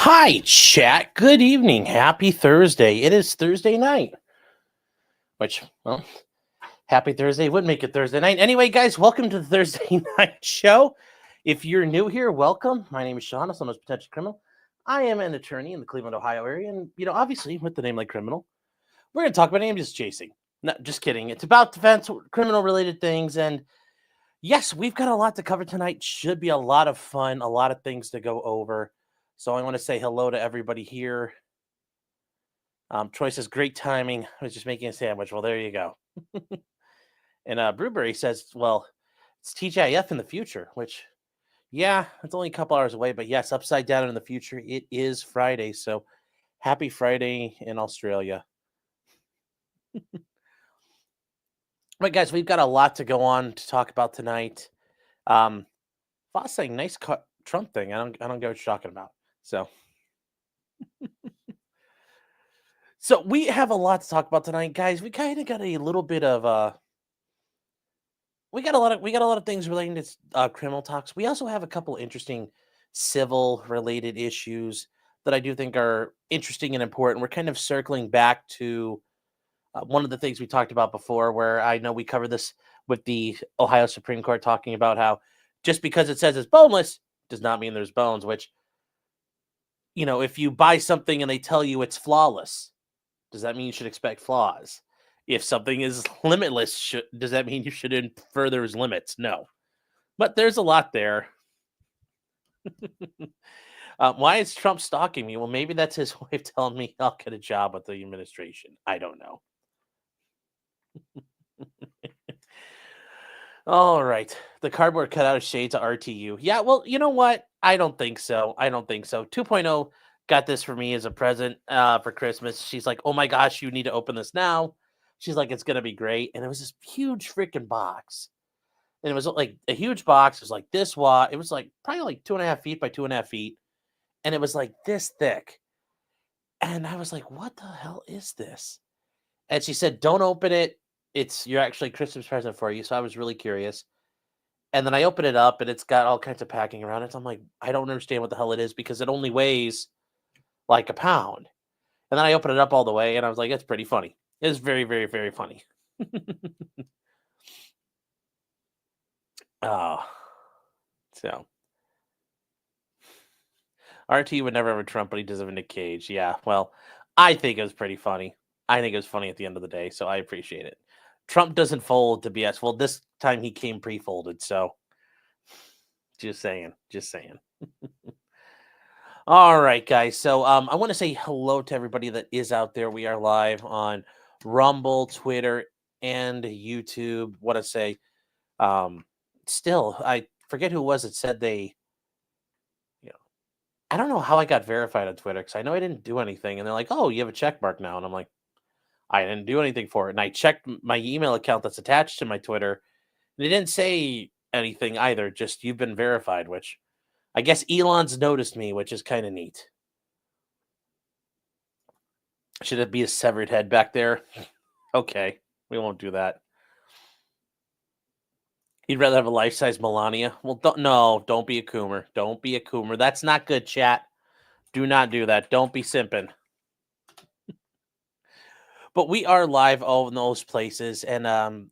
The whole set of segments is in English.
Hi, chat. Good evening. Happy Thursday. It is Thursday night, which, well, happy Thursday would make it Thursday night. Anyway, guys, welcome to the Thursday night show. If you're new here, welcome. My name is Sean. I'm a potential criminal. I am an attorney in the Cleveland, Ohio area. And, obviously, with the name like criminal, we're going to talk about name just chasing. No, just kidding. It's about defense, criminal related things. And yes, we've got a lot to cover tonight. Should be a lot of fun, a lot of things to go over. So I want to say hello to everybody here. Troy says, great timing. I was just making a sandwich. Well, there you go. And Brewberry says, well, it's TGIF in the future, which, yeah, it's only a couple hours away. But yes, upside down in the future, it is Friday. So happy Friday in Australia. Right, guys, we've got a lot to go on to talk about tonight. Foss saying, nice Trump thing. I don't get what you're talking about. So we have a lot to talk about tonight, guys. We kind of got a little bit of we got a lot of things relating to criminal talks. We also have a couple interesting civil related issues that I do think are interesting and important. We're kind of circling back to one of the things we talked about before, where I know we covered this with the Ohio Supreme Court talking about how just because it says it's boneless does not mean there's bones, which, if you buy something and they tell you it's flawless, does that mean you should expect flaws? If something is limitless, does that mean you should infer there's limits? No. But there's a lot there. Why is Trump stalking me? Well, maybe that's his way of telling me I'll get a job with the administration. I don't know. All right. The cardboard cutout of shades of RTU. Yeah, well, you know what? I don't think so. 2.0 got this for me as a present for Christmas. She's like, oh my gosh, you need to open this now. She's like, it's going to be great. And it was this huge freaking box. And it was like a huge box. It was like this wide. It was like probably like 2.5 feet by 2.5 feet. And it was like this thick. And I was like, what the hell is this? And she said, don't open it. It's your actually Christmas present for you. So I was really curious. And then I open it up and it's got all kinds of packing around it. So I'm like, I don't understand what the hell it is because it only weighs like a pound. And then I opened it up all the way and I was like, it's pretty funny. It's very, very, very funny. So RT would never have a Trump, but he does have a Nick Cage. Yeah, well, I think it was pretty funny. I think it was funny at the end of the day, so I appreciate it. Trump doesn't fold to BS. Well, this time he came pre-folded, so just saying. All right, guys. So I want to say hello to everybody that is out there. We are live on Rumble, Twitter, and YouTube. What to say? Still, I forget who it was that said they. I don't know how I got verified on Twitter because I know I didn't do anything, and they're like, "Oh, you have a check mark now," and I'm like, "I didn't do anything for it." And I checked my email account that's attached to my Twitter, and it didn't say anything either. Just you've been verified, which I guess Elon's noticed me, which is kind of neat. Should it be a severed head back there? Okay, we won't do that. He'd rather have a life-size Melania. Well, don't be a coomer. Don't be a coomer. That's not good, chat. Do not do that. Don't be simping. But we are live all in those places. And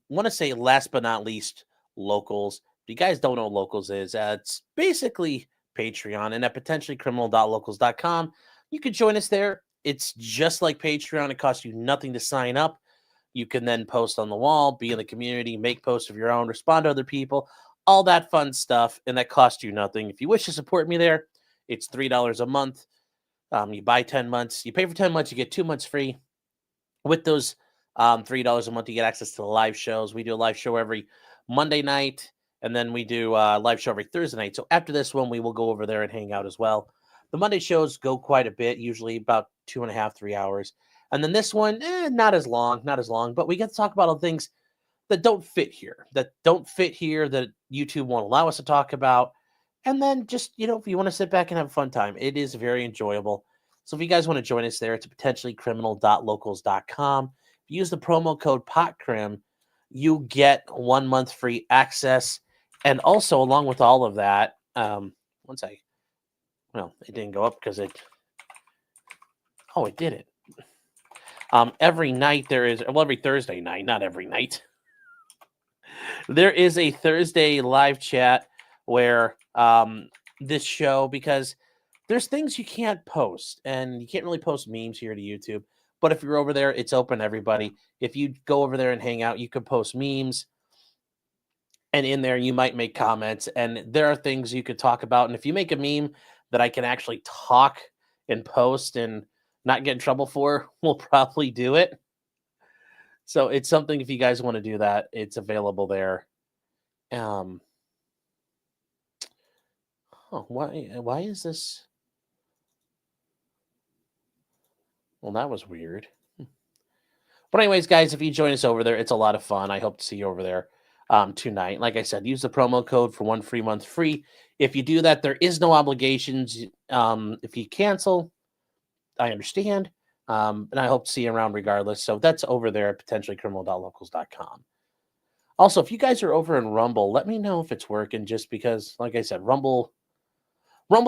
want to say, last but not least, Locals. If you guys don't know what Locals is, it's basically Patreon. And at potentiallycriminal.locals.com, you can join us there. It's just like Patreon. It costs you nothing to sign up. You can then post on the wall, be in the community, make posts of your own, respond to other people, all that fun stuff, and that costs you nothing. If you wish to support me there, it's $3 a month. You buy 10 months. You pay for 10 months, you get 2 months free. With those $3 a month, you get access to the live shows. We do a live show every Monday night, and then we do a live show every Thursday night. So after this one, we will go over there and hang out as well. The Monday shows go quite a bit, usually about 2.5, 3 hours. And then this one, not as long, but we get to talk about all things that don't fit here, that YouTube won't allow us to talk about. And then just, if you want to sit back and have a fun time, it is very enjoyable. So if you guys want to join us there, it's potentiallycriminal.locals.com. If you use the promo code POTCRIM, you get 1 month free access. And also, along with all of that, it didn't go up because it Oh, it did it. Every night there is, well, every Thursday night, not every night. There is a Thursday live chat where this show, because there's things you can't post, and you can't really post memes here to YouTube. But if you're over there, it's open to everybody. If you go over there and hang out, you can post memes, and in there you might make comments, and there are things you could talk about. And if you make a meme that I can actually talk and post and not get in trouble for, we'll probably do it. So it's something, if you guys want to do that, it's available there. Why is this? Well, that was weird. But anyways, guys, if you join us over there, it's a lot of fun. I hope to see you over there tonight. Like I said, use the promo code for 1 free month free. If you do that, there is no obligations. If you cancel, I understand. And I hope to see you around regardless. So that's over there at potentiallycriminal.locals.com. Also, if you guys are over in Rumble, let me know if it's working, just because, like I said, Rumble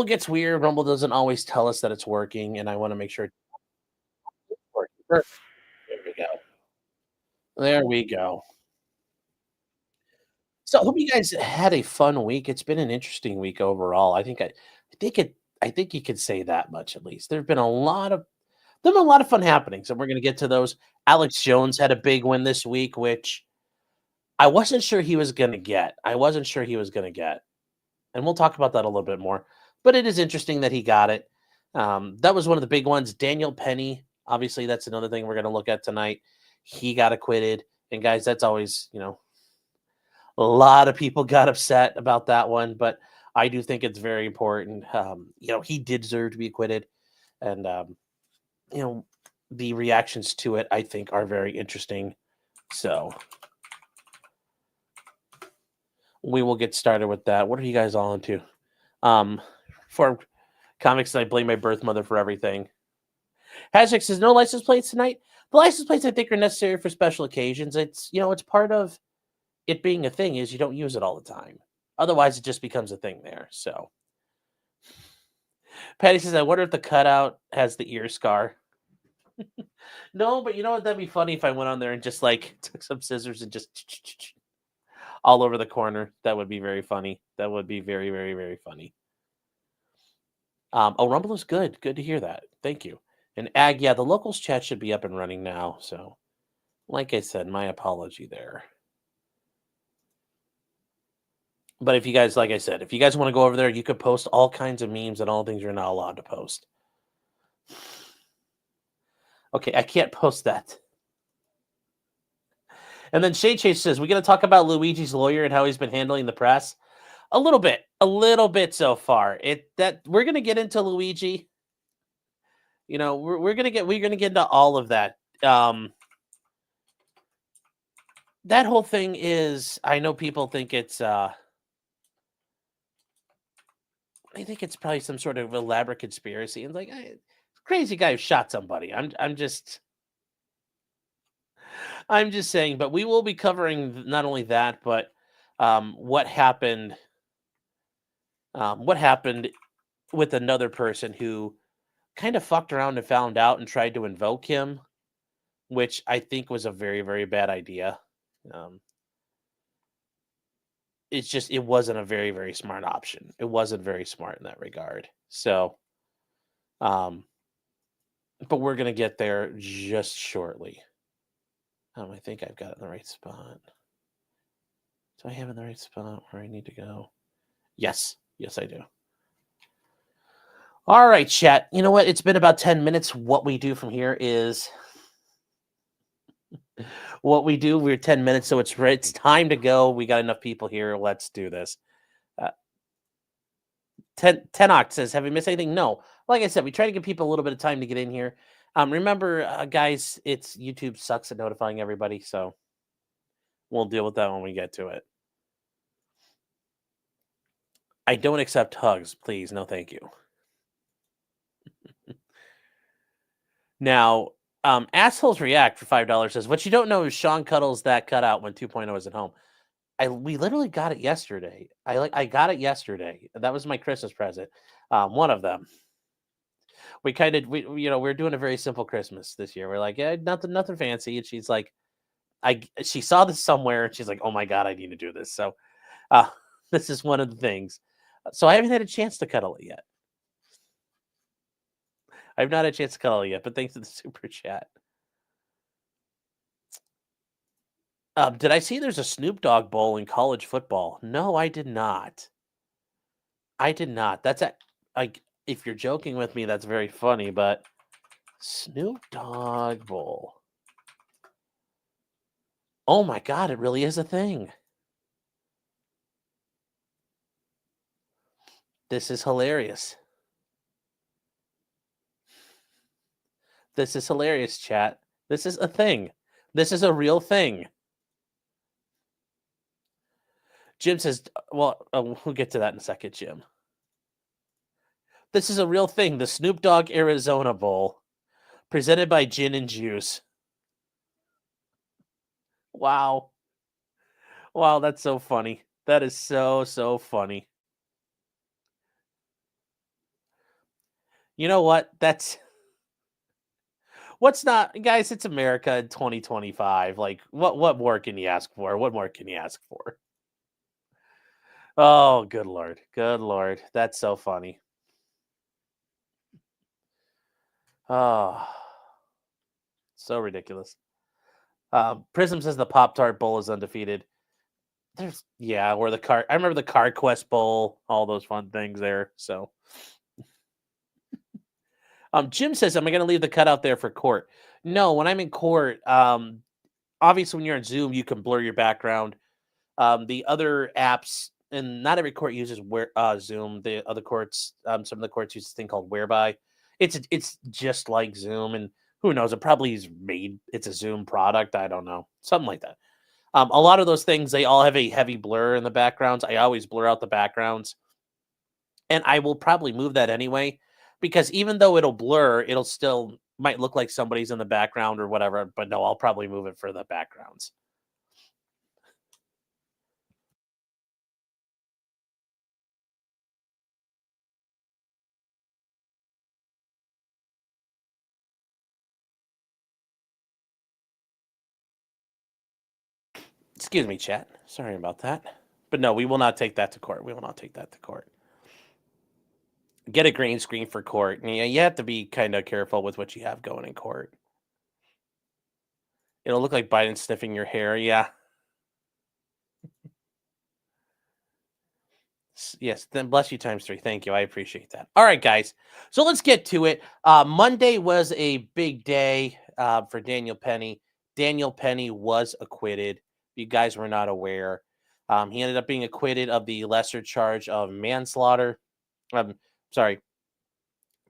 gets weird. Rumble doesn't always tell us that it's working, and I want to make sure it's working. There we go. There we go. So I hope you guys had a fun week. It's been an interesting week overall. I think you could say that much at least. There've been a lot of fun happenings, and we're gonna get to those. Alex Jones had a big win this week, which I wasn't sure he was gonna get. And we'll talk about that a little bit more. But it is interesting that he got it. That was one of the big ones. Daniel Penny, obviously, that's another thing we're going to look at tonight. He got acquitted. And guys, that's always, a lot of people got upset about that one. But I do think it's very important. He did deserve to be acquitted. And, the reactions to it, I think, are very interesting. So we will get started with that. What are you guys all into? For comics, I blame my birth mother for everything. Hashtag says no license plates tonight. The license plates, I think, are necessary for special occasions. It's it's part of it being a thing, is you don't use it all the time. Otherwise, it just becomes a thing there. So Patty says, I wonder if the cutout has the ear scar. No, but you know what? That'd be funny if I went on there and just like took some scissors and just all over the corner. That would be very funny. That would be very, very, very funny. Rumble is good. Good to hear that. Thank you. And Ag, yeah, the locals chat should be up and running now. So, like I said, my apology there. But if you guys, like I said, if you guys want to go over there, you could post all kinds of memes and all things you're not allowed to post. Okay, I can't post that. And then Shade Chase says, we're going to talk about Luigi's lawyer and how he's been handling the press. A little bit so far. We're going to get into Luigi. We're going to get into all of that. That whole thing is, I know people think it's I think it's probably some sort of elaborate conspiracy, and crazy guy who shot somebody. I'm just saying, but we will be covering not only that, but what happened with another person who kind of fucked around and found out and tried to invoke him, which I think was a very, very bad idea. It wasn't a very, very smart option. It wasn't very smart in that regard. So, but we're going to get there just shortly. I think I've got it in the right spot. Do I have it in the right spot where I need to go? Yes, I do. All right, chat. You know what? It's been about 10 minutes. What we do from here is what we do. We're 10 minutes, so it's time to go. We got enough people here. Let's do this. Tenoch says, have we missed anything? No. Like I said, we try to give people a little bit of time to get in here. Remember, guys, it's YouTube sucks at notifying everybody, so we'll deal with that when we get to it. I don't accept hugs, please. No, thank you. Now, Assholes React for $5 says, what you don't know is Sean cuddles that cutout when 2.0 is at home. We literally got it yesterday. I got it yesterday. That was my Christmas present. One of them. we kind of we're doing a very simple Christmas this year. We're like, yeah, nothing fancy. And she's like, she saw this somewhere and she's like, oh my God, I need to do this. So this is one of the things. So I haven't had a chance to cuddle it yet. I've not had a chance to cuddle it yet, but thanks to the super chat. Did I see there's a Snoop Dogg Bowl in college football? No, I did not. I did not. That's like, if you're joking with me, that's very funny, but Snoop Dogg Bowl. Oh my God, it really is a thing. This is hilarious. This is hilarious, chat. This is a thing. This is a real thing. Jim says, well, we'll get to that in a second, Jim. This is a real thing. The Snoop Dogg Arizona Bowl, presented by Gin and Juice. Wow. Wow, that's so funny. That is so funny. You know what? What's not, guys, it's America in 2025. Like, what more can you ask for? What more can you ask for? Oh, good Lord. Good Lord. That's so funny. Oh, so ridiculous. Prism says the Pop-Tart Bowl is undefeated. Or I remember the Card Quest Bowl, all those fun things there. So, Jim says, am I going to leave the cutout there for court? No, when I'm in court, obviously when you're on Zoom, you can blur your background. The other apps, and not every court uses Zoom. The other courts, some of the courts use this thing called Whereby. It's just like Zoom, and who knows? It probably is it's a Zoom product. I don't know, something like that. A lot of those things, they all have a heavy blur in the backgrounds. I always blur out the backgrounds, and I will probably move that anyway, because even though it'll blur, it'll still might look like somebody's in the background or whatever. But no, I'll probably move it for the backgrounds. Excuse me, chat. Sorry about that. But no, we will not take that to court. We will not take that to court. Get a green screen for court. Yeah, you have to be kind of careful with what you have going in court. It'll look like Biden sniffing your hair. Yeah. Yes, then bless you times 3. Thank you. I appreciate that. All right, guys. So let's get to it. Monday was a big day for Daniel Penny. Daniel Penny was acquitted. If you guys were not aware, he ended up being acquitted of the lesser charge of manslaughter.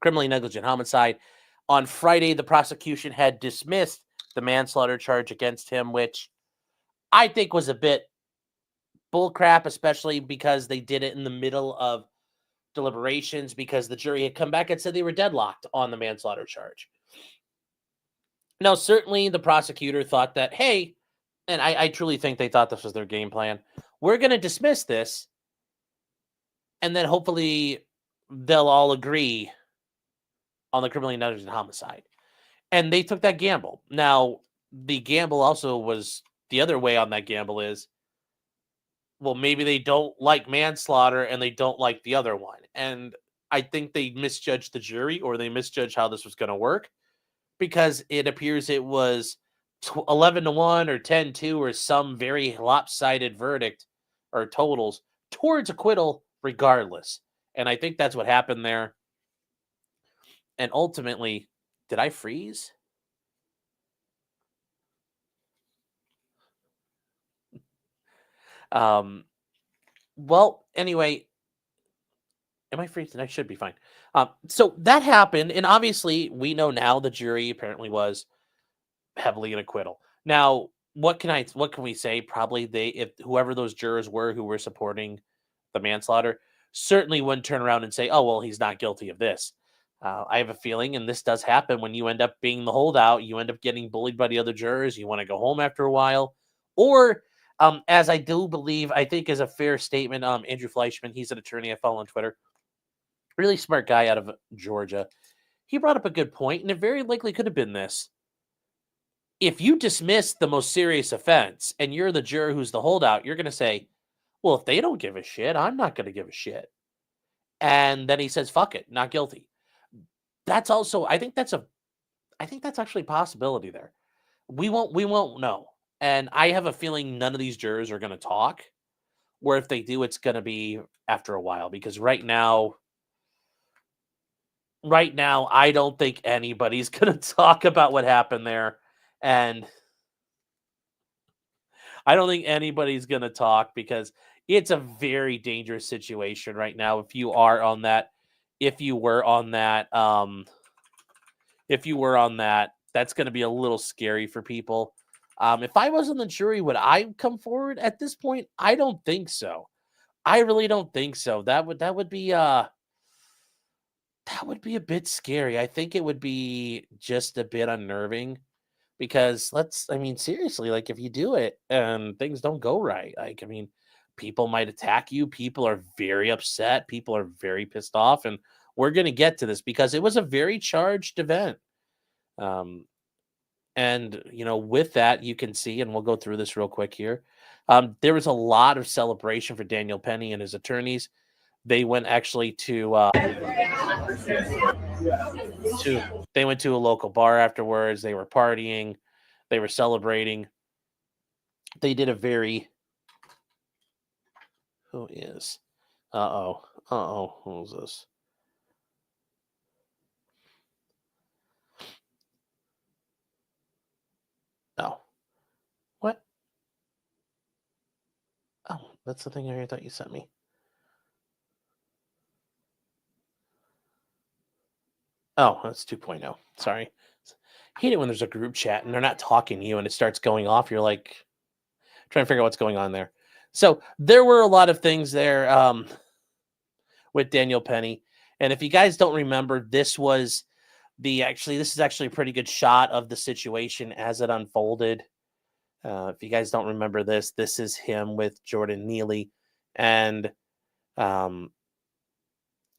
Criminally negligent homicide. On Friday, the prosecution had dismissed the manslaughter charge against him, which I think was a bit bullcrap, especially because they did it in the middle of deliberations, because the jury had come back and said they were deadlocked on the manslaughter charge. Now, certainly the prosecutor thought that, hey, and I truly think they thought this was their game plan, we're going to dismiss this, and then hopefully they'll all agree on the criminally negligent homicide. And they took that gamble. Now, the gamble also was, the other way on that gamble is, well, maybe they don't like manslaughter and they don't like the other one. And I think they misjudged the jury, or they misjudged how this was going to work, because it appears it was 11-1 or 10-2 or some very lopsided verdict or totals towards acquittal regardless. And I think that's what happened there. And ultimately, did I freeze? Well, anyway, am I freezing? I should be fine. So that happened, and obviously we know now the jury apparently was heavily in acquittal. Now, what can we say? Probably if whoever those jurors were who were supporting the manslaughter certainly wouldn't turn around and say, oh, well, he's not guilty of this. I have a feeling, and this does happen when you end up being the holdout, you end up getting bullied by the other jurors. You want to go home after a while, or as I do believe, I think is a fair statement. Andrew Fleischman, he's an attorney I follow on Twitter. Really smart guy out of Georgia. he brought up a good point, and it very likely could have been this. If you dismiss the most serious offense and you're the juror who's the holdout, you're going to say, well, if they don't give a shit, I'm not going to give a shit. And then he says, fuck it, not guilty. That's also, I think that's actually a possibility there. We won't know. And I have a feeling none of these jurors are going to talk, or if they do, it's going to be after a while, because right now, I don't think anybody's going to talk about what happened there. And I don't think anybody's going to talk, because it's a very dangerous situation right now. If you were on that, that's going to be a little scary for people. If I was on the jury, would I come forward at this point? I don't think so. I really don't think so. That would be a bit scary. I think it would be just a bit unnerving, because seriously, like, if you do it and things don't go right, people might attack you. People are very upset. People are very pissed off, and we're going to get to this because it was a very charged event. And, with that, you can see, and we'll go through this real quick here. There was a lot of celebration for Daniel Penny and his attorneys. They went actually to they went to a local bar afterwards. They were partying. They were celebrating. They did a very... Who is? Who's this? Oh. What? Oh, that's the thing I thought you sent me. Oh, that's 2.0. Sorry. I hate it when there's a group chat and they're not talking to you and it starts going off. You're like trying to figure out what's going on there. So there were a lot of things there with Daniel Penny. And if you guys don't remember, this is actually a pretty good shot of the situation as it unfolded. If you guys don't remember this is him with Jordan Neely. And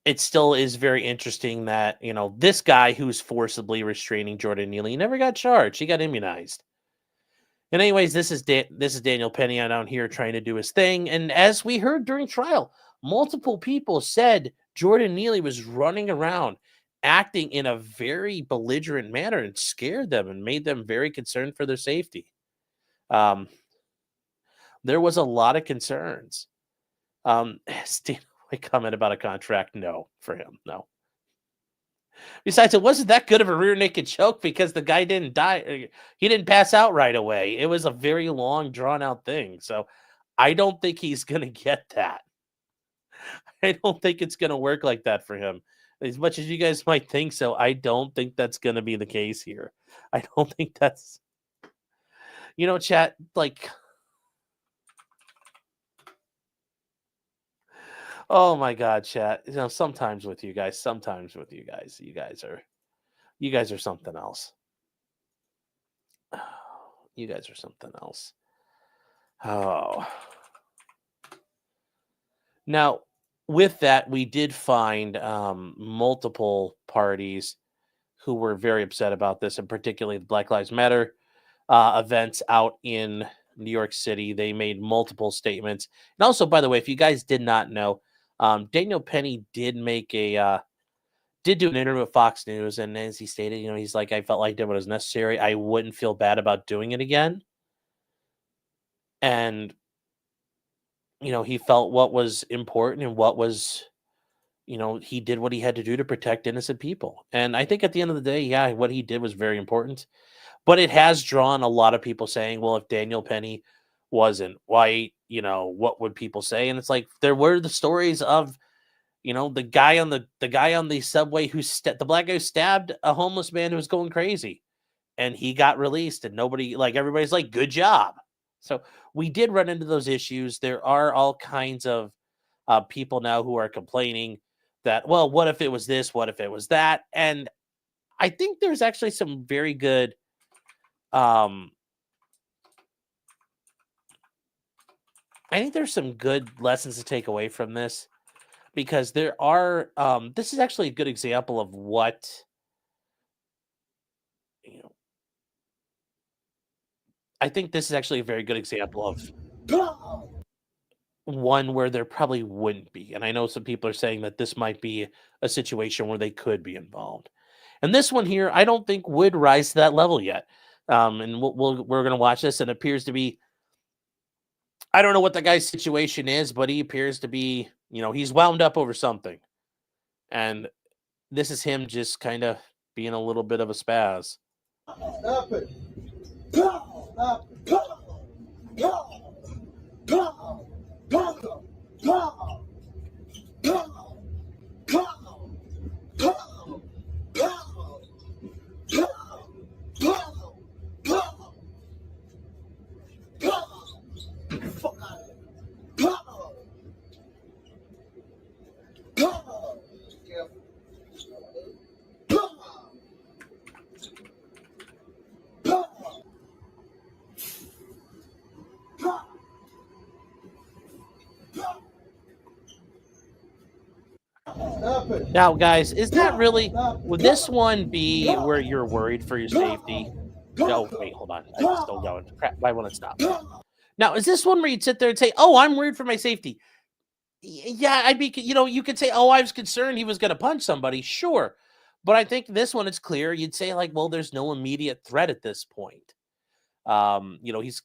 it still is very interesting that, this guy who's forcibly restraining Jordan Neely never got charged. He got immunized. And anyways, this is Daniel Penny down here trying to do his thing. And as we heard during trial, multiple people said Jordan Neely was running around acting in a very belligerent manner and scared them and made them very concerned for their safety. There was a lot of concerns. Steve, a comment about a contract? No, for him, no. Besides, it wasn't that good of a rear naked choke because the guy didn't die. He didn't pass out right away. It was a very long, drawn out thing. So I don't think he's going to get that. I don't think it's going to work like that for him. As much as you guys might think so, I don't think that's going to be the case here. I don't think that's, chat, like, oh my God, chat. Sometimes with you guys, you guys are something else. You guys are something else. Oh. Now, with that, we did find multiple parties who were very upset about this, and particularly the Black Lives Matter events out in New York City. They made multiple statements. And also, by the way, if you guys did not know, Daniel Penny did do an interview with Fox News, and as he stated, he's like, I felt like I did what was necessary. I wouldn't feel bad about doing it again. And, he felt what was important and what was, he did what he had to do to protect innocent people. And I think at the end of the day, yeah, what he did was very important. But it has drawn a lot of people saying, well, if Daniel Penny wasn't white, what would people say? And it's like, there were the stories of, the guy on the subway the black guy who stabbed a homeless man who was going crazy, and he got released, and everybody's like, good job. So we did run into those issues. There are all kinds of people now who are complaining that, well, what if it was this? What if it was that? And I think there's actually some very good lessons to take away from this, because there are this is actually a good example of what I think this is actually a very good example of one where there probably wouldn't be. And I know some people are saying that this might be a situation where they could be involved. And this one here, I don't think would rise to that level yet. And we're going to watch this, and it appears to be. I don't know what the guy's situation is, but he appears to be, he's wound up over something. And this is him just kind of being a little bit of a spaz. Stop it. Stop it. Now, guys, is that really, would this one be where you're worried for your safety? No, wait, hold on. I'm still going. Crap, why won't it stop? Now, is this one where you'd sit there and say, oh, I'm worried for my safety? Yeah, I'd be, you could say, oh, I was concerned he was going to punch somebody. Sure. But I think this one, it's clear. You'd say, like, well, there's no immediate threat at this point. He's,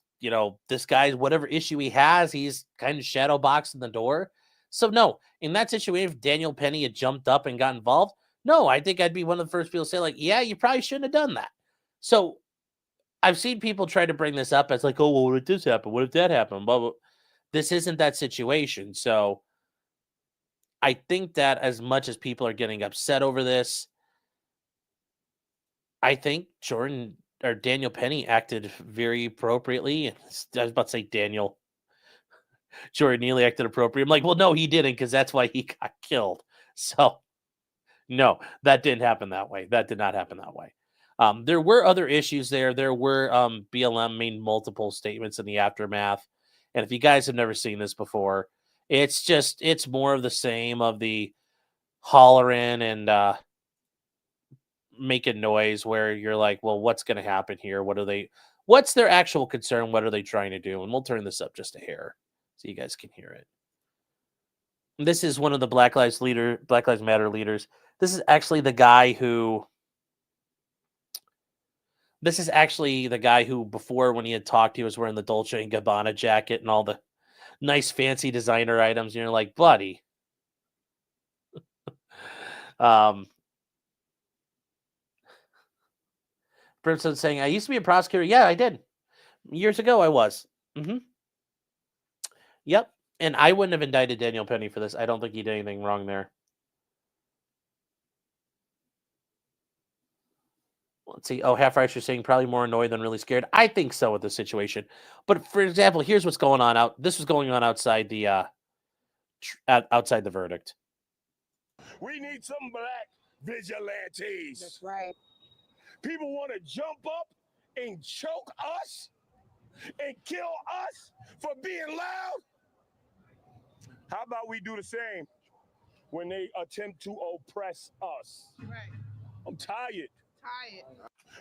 this guy, whatever issue he has, he's kind of shadow boxing the door. So, no, in that situation, if Daniel Penny had jumped up and got involved, no, I think I'd be one of the first people to say, like, yeah, you probably shouldn't have done that. So, I've seen people try to bring this up as like, oh, well, what if this happened? What if that happened? But this isn't that situation. So, I think that as much as people are getting upset over this, I think Daniel Penny acted very appropriately. I was about to say Jordan Neely acted appropriate. I'm like, well, no, he didn't, because that's why he got killed. So, no, that didn't happen that way. That did not happen that way. There were other issues there. There were BLM made multiple statements in the aftermath. And if you guys have never seen this before, it's more of the same of the hollering and making noise where you're like, well, what's going to happen here? What's their actual concern? What are they trying to do? And we'll turn this up just a hair so you guys can hear it. This is one of the Black Lives Matter leaders. This is actually the guy who before, when he had talked, he was wearing the Dolce & Gabbana jacket and all the nice fancy designer items. And you're like, buddy. Brimstone saying, I used to be a prosecutor. Yeah, I did. Years ago, I was. Yep. And I wouldn't have indicted Daniel Penny for this. I don't think he did anything wrong there. Let's see. Oh, Half Rights are saying probably more annoyed than really scared. I think so with the situation. But for example, here's what's going on this was going on outside the outside the verdict. We need some black vigilantes. That's right. People want to jump up and choke us and kill us for being loud. How about we do the same when they attempt to oppress us? Right. I'm tired.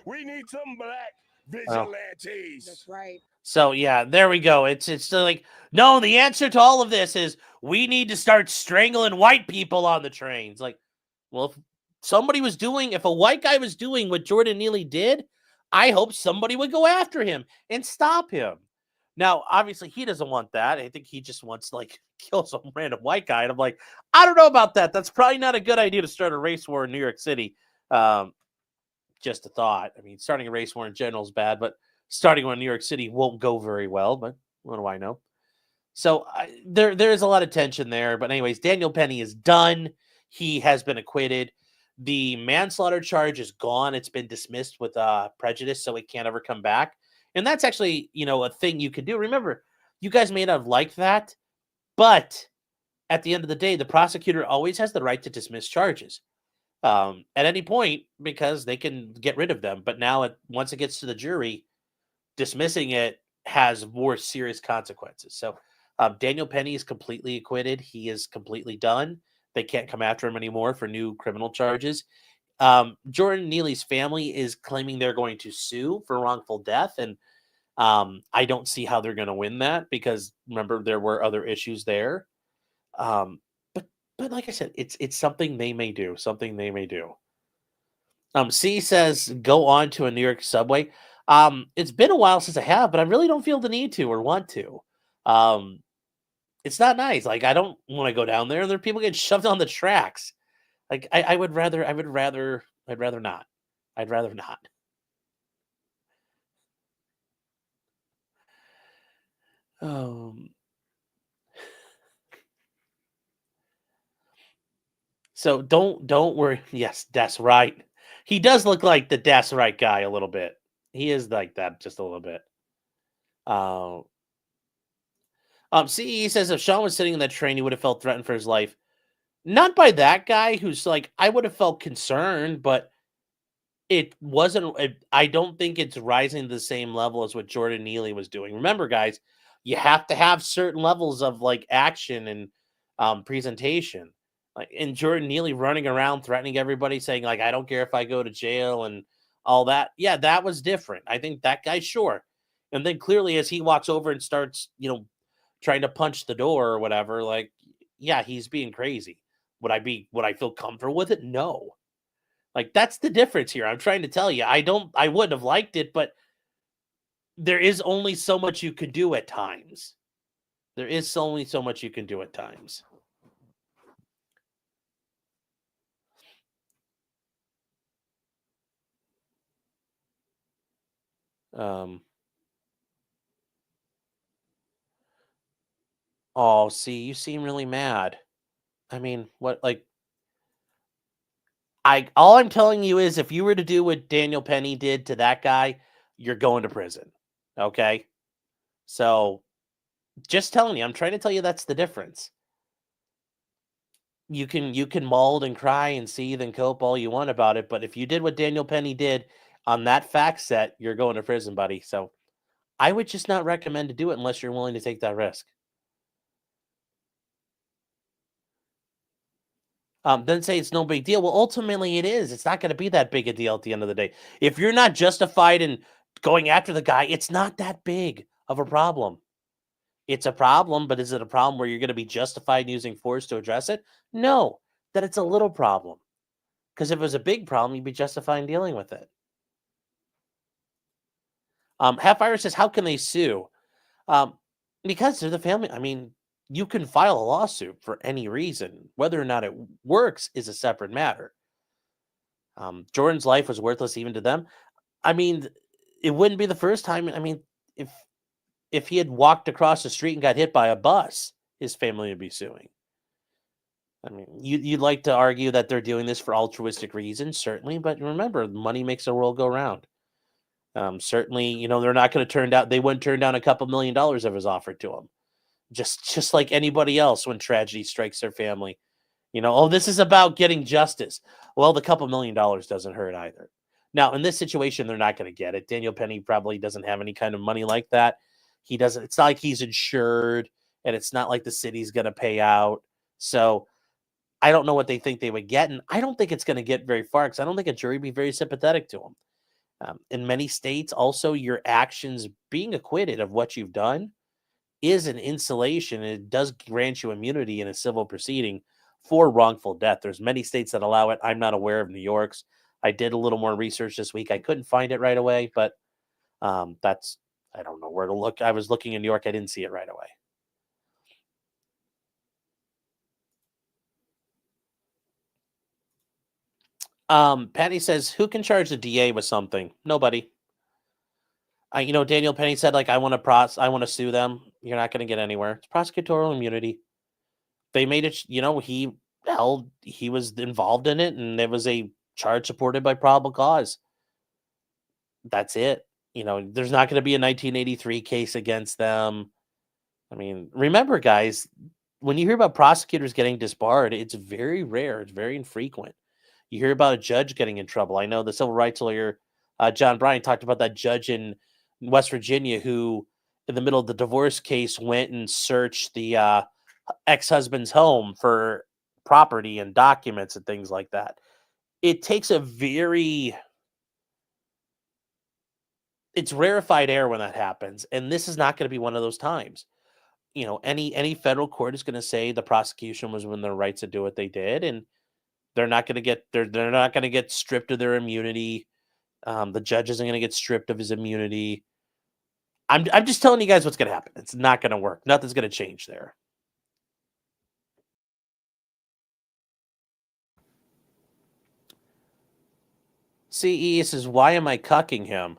We need some black vigilantes. That's right. So yeah, there we go. It's still like, no, the answer to all of this is we need to start strangling white people on the trains. Like, well, if a white guy was doing what Jordan Neely did, I hope somebody would go after him and stop him. Now, obviously, he doesn't want that. I think he just wants to, like, kill some random white guy. And I'm like, I don't know about that. That's probably not a good idea to start a race war in New York City. Just a thought. I mean, starting a race war in general is bad, but starting one in New York City won't go very well. But what do I know? So there is a lot of tension there. But anyways, Daniel Penny is done. He has been acquitted. The manslaughter charge is gone. It's been dismissed with prejudice, so it can't ever come back. And that's actually, a thing you can do. Remember, you guys may not have liked that, but at the end of the day, the prosecutor always has the right to dismiss charges at any point, because they can get rid of them. But now, once it gets to the jury, dismissing it has more serious consequences. So Daniel Penny is completely acquitted. He is completely done. They can't come after him anymore for new criminal charges. Jordan Neely's family is claiming they're going to sue for wrongful death. And I don't see how they're going to win that because remember there were other issues there. Um, but like I said, it's something they may do. Something they may do. C says go on to a New York subway. It's been a while since I have, but I really don't feel the need to or want to. It's not nice. Like I don't want to go down there. There are people getting shoved on the tracks. Like I would rather not. I'd rather not. Um, so don't worry. Yes, that's right. He does look like the that's right guy a little bit. He is like that just a little bit. Uh, CE says if Sean was sitting in that train, he would have felt threatened for his life. Not by that guy who's like, I would have felt concerned, but it wasn't. I don't think it's rising to the same level as what Jordan Neely was doing. Remember, guys, you have to have certain levels of like action and presentation. Like and Jordan Neely running around threatening everybody, saying like, "I don't care if I go to jail" and all that. Yeah, that was different. I think that guy, sure. And then clearly, as he walks over and starts, trying to punch the door or whatever, like, yeah, he's being crazy. Would I feel comfortable with it? No. Like that's the difference here. I'm trying to tell you. I wouldn't have liked it, but there is only so much you can do at times. There is only so much you can do at times. Oh, see, you seem really mad. I mean, what like all I'm telling you is if you were to do what Daniel Penny did to that guy, you're going to prison. Okay? So, just telling you, I'm trying to tell you that's the difference. You can maul and cry and seethe and cope all you want about it, but if you did what Daniel Penny did on that fact set, you're going to prison, buddy. So, I would just not recommend to do it unless you're willing to take that risk. Then say it's no big deal. Well, ultimately it is. It's not going to be that big a deal at the end of the day. If you're not justified in going after the guy, it's not that big of a problem. It's a problem, but is it a problem where you're going to be justified in using force to address it? No, that it's a little problem. Because if it was a big problem, you'd be justified in dealing with it. Half Irish says, how can they sue? Because they're the family. I mean, you can file a lawsuit for any reason. Whether or not it works is a separate matter. Jordan's life was worthless even to them. I mean, it wouldn't be the first time. I mean, if he had walked across the street and got hit by a bus, his family would be suing. I mean, you'd like to argue that they're doing this for altruistic reasons, certainly, but remember, money makes the world go round. Certainly, they're not going to turn down. They wouldn't turn down a couple $1 million if it was offered to them. Just like anybody else when tragedy strikes their family. Oh, this is about getting justice. Well, the couple $1 million doesn't hurt either. Now, in this situation, they're not going to get it. Daniel Penny probably doesn't have any kind of money like that. He doesn't. It's not like he's insured, and it's not like the city's going to pay out. So I don't know what they think they would get, and I don't think it's going to get very far because I don't think a jury would be very sympathetic to him. In many states, also, your actions being acquitted of what you've done is an insulation, and it does grant you immunity in a civil proceeding for wrongful death. There's many states that allow it. I'm not aware of New York's. I did a little more research this week. I couldn't find it right away, but I don't know where to look. I was looking in New York. I didn't see it right away. Patty says, who can charge the DA with something? Nobody. Daniel Penny said, like, I want to sue them. You're not going to get anywhere. It's prosecutorial immunity. They made it, he was involved in it, and there was a charge supported by probable cause. That's it. There's not going to be a 1983 case against them. I mean, remember, guys, when you hear about prosecutors getting disbarred, it's very rare. It's very infrequent. You hear about a judge getting in trouble. I know the civil rights lawyer, John Bryan, talked about that judge in West Virginia who, in the middle of the divorce case, went and searched the ex-husband's home for property and documents and things like that. It takes a very it's rarefied air when that happens, and this is not going to be one of those times. Any federal court is going to say the prosecution was within their rights to do what they did, and they're not going to get they're not going to get stripped of their immunity. The judge isn't going to get stripped of his immunity. I'm just telling you guys what's going to happen. It's not going to work. Nothing's going to change there. CE says, why am I cucking him?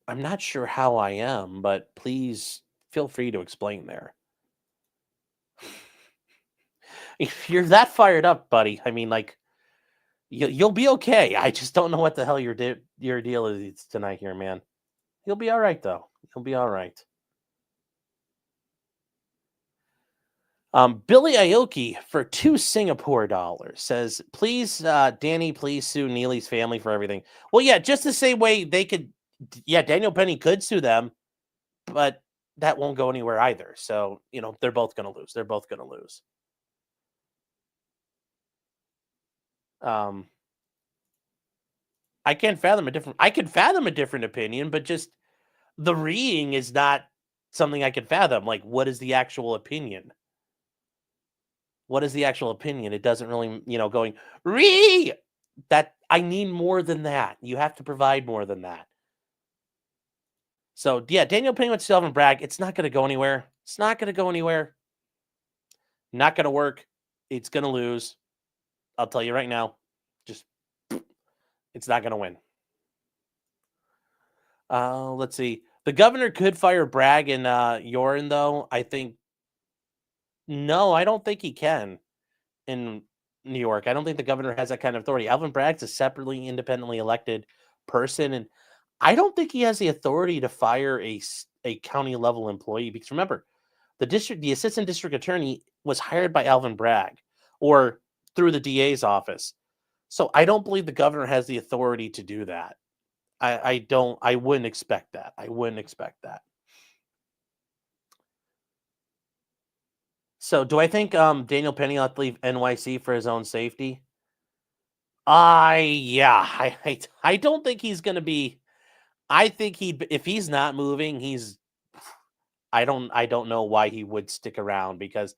I'm not sure how I am, but please feel free to explain there. If you're that fired up, buddy, I mean, like, you'll be okay. I just don't know what the hell your deal is tonight here, man. You'll be all right, though. You'll be all right. Billy Aoki for $2 Singapore says, please, Danny, please sue Neely's family for everything. Well, yeah, just the same way they could, Daniel Penny could sue them, but that won't go anywhere either. So, they're both going to lose. They're both going to lose. I can fathom a different opinion, but just the reeing is not something I can fathom. Like, what is the actual opinion? What is the actual opinion? It doesn't really, going ree. That I need more than that. You have to provide more than that. So yeah, Daniel Penny went to Alvin Bragg. It's not going to go anywhere. It's not going to go anywhere. Not going to work. It's going to lose. I'll tell you right now. Just it's not going to win. Let's see. The governor could fire Bragg and Yoren, though. I think. No, I don't think he can in New York. I don't think the governor has that kind of authority. Alvin Bragg's a separately, independently elected person, and I don't think he has the authority to fire a county level employee. Because remember, the assistant district attorney was hired by Alvin Bragg or through the DA's office. So I don't believe the governor has the authority to do that. I wouldn't expect that. I wouldn't expect that. So do I think Daniel Penny ought to leave NYC for his own safety? I don't think he's going to be. I think if he's not moving, I don't know why he would stick around, because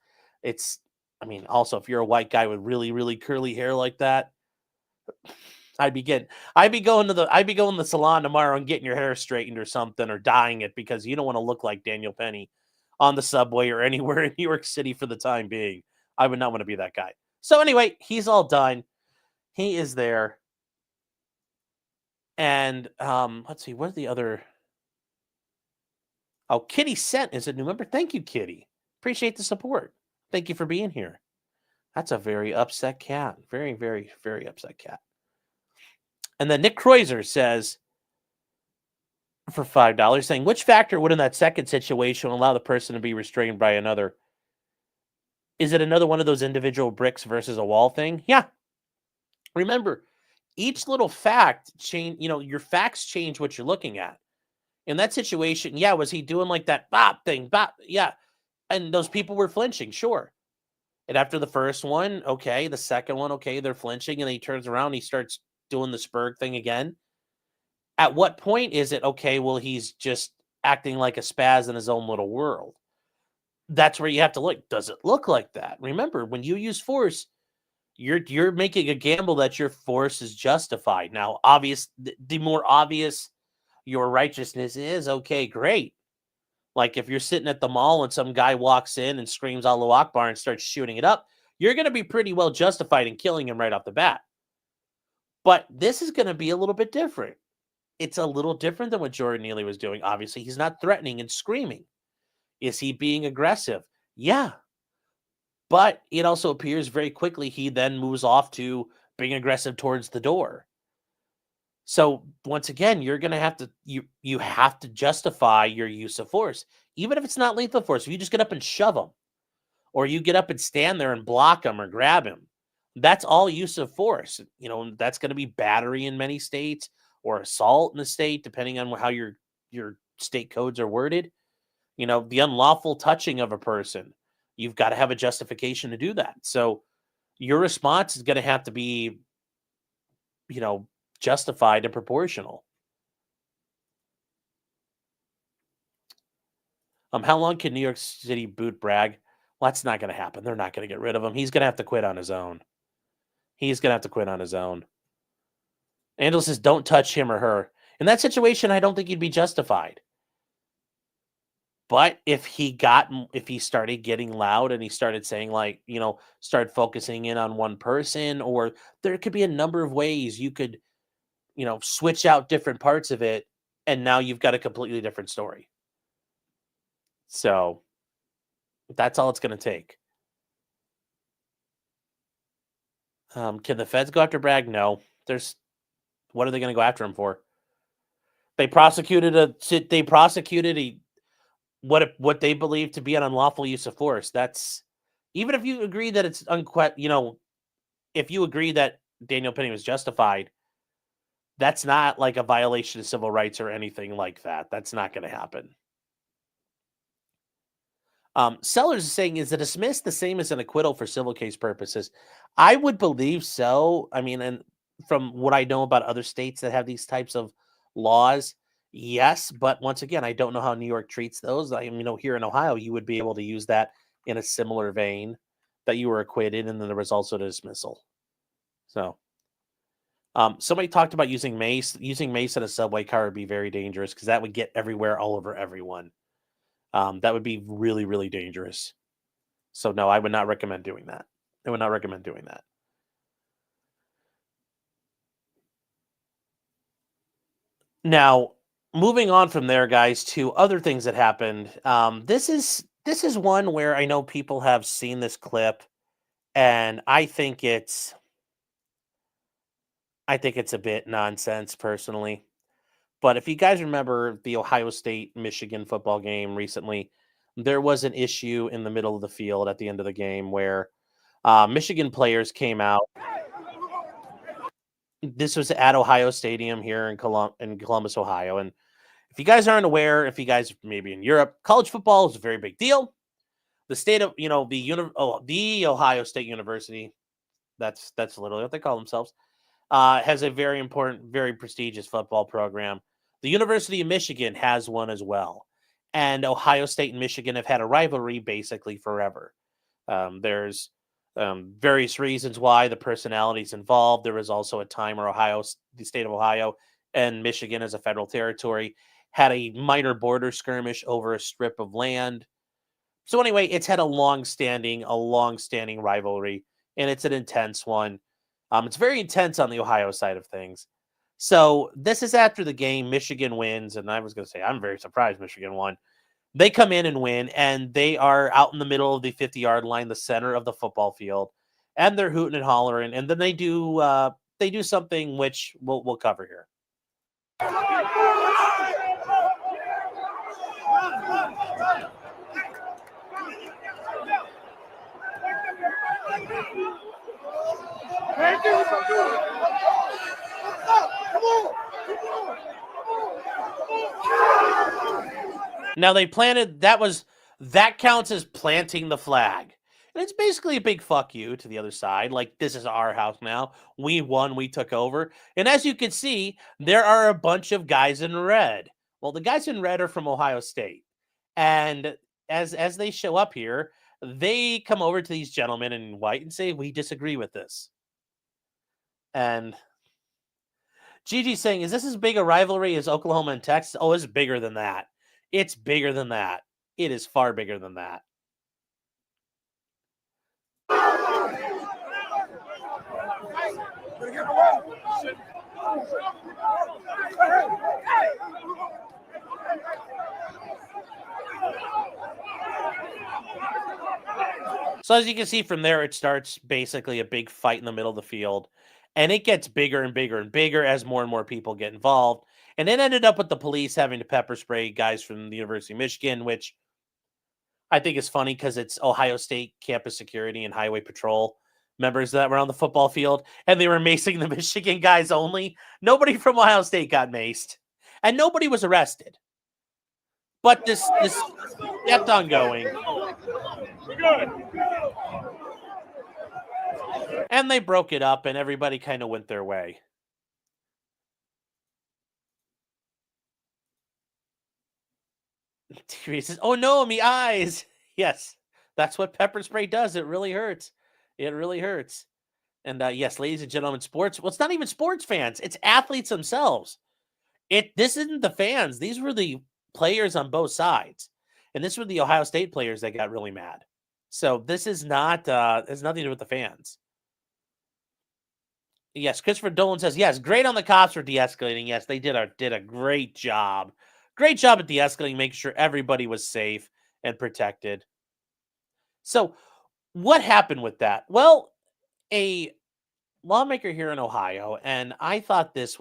also if you're a white guy with really, really curly hair like that, I'd be going to the salon tomorrow and getting your hair straightened or something, or dyeing it, because you don't want to look like Daniel Penny on the subway or anywhere in New York City for the time being. I would not want to be that guy. So anyway, he's all done. He is there. And let's see, where's the other? Oh, Kitty Sent is a new member. Thank you, Kitty. Appreciate the support. Thank you for being here. That's a very upset cat. Very, very, very upset cat. And then Nick Kreuzer says, for $5, saying, which factor would in that second situation allow the person to be restrained by another? Is it another one of those individual bricks versus a wall thing? Yeah. Remember, each little fact change, your facts change what you're looking at. In that situation, yeah, was he doing like that bop thing? Bop, yeah. And those people were flinching, sure. And after the first one, okay, the second one, okay, they're flinching, and then he turns around and he starts doing the Spurg thing again. At what point is it, okay, well, he's just acting like a spaz in his own little world? That's where you have to look. Does it look like that? Remember, when you use force, you're making a gamble that your force is justified. Now, the more obvious your righteousness is, okay, great. Like if you're sitting at the mall and some guy walks in and screams Allahu Akbar and starts shooting it up, you're going to be pretty well justified in killing him right off the bat. But this is going to be a little bit different. It's a little different than what Jordan Neely was doing. Obviously, he's not threatening and screaming. Is he being aggressive? Yeah. But it also appears very quickly he then moves off to being aggressive towards the door. So once again, you're going to have to, you have to justify your use of force, even if it's not lethal force. If you just get up and shove them, or you get up and stand there and block them or grab him, that's all use of force. That's going to be battery in many states, or assault in the state, depending on how your state codes are worded. The unlawful touching of a person, you've got to have a justification to do that. So your response is going to have to be, justified and proportional. How long can New York City boot Bragg? Well, that's not going to happen. They're not going to get rid of him. He's going to have to quit on his own. He's going to have to quit on his own. Angela says, don't touch him or her. In that situation, I don't think he'd be justified. But if he started getting loud and he started saying, like, start focusing in on one person, or there could be a number of ways you could, switch out different parts of it, and now you've got a completely different story. So that's all it's going to take. Can the feds go after Bragg? No. What are they going to go after him for? They prosecuted what they believe to be an unlawful use of force. That's, even if you agree that it's if you agree that Daniel Penny was justified, that's not like a violation of civil rights or anything like that. That's not going to happen. Sellers is saying, is a dismiss the same as an acquittal for civil case purposes? I would believe so. I mean, and from what I know about other states that have these types of laws, yes. But once again, I don't know how New York treats those. Here in Ohio, you would be able to use that in a similar vein, that you were acquitted and then there was also a dismissal. So, somebody talked about using mace. Using mace in a subway car would be very dangerous because that would get everywhere, all over everyone. That would be really, really dangerous. So no, I would not recommend doing that. I would not recommend doing that. Now, moving on from there, guys, to other things that happened. This is one where I know people have seen this clip, and I think it's a bit nonsense personally. But if you guys remember the Ohio State-Michigan football game recently, there was an issue in the middle of the field at the end of the game where Michigan players came out. This was at Ohio Stadium here in Columbus, Ohio. And if you guys aren't aware, if you guys maybe in Europe, college football is a very big deal. The state of, the Ohio State University, that's literally what they call themselves, has a very important, very prestigious football program. The University of Michigan has one as well. And Ohio State and Michigan have had a rivalry basically forever. There's various reasons why, the personalities involved. There was also a time where the state of Ohio and Michigan as a federal territory had a minor border skirmish over a strip of land. So anyway, it's had a long-standing rivalry, and it's an intense one. It's very intense on the Ohio side of things. So this is after the game. Michigan wins, and I was going to say I'm very surprised Michigan won. They come in and win, and they are out in the middle of the 50-yard line, the center of the football field, and they're hooting and hollering. And then they do something which we'll cover here. Now they planted, that counts as planting the flag. And it's basically a big fuck you to the other side. Like, this is our house now. We won, we took over. And as you can see, there are a bunch of guys in red. Well, the guys in red are from Ohio State. And as they show up here, they come over to these gentlemen in white and say, we disagree with this. And Gigi's saying, is this as big a rivalry as Oklahoma and Texas? Oh, it's bigger than that. It's bigger than that. It is far bigger than that. So as you can see from there, it starts basically a big fight in the middle of the field. And it gets bigger and bigger and bigger as more and more people get involved. And it ended up with the police having to pepper spray guys from the University of Michigan, which I think is funny because it's Ohio State campus security and highway patrol members that were on the football field, and they were macing the Michigan guys only. Nobody from Ohio State got maced, and nobody was arrested. But this kept on going. And they broke it up, and everybody kind of went their way. He says, "Oh no, me eyes." Yes, that's what pepper spray does. It really hurts. It really hurts. And yes, ladies and gentlemen, sports. Well, it's not even sports fans. It's athletes themselves. This isn't the fans. These were the players on both sides, and this were the Ohio State players that got really mad. So this is not has nothing to do with the fans. Yes, Christopher Dolan says, yes, great on the cops for de-escalating. Yes, they did a great job. Great job at de-escalating, making sure everybody was safe and protected. So what happened with that? Well, a lawmaker here in Ohio, and I think this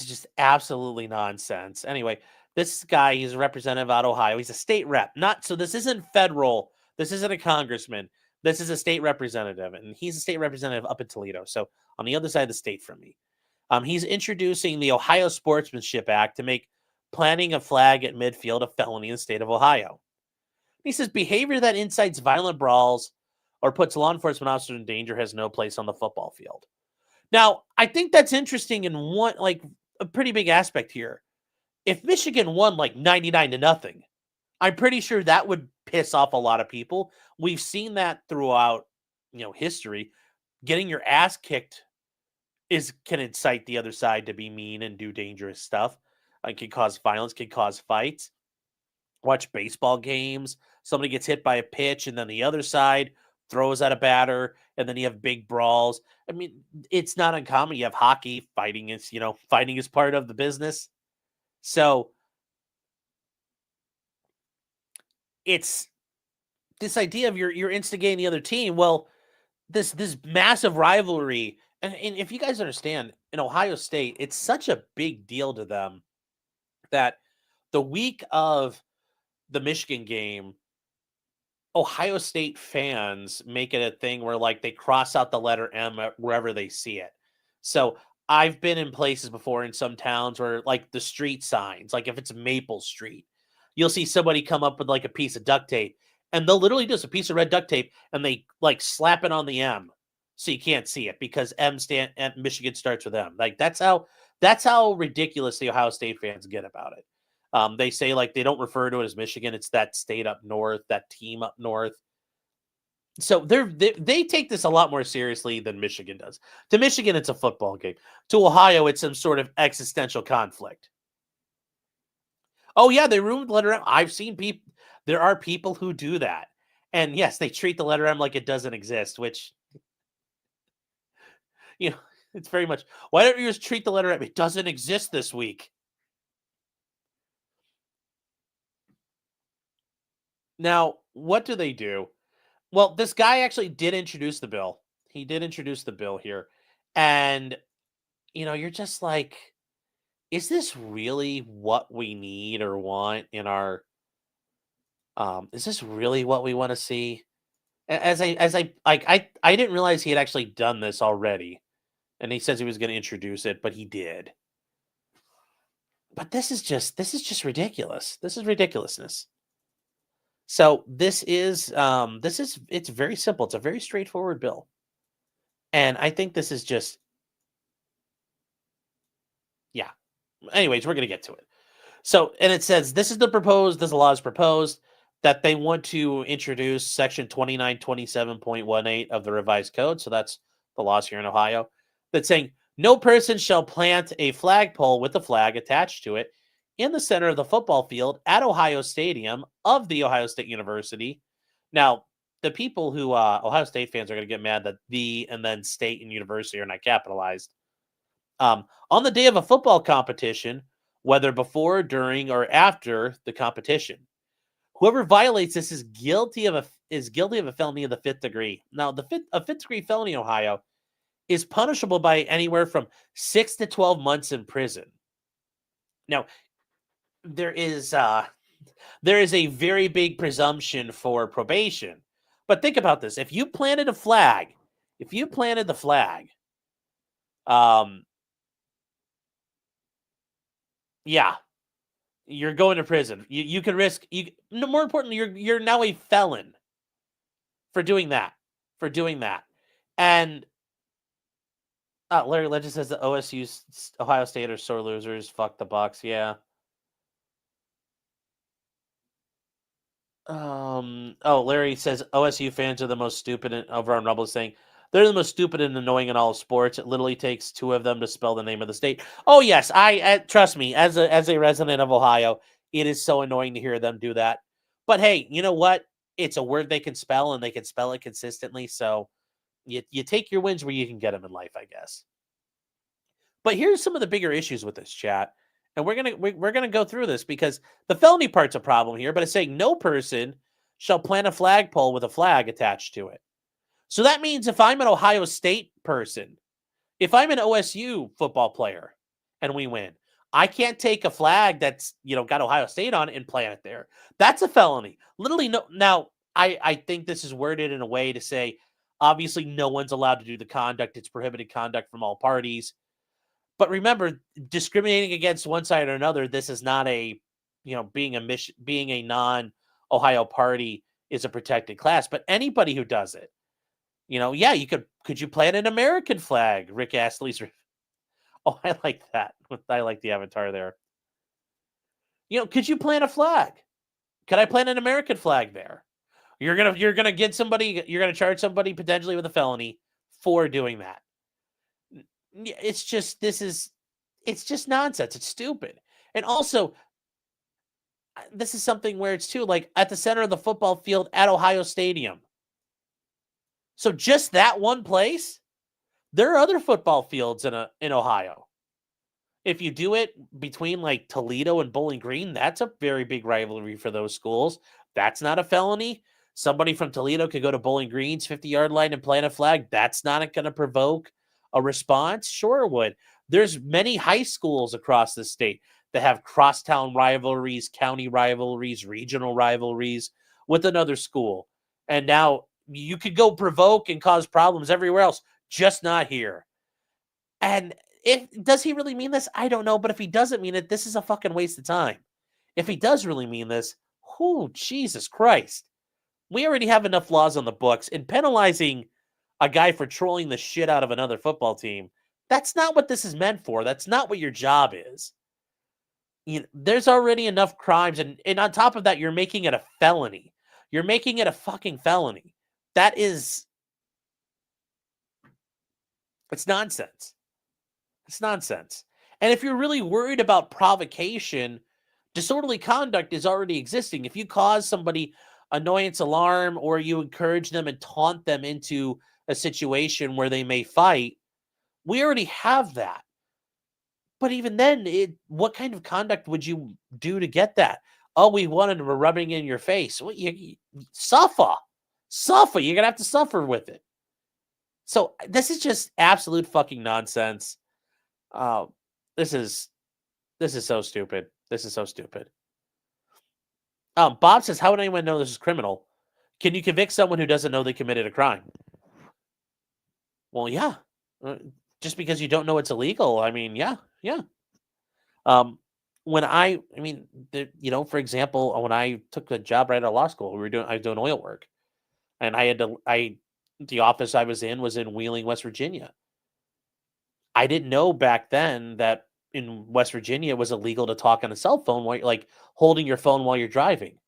is just absolutely nonsense. Anyway, this guy, he's a representative out of Ohio. He's a state rep. This isn't federal. This isn't a congressman. This is a state representative, and he's a state representative up in Toledo. So on the other side of the state from me. He's introducing the Ohio Sportsmanship Act to make planting a flag at midfield a felony in the state of Ohio. He says behavior that incites violent brawls or puts law enforcement officers in danger has no place on the football field. Now, I think that's interesting in one, like, a pretty big aspect here. If Michigan won like 99-0, I'm pretty sure that would piss off a lot of people. We've seen that throughout, history. Getting your ass kicked can incite the other side to be mean and do dangerous stuff. It can cause violence, can cause fights. Watch baseball games. Somebody gets hit by a pitch, and then the other side throws at a batter, and then you have big brawls. I mean, it's not uncommon. You have hockey. Fighting is part of the business. So it's this idea of you're instigating the other team. Well, this massive rivalry, and if you guys understand, in Ohio State, it's such a big deal to them that the week of the Michigan game, Ohio State fans make it a thing where, like, they cross out the letter M wherever they see it. So I've been in places before in some towns where, like, the street signs, like if it's Maple Street, you'll see somebody come up with like a piece of duct tape, and they'll literally just a piece of red duct tape, and they like slap it on the M so you can't see it because Michigan starts with M. Like that's how ridiculous the Ohio State fans get about it. They say, like, they don't refer to it as Michigan. It's that state up north, that team up north. So they take this a lot more seriously than Michigan does. To Michigan, it's a football game. To Ohio, it's some sort of existential conflict. Oh, yeah, they ruined the letter M. I've seen people. There are people who do that. And yes, they treat the letter M like it doesn't exist, which, it's very much, why don't you just treat the letter M? It doesn't exist this week. Now, what do they do? Well, this guy actually did introduce the bill. He did introduce the bill here. And, you're just like, is this really what we need or want in our, is this really what we want to see? I didn't realize he had actually done this already. And he says he was going to introduce it, but he did. But this is just ridiculous. This is ridiculousness. So it's very simple. It's a very straightforward bill. And I think this is just, yeah. Anyways, we're going to get to it. So, and it says, this law is proposed that they want to introduce section 2927.18 of the revised code. So that's the laws here in Ohio. That's saying no person shall plant a flagpole with a flag attached to it in the center of the football field at Ohio Stadium of the Ohio State University. Now, the people who Ohio State fans are going to get mad that the and then state and university are not capitalized. On the day of a football competition, whether before, during, or after the competition, whoever violates this is guilty of a felony of the 5th degree. Now, a 5th degree felony in Ohio is punishable by anywhere from 6 to 12 months in prison. Now, there is a very big presumption for probation. But think about this. If you planted the flag, yeah, you're going to prison. You can risk, more importantly, you're now a felon for doing that. And Larry Legend says the Ohio State are sore losers. Fuck the Bucks. Yeah. Larry says OSU fans are the most stupid. Over on Rumble saying they're the most stupid and annoying in all of sports. It literally takes two of them to spell the name of the state. Oh yes, I trust me. As a resident of Ohio, it is so annoying to hear them do that. But hey, you know what? It's a word they can spell, and they can spell it consistently. So you take your wins where you can get them in life, I guess. But here's some of the bigger issues with this, chat. And we're gonna go through this because the felony part's a problem here, but it's saying no person shall plant a flagpole with a flag attached to it. So that means if I'm an Ohio State person, if I'm an OSU football player and we win, I can't take a flag that's got Ohio State on it and plant it there. That's a felony. Literally no. Now I think this is worded in a way to say obviously no one's allowed to do the conduct. It's prohibited conduct from all parties. But remember, discriminating against one side or another, this is not a, being a non-Ohio party is a protected class. But anybody who does it, yeah, could you plant an American flag? Rick Astley's. Oh, I like that. I like the avatar there. Could you plant a flag? Could I plant an American flag there? You're gonna get somebody. You're gonna charge somebody potentially with a felony for doing that. It's just nonsense. It's stupid. And also, this is something where it's too like at the center of the football field at Ohio Stadium. So just that one place, there are other football fields in Ohio. If you do it between like Toledo and Bowling Green, that's a very big rivalry for those schools. That's not a felony. Somebody from Toledo could go to Bowling Green's 50-yard line and plant a flag. That's not going to provoke a response. Sure it would. There's many high schools across the state that have crosstown rivalries, county rivalries, regional rivalries with another school. And now you could go provoke and cause problems everywhere else, just not here. And does he really mean this? I don't know. But if he doesn't mean it, this is a fucking waste of time. If he does really mean this, Jesus Christ. We already have enough laws on the books, and penalizing a guy for trolling the shit out of another football team, that's not what this is meant for. That's not what your job is. There's already enough crimes, and on top of that, you're making it a felony. You're making it a fucking felony. It's nonsense. It's nonsense. And if you're really worried about provocation, disorderly conduct is already existing. If you cause somebody annoyance, alarm, or you encourage them and taunt them into a situation where they may fight, we already have that. But even then, what kind of conduct would you do to get that? Oh, we wanted to rubbing in your face. Well, you suffer. You're gonna have to suffer with it. So this is just absolute fucking nonsense. This is so stupid. This is so stupid. Bob says, how would anyone know this is criminal? Can you convict someone who doesn't know they committed a crime? Well, yeah. Just because you don't know it's illegal, I mean, yeah. For example, when I took a job right out of law school, I was doing oil work, and the office I was in Wheeling, West Virginia. I didn't know back then that in West Virginia it was illegal to talk on a cell phone while like holding your phone while you're driving.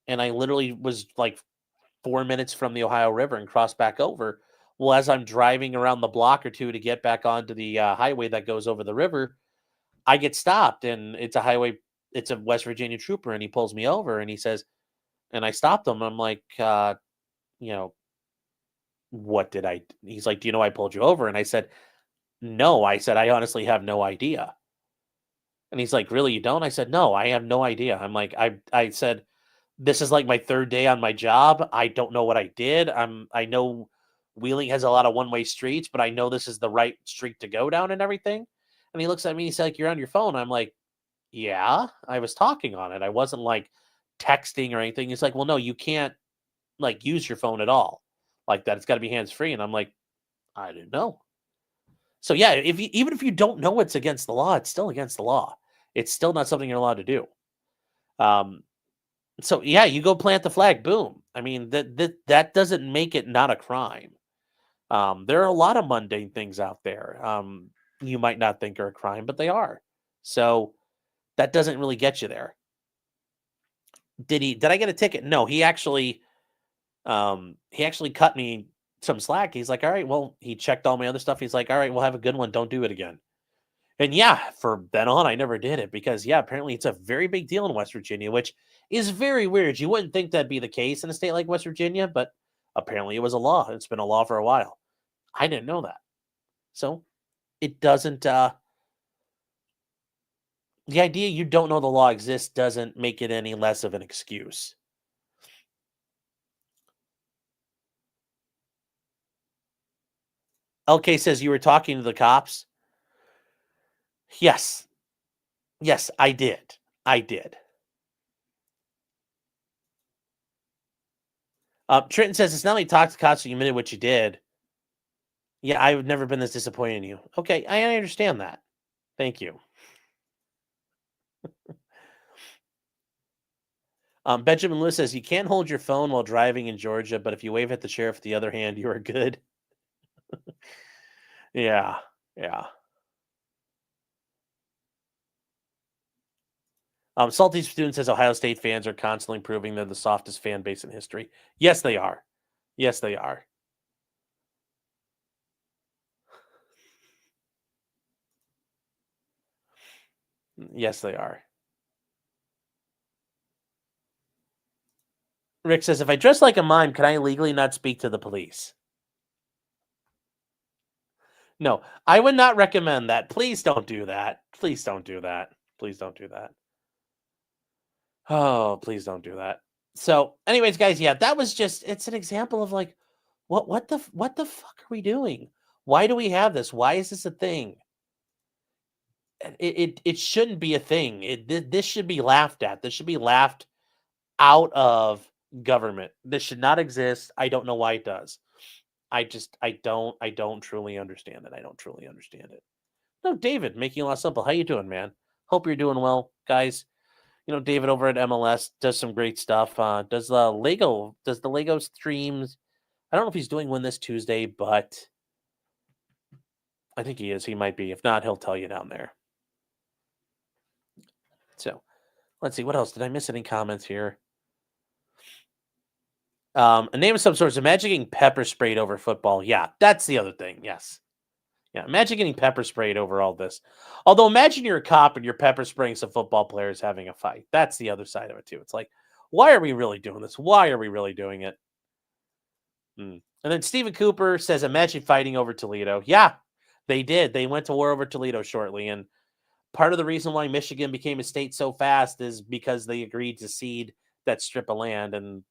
And I literally was like 4 minutes from the Ohio River and crossed back over. Well, as I'm driving around the block or two to get back onto the highway that goes over the river, I get stopped, and it's a West Virginia trooper, and he pulls me over, and he says, and I stopped him. I'm like, what did I? He's like, do you know I pulled you over? And I said, no. I said, I honestly have no idea. And he's like, really, you don't? I said, no, I have no idea. I'm like, I said, this is like my third day on my job. I don't know what I did. I know Wheeling has a lot of one-way streets, but I know this is the right street to go down and everything. And he looks at me, he's like, you're on your phone. I'm like, yeah, I was talking on it. I wasn't like texting or anything. He's like, well, no, you can't like use your phone at all like that. It's got to be hands-free. And I'm like, I didn't know. So yeah, even if you don't know it's against the law, it's still against the law. It's still not something you're allowed to do. So yeah, you go plant the flag, boom. I mean, that doesn't make it not a crime. There are a lot of mundane things out there you might not think are a crime, but they are. So that doesn't really get you there. Did I get a ticket? No, he actually cut me some slack. He's like, all right, well, he checked all my other stuff. He's like, all right, we'll have a good one. Don't do it again. And yeah, for then on, I never did it because yeah, apparently it's a very big deal in West Virginia, which is very weird. You wouldn't think that'd be the case in a state like West Virginia, but apparently it was a law. It's been a law for a while. I didn't know that. So it doesn't, the idea you don't know the law exists doesn't make it any less of an excuse. LK says you were talking to the cops. Yes. Yes, I did. Trenton says it's not only talk to cops, so you admitted what you did. Yeah, I've never been this disappointed in you. Okay, I understand that. Thank you. Benjamin Lewis says you can't hold your phone while driving in Georgia, but if you wave at the sheriff with the other hand, you are good. Yeah. Salty Student says Ohio State fans are constantly proving they're the softest fan base in history. Yes, they are. Yes, they are. Yes, they are. Rick says, if I dress like a mime, can I legally not speak to the police? No, I would not recommend that. Please don't do that. Please don't do that. Please don't do that. Oh, please don't do that. So, anyways, guys, yeah, that was just, it's an example of like, what the fuck are we doing? Why do we have this? Why is this a thing? It shouldn't be a thing. This should be laughed at. This should be laughed out of government. This should not exist. I don't know why it does. I don't truly understand it. I don't truly understand it. No, David, making it a lot simple. How you doing, man? Hope you're doing well, guys. You know, David over at MLS does some great stuff. Does the Lego streams? I don't know if he's doing one this Tuesday, but I think he is. He might be. If not, he'll tell you down there. So, let's see. What else? Did I miss any comments here? A name of some sorts. Imagine getting pepper sprayed over football. Yeah, that's the other thing. Yes. Yeah, imagine getting pepper sprayed over all this. Although imagine you're a cop and you're pepper spraying some football players having a fight. That's the other side of it too. It's like, why are we really doing this? Why are we really doing it? And then Stephen Cooper says, imagine fighting over Toledo. Yeah, they did. They went to war over Toledo shortly. And part of the reason why Michigan became a state so fast is because they agreed to cede that strip of land. And,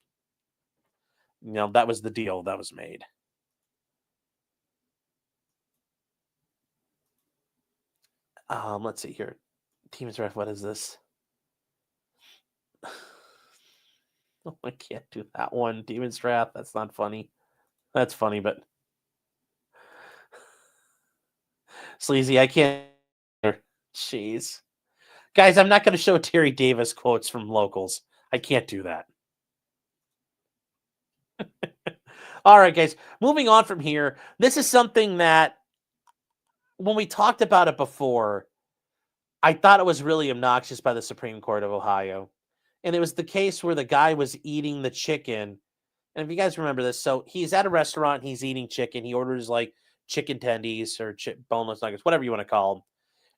you know, that was the deal that was made. Let's see here. Demon's Wrath, what is this? Oh, I can't do that one. Demon's Wrath, that's not funny. That's funny, but Sleazy, I can't. Jeez. Guys, I'm not going to show Terry Davis quotes from locals. I can't do that. All right, guys. Moving on from here. This is something that when we talked about it before, I thought it was really obnoxious by the Supreme Court of Ohio. And it was the case where the guy was eating the chicken. And if you guys remember this, so he's at a restaurant, he's eating chicken. He orders like chicken tendies or boneless nuggets, whatever you want to call them.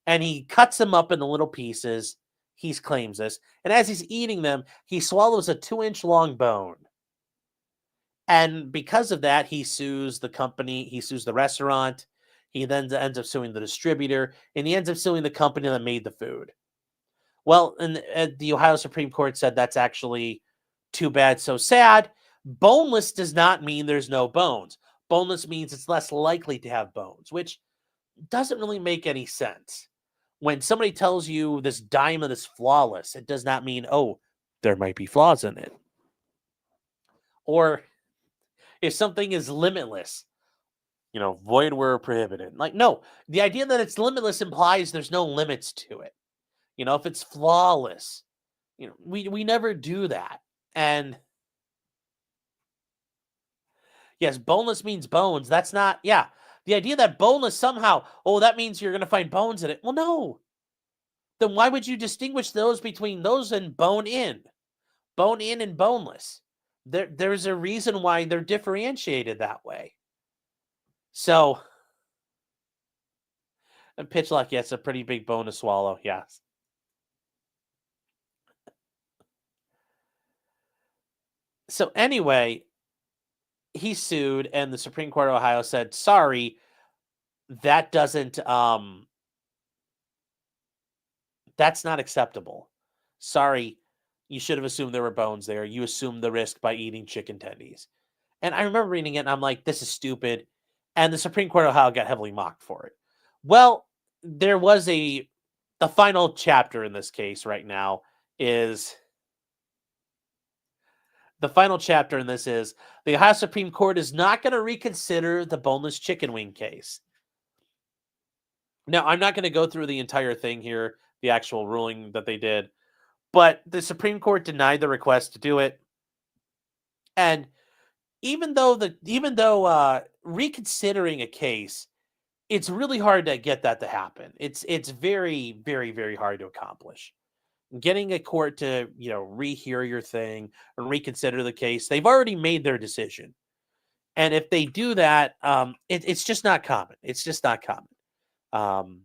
And he cuts them up into little pieces. He claims this. And as he's eating them, he swallows a 2-inch long bone. And because of that, he sues the company, he sues the restaurant. He then ends up suing the distributor, and he ends up suing the company that made the food. Well, and the Ohio Supreme Court said that's actually too bad, so sad. Boneless does not mean there's no bones. Boneless means it's less likely to have bones, which doesn't really make any sense. When somebody tells you this diamond is flawless, it does not mean, oh, there might be flaws in it. Or if something is limitless, you know, void where prohibited. Like, no, the idea that it's limitless implies there's no limits to it. You know, if it's flawless, you know, we never do that. And yes, boneless means bones. That's not, yeah. The idea that boneless somehow, oh, that means you're going to find bones in it. Well, no. Then why would you distinguish those between those and bone in? bone in and boneless. There's a reason why they're differentiated that way. So, and pitch luck, yeah, it's a pretty big bone to swallow. Yes. So anyway, he sued, and the Supreme Court of Ohio said, sorry, that doesn't, that's not acceptable. Sorry, you should have assumed there were bones there. You assumed the risk by eating chicken tendies. And I remember reading it, and I'm like, this is stupid. And the Supreme Court of Ohio got heavily mocked for it. Well, there was the final chapter in this case right now is... The final chapter in this is the Ohio Supreme Court is not going to reconsider the boneless chicken wing case. Now, I'm not going to go through the entire thing here, the actual ruling that they did, but the Supreme Court denied the request to do it. And even though reconsidering a case, it's really hard to get that to happen. It's very, very, very hard to accomplish. Getting a court to, rehear your thing and reconsider the case, they've already made their decision. And if they do that, it's just not common. It's just not common.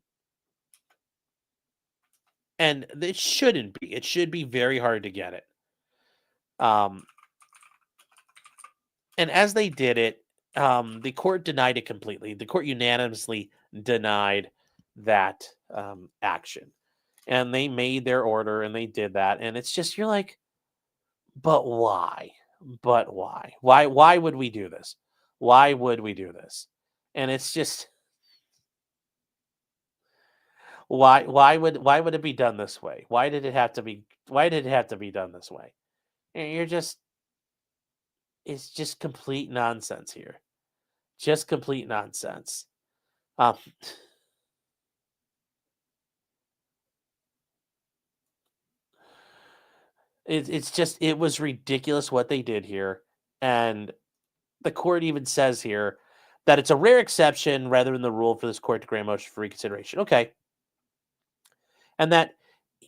And it shouldn't be. It should be very hard to get it. And as they did it, the court denied it completely. The court unanimously denied that action. And they made their order, and they did that. And it's just, you're like, but why? But why? Why would we do this? Why would we do this? And it's just, why would it be done this way? Why did it have to be done this way? And you're just, it's just complete nonsense here. Just complete nonsense. It's just, it was ridiculous what they did here. And the court even says here that it's a rare exception rather than the rule for this court to grant motion for reconsideration. Okay. And that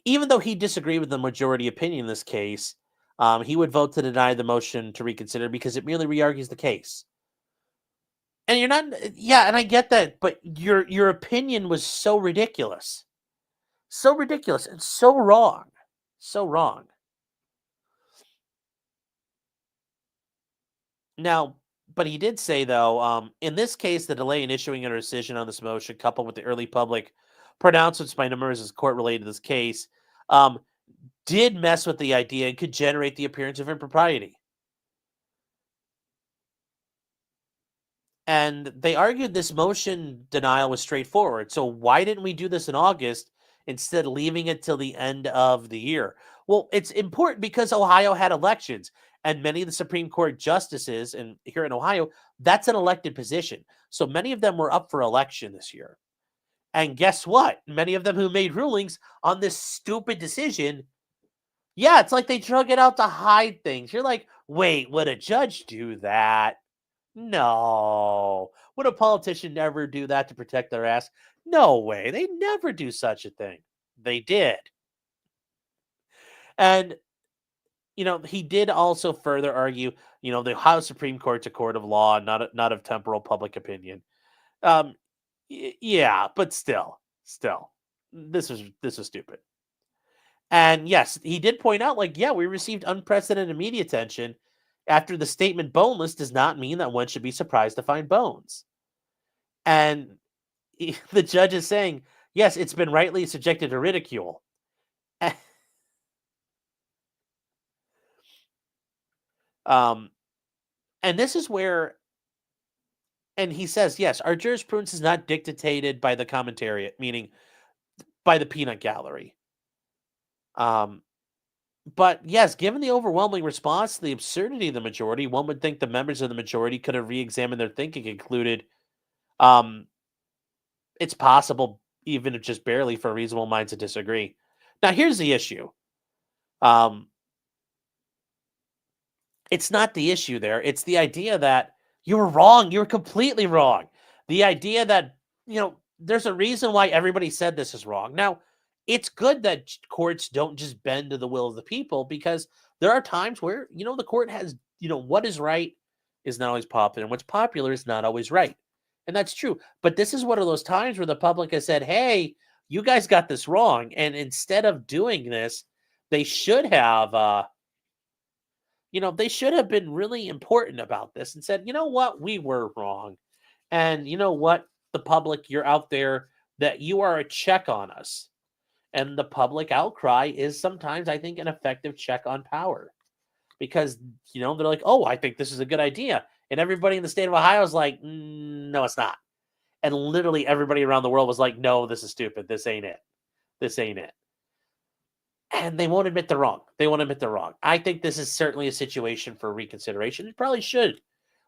even though he disagreed with the majority opinion in this case, he would vote to deny the motion to reconsider because it merely re-argues the case. And you're not, yeah, and I get that, but your opinion was so ridiculous. So ridiculous and so wrong. So wrong. Now, but he did say, though, in this case, the delay in issuing a decision on this motion, coupled with the early public pronouncements by members of the court related to this case, did mess with the idea and could generate the appearance of impropriety. And they argued this motion denial was straightforward. So why didn't we do this in August instead of leaving it till the end of the year? Well, it's important because Ohio had elections, and many of the Supreme Court justices here in Ohio, that's an elected position. So many of them were up for election this year. And guess what? Many of them who made rulings on this stupid decision, yeah, it's like they drug it out to hide things. You're like, wait, would a judge do that? No. Would a politician never do that to protect their ass? No way. They never do such a thing. They did. And, he did also further argue, the Ohio Supreme Court's a court of law, not of temporal public opinion. Yeah, but still, this was stupid. And yes, he did point out, we received unprecedented media attention after the statement boneless does not mean that one should be surprised to find bones. And the judge is saying, yes, it's been rightly subjected to ridicule. And this is where, and he says, yes, our jurisprudence is not dictated by the commentariat, meaning by the peanut gallery. But yes, given the overwhelming response to the absurdity of the majority, one would think the members of the majority could have re-examined their thinking and concluded it's possible, even if just barely, for reasonable minds to disagree. Now, here's the issue. It's not the issue there. It's the idea that you were wrong. You were completely wrong. The idea that, there's a reason why everybody said this is wrong. Now, it's good that courts don't just bend to the will of the people, because there are times where, the court has, what is right is not always popular, and what's popular is not always right. And that's true. But this is one of those times where the public has said, hey, you guys got this wrong. And instead of doing this, they should have, they should have been really important about this and said, you know what, we were wrong. And you know what, the public, you're out there, that you are a check on us. And the public outcry is sometimes, I think, an effective check on power, because, they're like, oh, I think this is a good idea. And everybody in the state of Ohio is like, no, it's not. And literally everybody around the world was like, no, this is stupid. This ain't it. This ain't it. And they won't admit they're wrong. They won't admit they're wrong. I think this is certainly a situation for reconsideration. It probably should.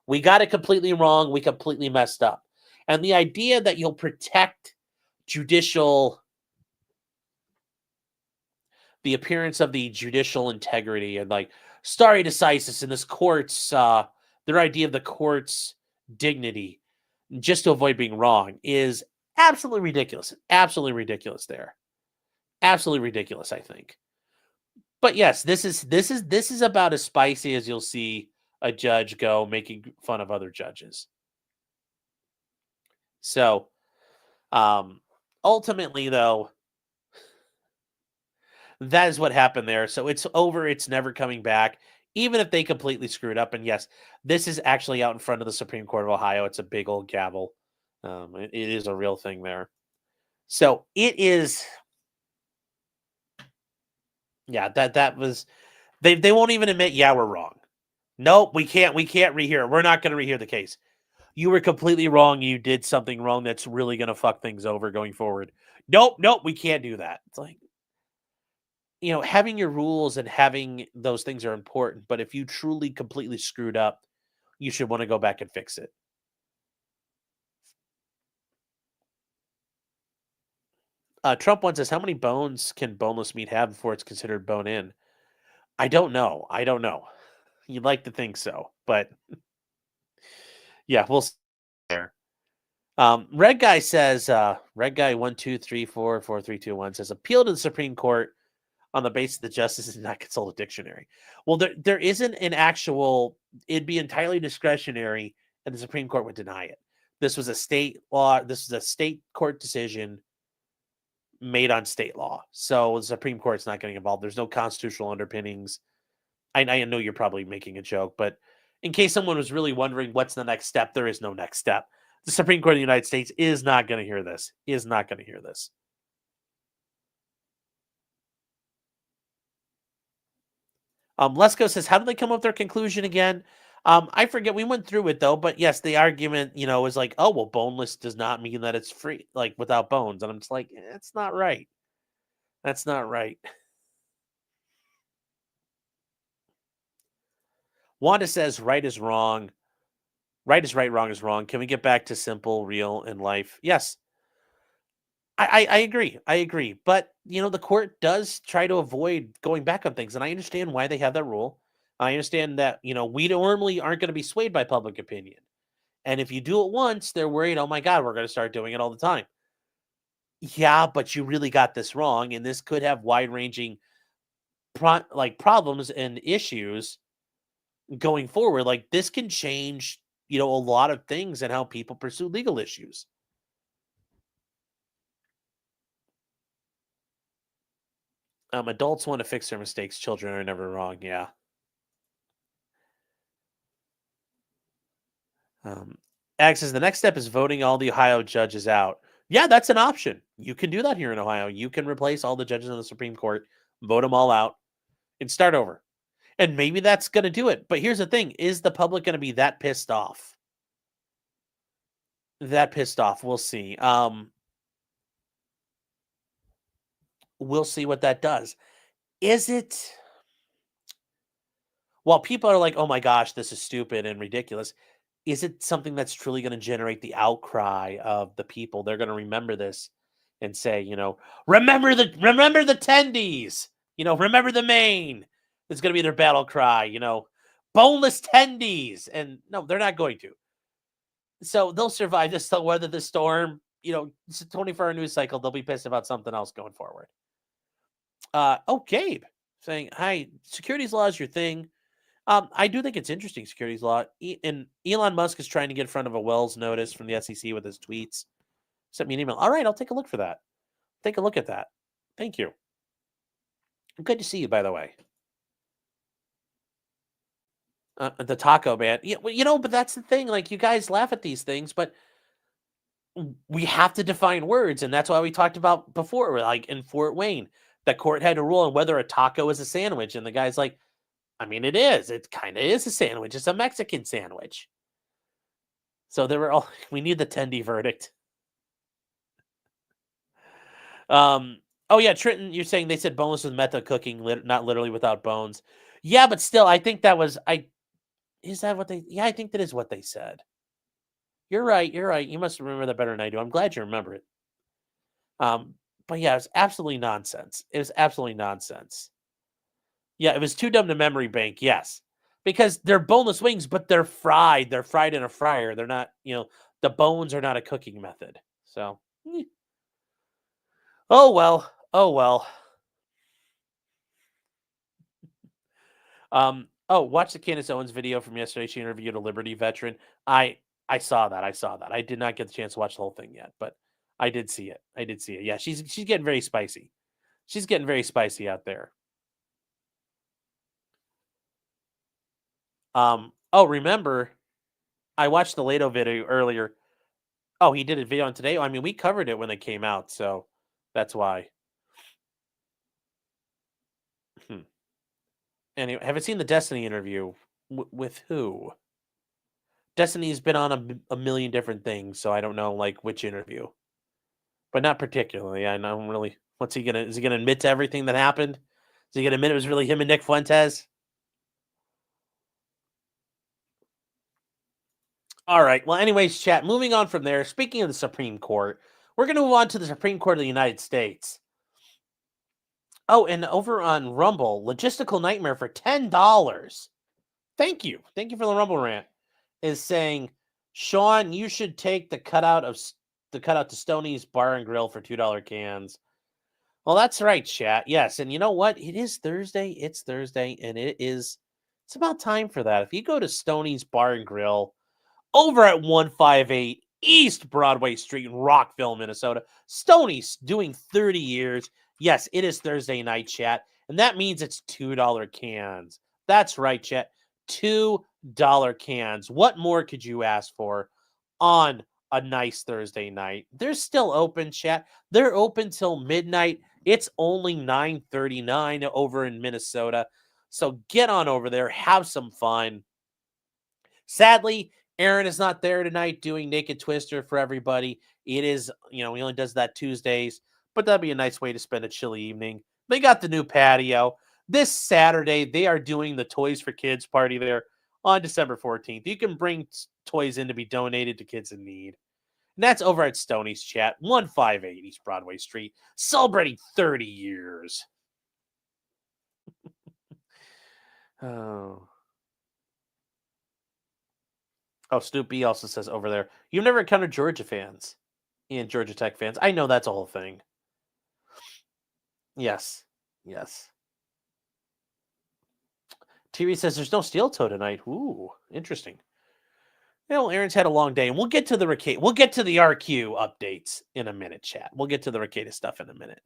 We got it completely wrong. We completely messed up. And the idea that you'll protect the appearance of the judicial integrity, and like stare decisis in this court's, their idea of the court's dignity, just to avoid being wrong, is absolutely ridiculous. Absolutely ridiculous there. Absolutely ridiculous, I think. But yes, this is about as spicy as you'll see a judge go, making fun of other judges. So, ultimately, though, that is what happened there. So it's over. It's never coming back, even if they completely screwed up. And yes, this is actually out in front of the Supreme Court of Ohio. It's a big old gavel. It is a real thing there. So it is. Yeah, that was. They won't even admit, yeah, we're wrong. Nope, we can't rehear it. We're not going to rehear the case. You were completely wrong. You did something wrong that's really going to fuck things over going forward. Nope, we can't do that. It's like, having your rules and having those things are important, but if you truly completely screwed up, you should want to go back and fix it. Trump once says, how many bones can boneless meat have before it's considered bone in? I don't know. You'd like to think so, but yeah, we'll see there. Red Guy says, Red Guy 123444321 says, appeal to the Supreme Court on the basis that justice is not consult a dictionary. Well, there isn't an actual, it'd be entirely discretionary, and the Supreme Court would deny it. This was a state law. This is a state court decision made on state law. So the Supreme Court's not getting involved. There's no constitutional underpinnings. I know you're probably making a joke, but in case someone was really wondering what's the next step, there is no next step. The Supreme Court of the United States is not going to hear this. Lesko says, how did they come up with their conclusion again? I forget. We went through it, though. But yes, the argument, is like, oh, well, boneless does not mean that it's free, like without bones. And I'm just like, that's not right. That's not right. Wanda says, right is wrong. Right is right, wrong is wrong. Can we get back to simple, real in life? Yes. I agree. But, the court does try to avoid going back on things. And I understand why they have that rule. I understand that, we normally aren't going to be swayed by public opinion. And if you do it once, they're worried, oh my God, we're going to start doing it all the time. Yeah, but you really got this wrong. And this could have wide-ranging problems and issues going forward. Like, this can change, a lot of things and how people pursue legal issues. Adults want to fix their mistakes. Children are never wrong. Yeah. Alex says the next step is voting all the Ohio judges out. Yeah, that's an option. You can do that here in Ohio. You can replace all the judges on the Supreme Court, vote them all out, and start over. And maybe that's going to do it. But here's the thing. Is the public going to be that pissed off? We'll see. We'll see what that does. Is it... While people are like, oh my gosh, this is stupid and ridiculous, is it something that's truly going to generate the outcry of the people? They're going to remember this and say, remember the tendies, remember the Maine. It's going to be their battle cry, boneless tendies. And no, they're not going to. So they'll survive this, they'll weather the storm. It's a 24-hour news cycle. They'll be pissed about something else going forward. Gabe saying, hi, securities law is your thing. I do think it's interesting, securities law. And Elon Musk is trying to get in front of a Wells notice from the SEC with his tweets. Sent me an email. All right, I'll take a look for that. Take a look at that. Thank you. Good to see you, by the way. The taco man. Yeah, well, but that's the thing. Like, you guys laugh at these things, but we have to define words, and that's why we talked about before, like in Fort Wayne, the court had to rule on whether a taco is a sandwich, and the guy's like, I mean, it is. It kind of is a sandwich. It's a Mexican sandwich. So they were all. We need the Tendy verdict. Oh yeah, Trenton, you're saying they said boneless with method cooking, not literally without bones. Yeah, but still, I think that was Is that what they? Yeah, I think that is what they said. You're right. You're right. You must remember that better than I do. I'm glad you remember it. But yeah, it was absolutely nonsense. It was absolutely nonsense. Yeah, it was too dumb to memory bank. Yes, because they're boneless wings, but they're fried. They're fried in a fryer. They're not. The bones are not a cooking method. So, oh well. Oh well. Watch the Candace Owens video from yesterday. She interviewed a Liberty veteran. I saw that. I did not get the chance to watch the whole thing yet, but I did see it. Yeah, she's getting very spicy. She's getting very spicy out there. Remember, I watched the Lato video earlier. Oh, he did a video on today. I mean, we covered it when they came out, so that's why. Anyway, haven't seen the Destiny interview. With who? Destiny's been on a million different things, so I don't know like which interview. But not particularly. I don't really. Is he gonna admit to everything that happened? Is he gonna admit it was really him and Nick Fuentes? All right. Well, anyways, chat. Moving on from there. Speaking of the Supreme Court, we're gonna move on to the Supreme Court of the United States. Oh, and over on Rumble, logistical nightmare for $10. Thank you for the Rumble rant. Is saying, Sean, you should take the cutout to Stoney's Bar and Grill for $2 cans. Well, that's right, chat. Yes, and you know what? It is Thursday. It's Thursday, and it's about time for that. If you go to Stoney's Bar and Grill over at 158 East Broadway Street in Rockville, Minnesota, Stoney's doing 30 years. Yes, it is Thursday night, chat, and that means it's $2 cans. That's right, chat. $2 cans. What more could you ask for on a nice Thursday night? They're still open, chat. They're open till midnight. It's only 9:39 over in Minnesota. So get on over there, have some fun. Sadly, Aaron is not there tonight doing Naked Twister for everybody. It is, he only does that Tuesdays, but that'd be a nice way to spend a chilly evening. They got the new patio. This Saturday, they are doing the Toys for Kids party there on December 14th. You can bring toys in to be donated to kids in need. And that's over at Stoney's, chat, 158 East Broadway Street, celebrating 30 years. Oh, Snoopy also says over there, you've never encountered Georgia fans and Georgia Tech fans. I know that's a whole thing. Yes. TV says there's no steel toe tonight. Ooh, interesting. Aaron's had a long day, and we'll get to the Rekieta. We'll get to the RQ updates in a minute, chat. We'll get to the Rekieta stuff in a minute.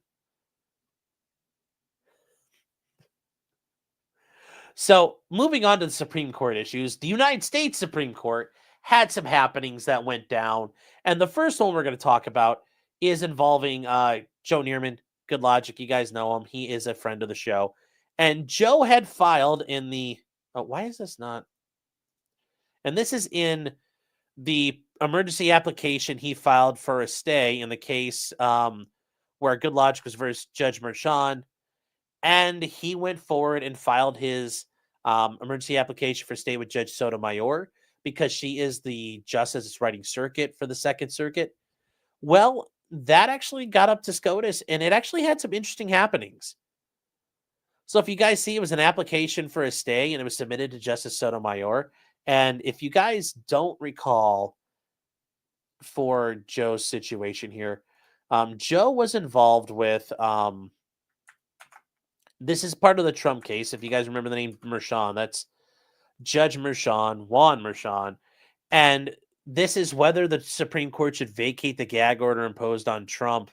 So, moving on to the Supreme Court issues, the United States Supreme Court had some happenings that went down, and the first one we're going to talk about is involving Joe Neerman. Good Logic, you guys know him. He is a friend of the show. And Joe had filed in the... why is this not... And this is in the emergency application he filed for a stay in the case where Good Logic was versus Judge Merchan. And he went forward and filed his emergency application for stay with Judge Sotomayor because she is the justice writing circuit for the Second Circuit. Well, that actually got up to SCOTUS, and it actually had some interesting happenings. So if you guys see, it was an application for a stay, and it was submitted to Justice Sotomayor. And if you guys don't recall for Joe's situation here, Joe was involved with This is part of the Trump case. If you guys remember the name Merchan, that's Judge Merchan, Juan Merchan. And this is whether the Supreme Court should vacate the gag order imposed on Trump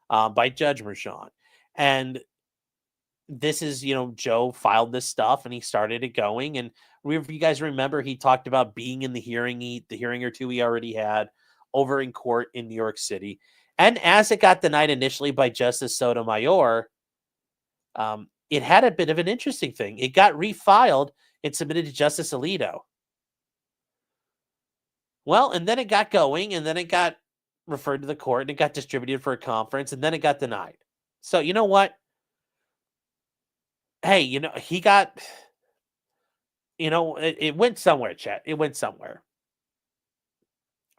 by Judge Merchan. And this is, Joe filed this stuff and he started it going. And if you guys remember, he talked about being in the hearing or two he already had over in court in New York City. And as it got denied initially by Justice Sotomayor, it had a bit of an interesting thing. It got refiled and submitted to Justice Alito. Well, and then it got going, and then it got referred to the court, and it got distributed for a conference, and then it got denied. So, you know what? Hey, he got, it went somewhere, Chet. It went somewhere.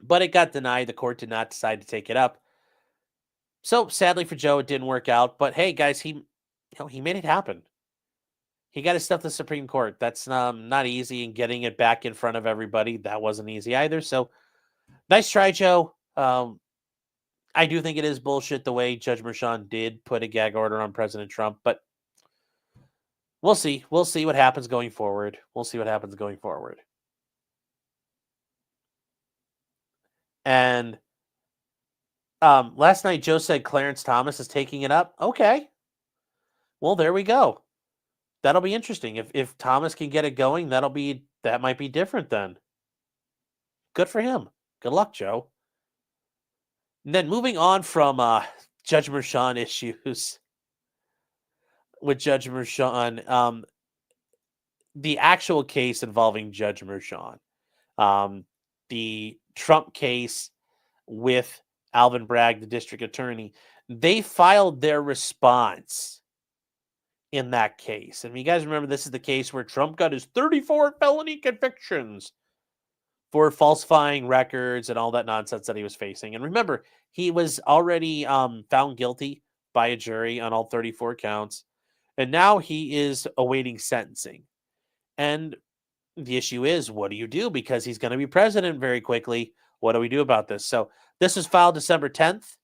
But it got denied. The court did not decide to take it up. So, sadly for Joe, it didn't work out. But hey, guys, he made it happen. He got his stuff to the Supreme Court. That's not easy, and getting it back in front of everybody, that wasn't easy either. So, nice try, Joe. I do think it is bullshit the way Judge Merchan did put a gag order on President Trump, but we'll see. We'll see what happens going forward. And last night, Joe said Clarence Thomas is taking it up. Okay. Well, there we go. That'll be interesting. If Thomas can get it going, that might be different then. Good for him. Good luck, Joe. And then moving on from Judge Merchan issues with Judge Merchan, the actual case involving Judge Merchan, the Trump case with Alvin Bragg, the district attorney, they filed their response in that case. And you guys remember, this is the case where Trump got his 34 felony convictions for falsifying records and all that nonsense that he was facing. And remember, he was already found guilty by a jury on all 34 counts. And now he is awaiting sentencing. And the issue is, what do you do? Because he's going to be president very quickly. What do we do about this? So this was filed December 10th.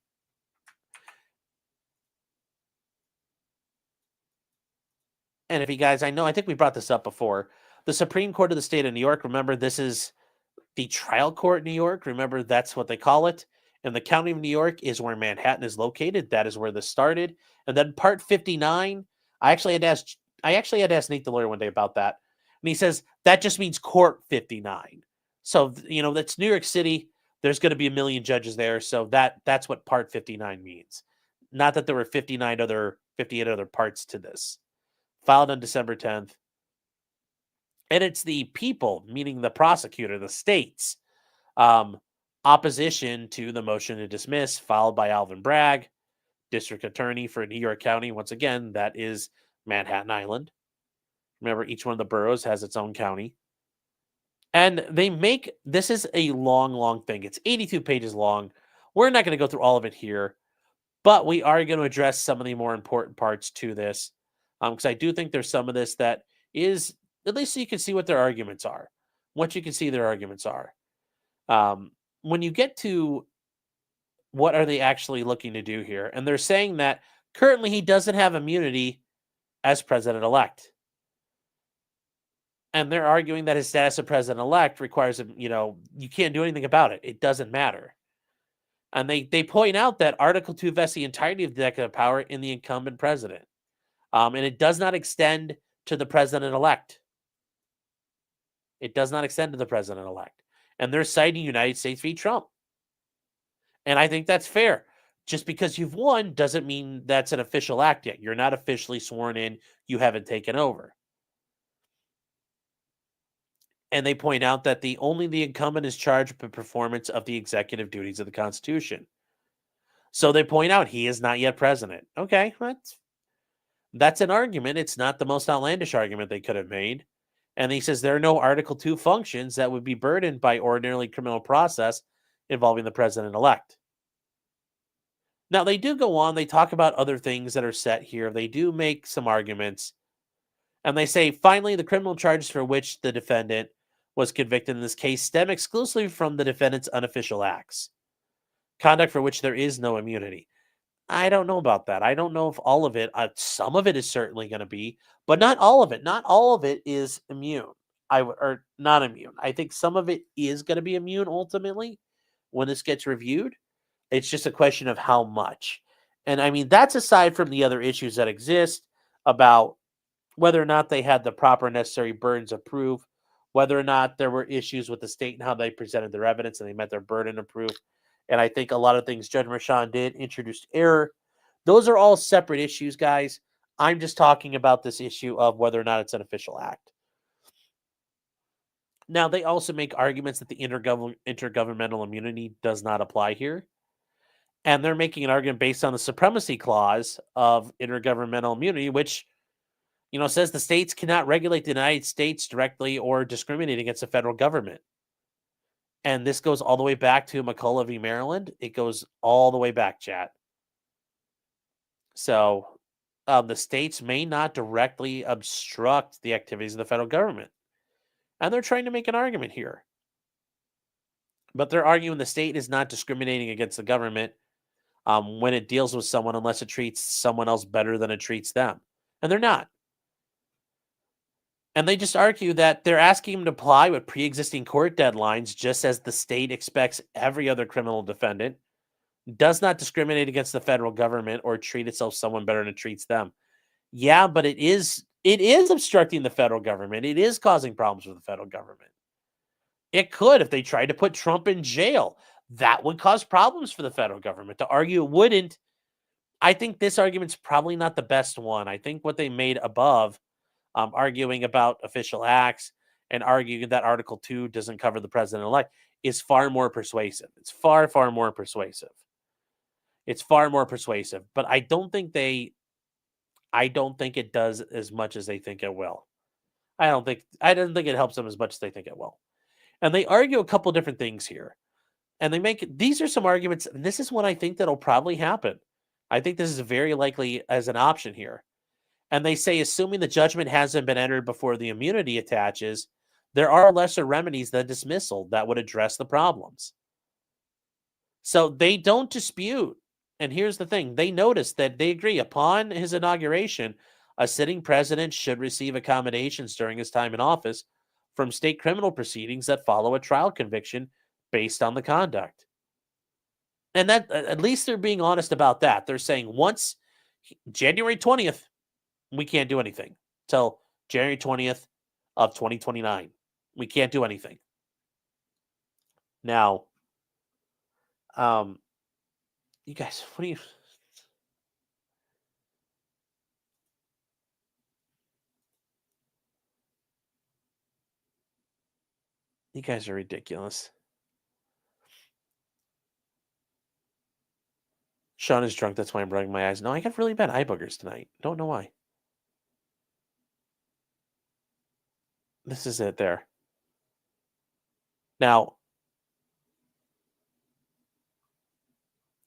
And if you guys, I think we brought this up before. The Supreme Court of the state of New York, remember, this is the trial court in New York. Remember, that's what they call it. And the county of New York is where Manhattan is located. That is where this started. And then Part 59, I actually had to ask Nate the lawyer one day about that. And he says, that just means Court 59. So, that's New York City. There's going to be a million judges there. So that's what Part 59 means. Not that there were 58 other parts to this. Filed on December 10th. And it's the people, meaning the prosecutor, the state's opposition to the motion to dismiss, filed by Alvin Bragg, district attorney for New York County. Once again, that is Manhattan Island. Remember, each one of the boroughs has its own county. And this is a long, long thing. It's 82 pages long. We're not going to go through all of it here, but we are going to address some of the more important parts to this. Because I do think there's some of this that is, at least so you can see what their arguments are. Once you can see their arguments are. When you get to what are they actually looking to do here, and they're saying that currently he doesn't have immunity as president-elect. And they're arguing that his status of president-elect requires him, you can't do anything about it. It doesn't matter. And they point out that Article 2 vests the entirety of the executive power in the incumbent president. And it does not extend to the president-elect. It does not extend to the president-elect. And they're citing United States v. Trump. And I think that's fair. Just because you've won doesn't mean that's an official act yet. You're not officially sworn in. You haven't taken over. And they point out that only the incumbent is charged with the performance of the executive duties of the Constitution. So they point out he is not yet president. Okay, that's an argument. It's not the most outlandish argument they could have made. And he says there are no Article 2 functions that would be burdened by ordinarily criminal process involving the president-elect. Now, they do go on. They talk about other things that are set here. They do make some arguments. And they say, finally, the criminal charges for which the defendant was convicted in this case stem exclusively from the defendant's unofficial acts, conduct for which there is no immunity. I don't know about that. I don't know if all of it, some of it is certainly going to be, but not all of it. Not all of it is immune. Or not immune. I think some of it is going to be immune ultimately when this gets reviewed. It's just a question of how much. And I mean, that's aside from the other issues that exist about whether or not they had the proper necessary burdens of proof, whether or not there were issues with the state and how they presented their evidence and they met their burden of proof. And I think a lot of things Judge Mershon did introduced error. Those are all separate issues, guys. I'm just talking about this issue of whether or not it's an official act. Now, they also make arguments that the intergovernmental immunity does not apply here. And they're making an argument based on the supremacy clause of intergovernmental immunity, which, says the states cannot regulate the United States directly or discriminate against the federal government. And this goes all the way back to McCullough v. Maryland. It goes all the way back, chat. So the states may not directly obstruct the activities of the federal government. And they're trying to make an argument here. But they're arguing the state is not discriminating against the government when it deals with someone unless it treats someone else better than it treats them. And they're not. And they just argue that they're asking them to apply with pre-existing court deadlines just as the state expects every other criminal defendant, does not discriminate against the federal government or treat itself someone better than it treats them. Yeah, but it is obstructing the federal government. It is causing problems with the federal government. It could if they tried to put Trump in jail. That would cause problems for the federal government. To argue it wouldn't, I think this argument's probably not the best one. I think what they made above, arguing about official acts and arguing that Article 2 doesn't cover the president-elect, is far more persuasive. It's far, far more persuasive. It's far more persuasive. But I don't think it does as much as they think it will. I don't think it helps them as much as they think it will. And they argue a couple different things here. And these are some arguments. And this is what I think that'll probably happen. I think this is very likely as an option here. And they say, assuming the judgment hasn't been entered before the immunity attaches, there are lesser remedies than dismissal that would address the problems. So they don't dispute. And here's the thing. They notice that they agree upon his inauguration, a sitting president should receive accommodations during his time in office from state criminal proceedings that follow a trial conviction based on the conduct. And that, at least they're being honest about that. They're saying once January 20th, we can't do anything till January 20th of 2029. We can't do anything. Now, you guys, what do you... You guys are ridiculous. Sean is drunk. That's why I'm rubbing my eyes. No, I got really bad eye boogers tonight. Don't know why. This is it there. Now,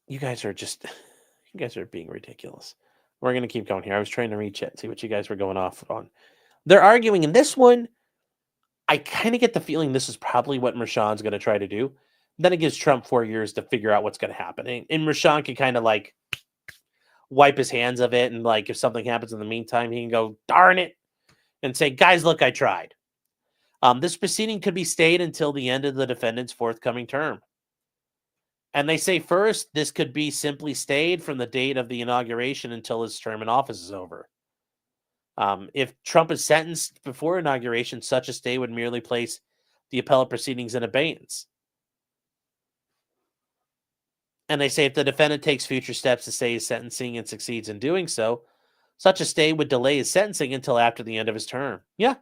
you guys are being ridiculous. We're going to keep going here. I was trying to reach it, see what you guys were going off on. They're arguing in this one. I kind of get the feeling this is probably what Mershon's going to try to do. Then it gives Trump 4 years to figure out what's going to happen. And Mershon can kind of like wipe his hands of it. And like, if something happens in the meantime, he can go, darn it, and say, guys, look, I tried. This proceeding could be stayed until the end of the defendant's forthcoming term. And they say first, this could be simply stayed from the date of the inauguration until his term in office is over. If Trump is sentenced before inauguration, such a stay would merely place the appellate proceedings in abeyance. And they say if the defendant takes future steps to stay his sentencing and succeeds in doing so, such a stay would delay his sentencing until after the end of his term. Yeah.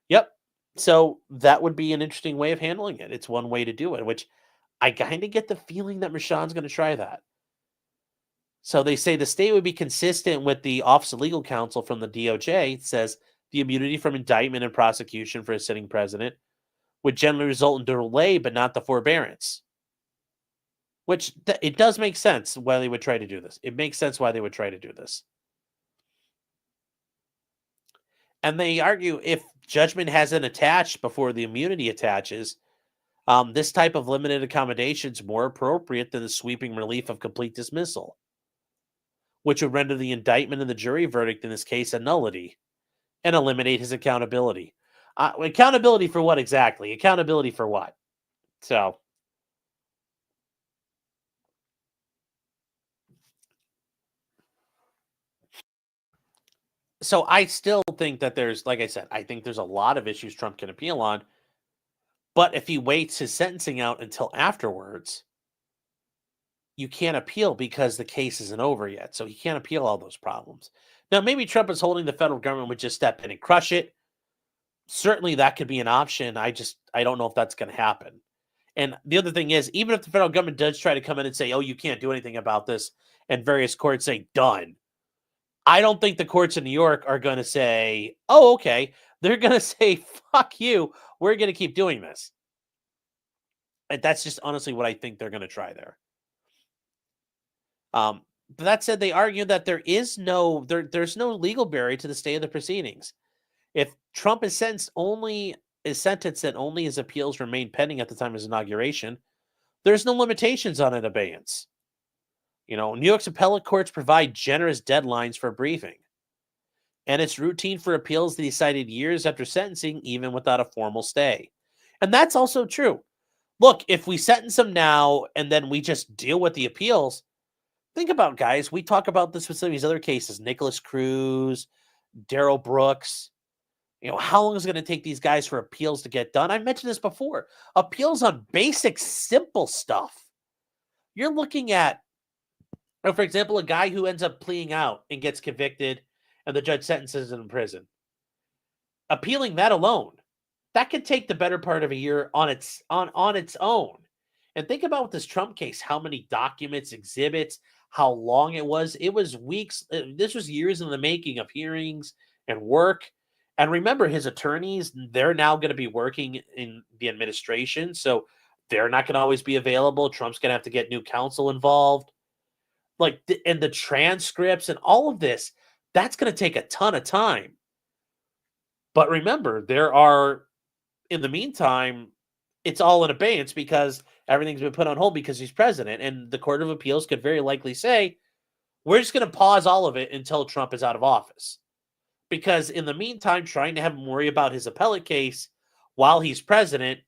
Yep. So that would be an interesting way of handling it. It's one way to do it, which I kind of get the feeling that Mershon's going to try that. So they say the stay would be consistent with the Office of Legal Counsel from the DOJ. It says the immunity from indictment and prosecution for a sitting president would generally result in delay, but not the forbearance. Which it does make sense why they would try to do this. It makes sense why they would try to do this. And they argue if judgment hasn't attached before the immunity attaches, this type of limited accommodation is more appropriate than the sweeping relief of complete dismissal. which would render the indictment and the jury verdict in this case a nullity and eliminate his accountability. Accountability for what exactly? Accountability for what? So I still think that there's, like I said, I think there's a lot of issues Trump can appeal on. But if he waits his sentencing out until afterwards, you can't appeal because the case isn't over yet. So he can't appeal all those problems. Now, maybe Trump is holding the federal government would just step in and crush it. Certainly that could be an option. I don't know if that's going to happen. And the other thing is, even if the federal government does try to come in and say, oh, you can't do anything about this, and various courts say, done, I don't think the courts in New York are going to say, oh, okay. They're going to say, fuck you. We're going to keep doing this. And that's just honestly what I think they're going to try there. But that said, they argue that there's no legal barrier to the stay of the proceedings. If Trump is sentenced that only his appeals remain pending at the time of his inauguration, there's no limitations on an abeyance. New York's appellate courts provide generous deadlines for briefing. And it's routine for appeals to be decided years after sentencing, even without a formal stay. And that's also true. Look, if we sentence him now and then we just deal with the appeals, think about, guys, we talk about this with some of these other cases, Nicholas Cruz, Darrell Brooks. How long is it going to take these guys for appeals to get done? I mentioned this before. Appeals on basic, simple stuff. You're looking at, for example, a guy who ends up pleading out and gets convicted and the judge sentences him in prison. Appealing that alone, that could take the better part of a year on its own. And think about this Trump case, how many documents, exhibits, how long it was. It was weeks. This was years in the making of hearings and work. And remember, his attorneys, they're now going to be working in the administration. So they're not going to always be available. Trump's going to have to get new counsel involved. And the transcripts and all of this, that's going to take a ton of time. But remember, in the meantime, it's all in abeyance because everything's been put on hold because he's president. And the Court of Appeals could very likely say, we're just going to pause all of it until Trump is out of office. Because in the meantime, trying to have him worry about his appellate case while he's president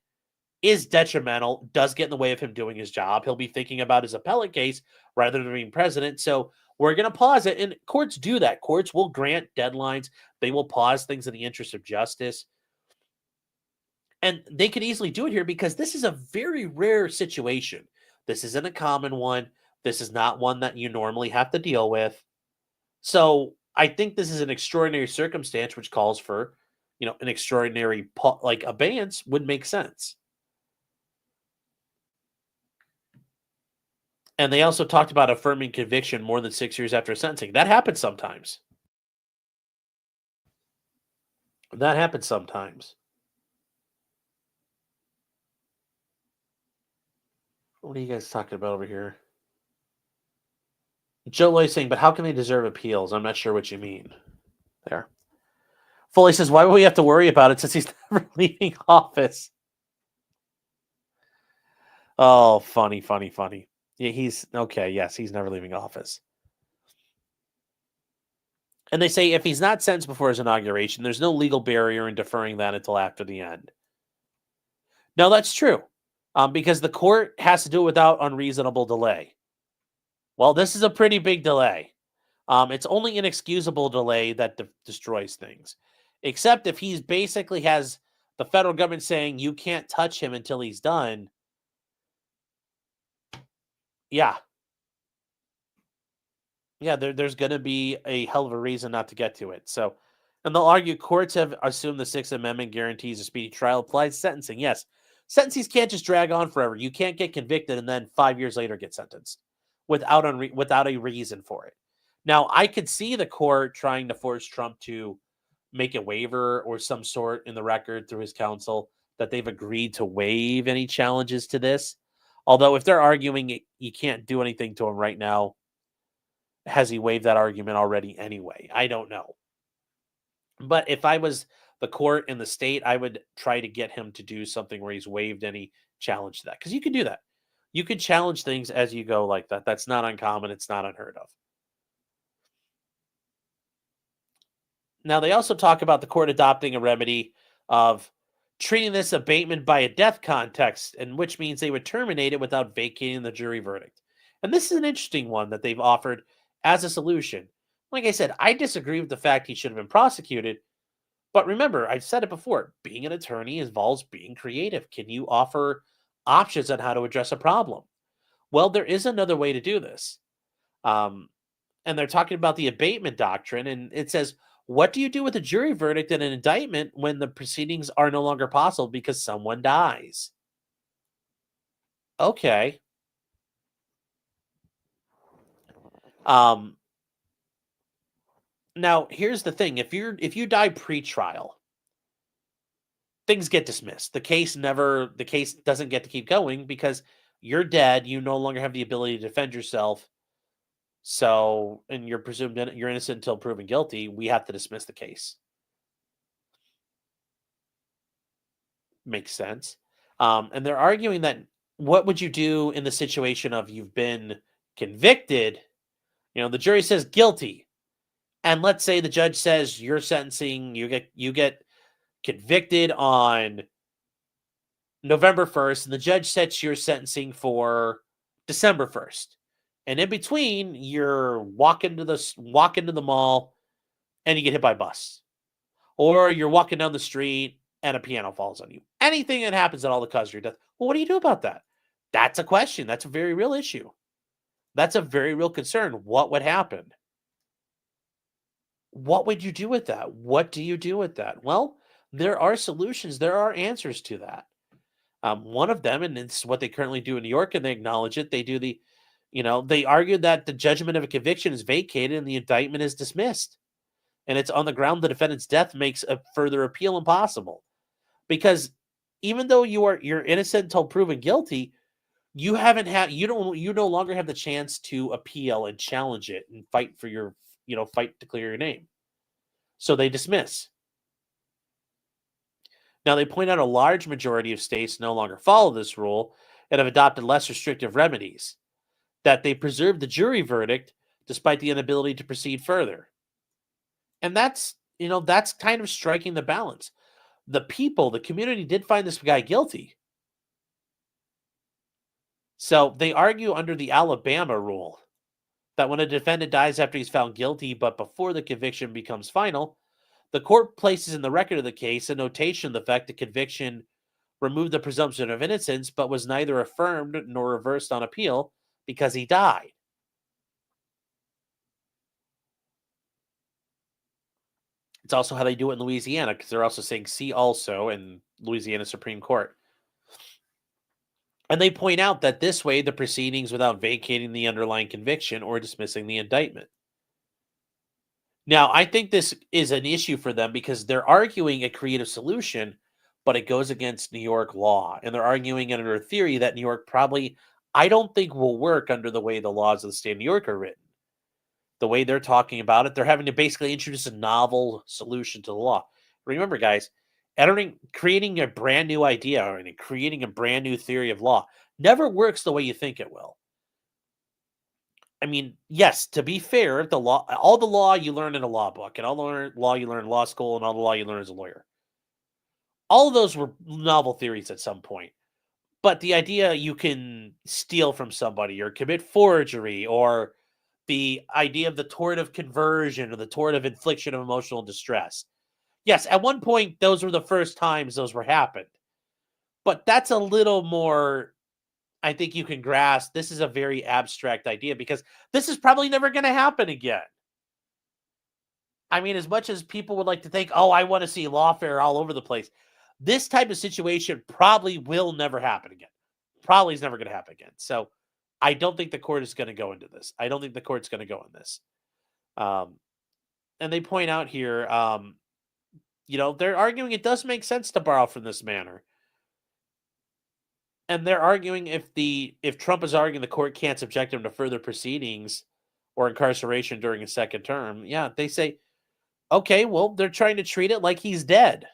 is detrimental, does get in the way of him doing his job. He'll be thinking about his appellate case rather than being president. So we're going to pause it. And courts do that. Courts will grant deadlines. They will pause things in the interest of justice. And they could easily do it here because this is a very rare situation. This isn't a common one. This is not one that you normally have to deal with. So I think this is an extraordinary circumstance, which calls for, an extraordinary, abeyance would make sense. And they also talked about affirming conviction more than 6 years after sentencing. That happens sometimes. What are you guys talking about over here? Joe Loy saying, but how can they deserve appeals? I'm not sure what you mean there. Foley says, why would we have to worry about it since he's never leaving office? Oh, funny. Yeah, he's okay. Yes, he's never leaving office. And they say if he's not sentenced before his inauguration, there's no legal barrier in deferring that until after the end. Now, that's true because the court has to do it without unreasonable delay. Well, this is a pretty big delay. It's only inexcusable delay that destroys things. Except if he's basically has the federal government saying you can't touch him until he's done. Yeah. Yeah, there's going to be a hell of a reason not to get to it. So, and they'll argue courts have assumed the Sixth Amendment guarantees a speedy trial applies to sentencing. Yes. Sentences can't just drag on forever. You can't get convicted and then 5 years later get sentenced without a reason for it. Now, I could see the court trying to force Trump to make a waiver or some sort in the record through his counsel that they've agreed to waive any challenges to this. Although if they're arguing you can't do anything to him right now, has he waived that argument already anyway? I don't know. But if I was the court in the state, I would try to get him to do something where he's waived any challenge to that. Because you can do that. You can challenge things as you go like that. That's not uncommon. It's not unheard of. Now, they also talk about the court adopting a remedy of treating this abatement by a death context, and which means they would terminate it without vacating the jury verdict. And this is an interesting one that they've offered as a solution. Like I said, I disagree with the fact he should have been prosecuted. But remember, I've said it before, being an attorney involves being creative. Can you offer options on how to address a problem? Well, there is another way to do this. And they're talking about the abatement doctrine, and it says, what do you do with a jury verdict and an indictment when the proceedings are no longer possible because someone dies? Okay. Now here's the thing: if you die pre-trial, things get dismissed. The case doesn't get to keep going because you're dead. You no longer have the ability to defend yourself. So, and you're presumed you're innocent until proven guilty. We have to dismiss the case. Makes sense. And they're arguing that what would you do in the situation of you've been convicted? The jury says guilty, and let's say the judge says you're sentencing. You get convicted on November 1st, and the judge sets your sentencing for December 1st. And in between, you're walking to the mall, and you get hit by a bus, or you're walking down the street and a piano falls on you. Anything that happens at all that causes your death. Well, what do you do about that? That's a question. That's a very real issue. That's a very real concern. What would happen? What would you do with that? What do you do with that? Well, there are solutions. There are answers to that. One of them, and it's what they currently do in New York, and they acknowledge it. They do they argued that the judgment of a conviction is vacated and the indictment is dismissed. And it's on the ground the defendant's death makes a further appeal impossible. Because even though you're innocent until proven guilty, you no longer have the chance to appeal and challenge it and fight for your fight to clear your name. So they dismiss. Now, they point out a large majority of states no longer follow this rule and have adopted less restrictive remedies, that they preserve the jury verdict despite the inability to proceed further. And that's kind of striking the balance. The community did find this guy guilty. So they argue under the Alabama rule that when a defendant dies after he's found guilty, but before the conviction becomes final, the court places in the record of the case a notation of the fact the conviction removed the presumption of innocence, but was neither affirmed nor reversed on appeal because he died. It's also how they do it in Louisiana, because they're also saying see also in Louisiana Supreme Court. And they point out that this way the proceedings without vacating the underlying conviction or dismissing the indictment. Now, I think this is an issue for them because they're arguing a creative solution, but it goes against New York law. And they're arguing under a theory that New York I don't think will work under the way the laws of the state of New York are written. The way they're talking about it, they're having to basically introduce a novel solution to the law. Remember, guys, creating a brand new idea and creating a brand new theory of law never works the way you think it will. I mean, yes, to be fair, all the law you learn in a law book, and all the law you learn in law school, and all the law you learn as a lawyer, all of those were novel theories at some point. But the idea you can steal from somebody or commit forgery, or the idea of the tort of conversion or the tort of infliction of emotional distress. Yes, at one point, those were the first times those were happened. But that's a little more, I think you can grasp. This is a very abstract idea because this is probably never going to happen again. I mean, as much as people would like to think, oh, I want to see lawfare all over the place, this type of situation probably will never happen again. Probably is never going to happen again. So I don't think the court is going to go into this. I don't think the court's going to go in this. And they point out here, they're arguing it does make sense to borrow from this manner. And they're arguing if Trump is arguing the court can't subject him to further proceedings or incarceration during a second term, they say, okay, well, they're trying to treat it like he's dead.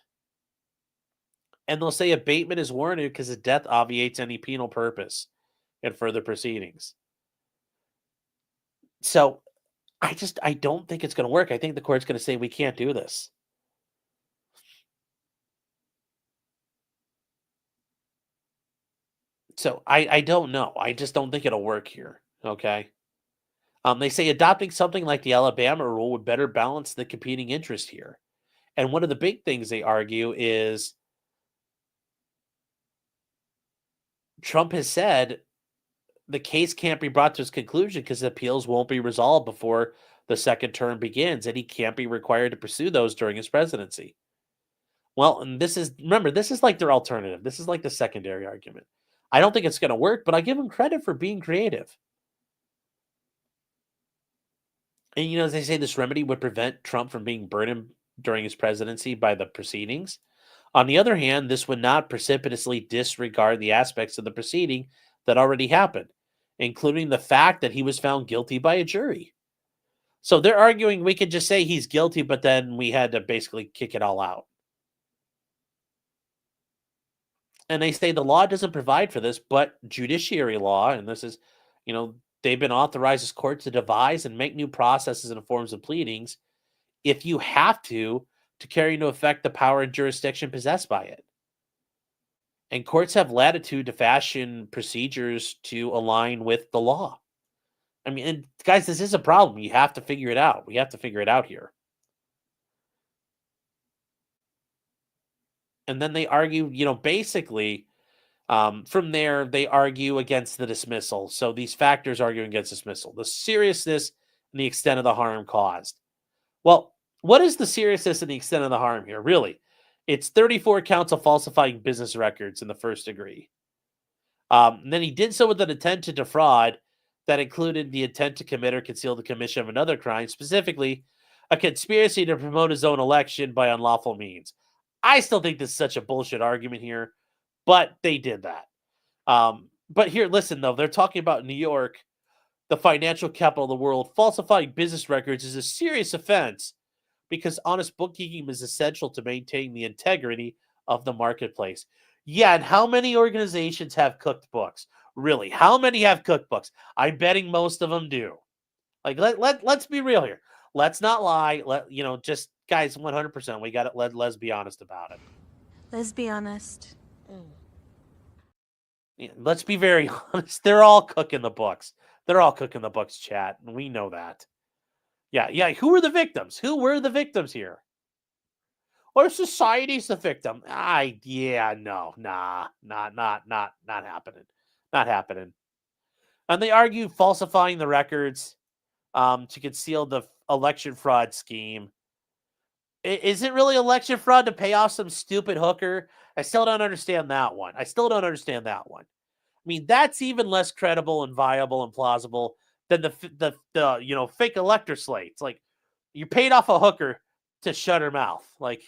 And they'll say abatement is warranted because his death obviates any penal purpose in further proceedings. So I don't think it's going to work. I think the court's going to say we can't do this. So I don't know. I just don't think it'll work here. Okay. They say adopting something like the Alabama rule would better balance the competing interest here. And one of the big things they argue is Trump has said the case can't be brought to its conclusion because appeals won't be resolved before the second term begins, and he can't be required to pursue those during his presidency. Well, and this is like their alternative. This is like the secondary argument. I don't think it's going to work, but I give him credit for being creative. And, as they say, this remedy would prevent Trump from being burdened during his presidency by the proceedings. On the other hand, this would not precipitously disregard the aspects of the proceeding that already happened, including the fact that he was found guilty by a jury. So they're arguing we could just say he's guilty, but then we had to basically kick it all out. And they say the law doesn't provide for this, but judiciary law, and this is, they've been authorized as courts to devise and make new processes and forms of pleadings if you have to carry into effect the power and jurisdiction possessed by it. And courts have latitude to fashion procedures to align with the law. I mean, and guys, this is a problem. You have to figure it out. We have to figure it out here. And then they argue, basically, from there, they argue against the dismissal. So these factors argue against dismissal. The seriousness and the extent of the harm caused. Well, what is the seriousness and the extent of the harm here? Really, it's 34 counts of falsifying business records in the first degree. And then he did so with an intent to defraud that included the intent to commit or conceal the commission of another crime, specifically a conspiracy to promote his own election by unlawful means. I still think this is such a bullshit argument here, but they did that. But here, listen, though, they're talking about New York, the financial capital of the world. Falsifying business records is a serious offense because honest bookkeeping is essential to maintain the integrity of the marketplace. Yeah, and how many organizations have cooked books? Really, how many have cookbooks? I'm betting most of them do. Like, let's be real here. Let's not lie. Just guys, 100%. We got it. Let's be honest about it. Let's be honest. Yeah, let's be very honest. They're all cooking the books. They're all cooking the books, chat. And we know that. Yeah. Who were the victims? Who were the victims here? Or society's the victim? No, not happening. Not happening. And they argue falsifying the records to conceal the election fraud scheme. Is it really election fraud to pay off some stupid hooker? I still don't understand that one. I mean, that's even less credible and viable and plausible than the fake elector slates. Like, you paid off a hooker to shut her mouth. Like,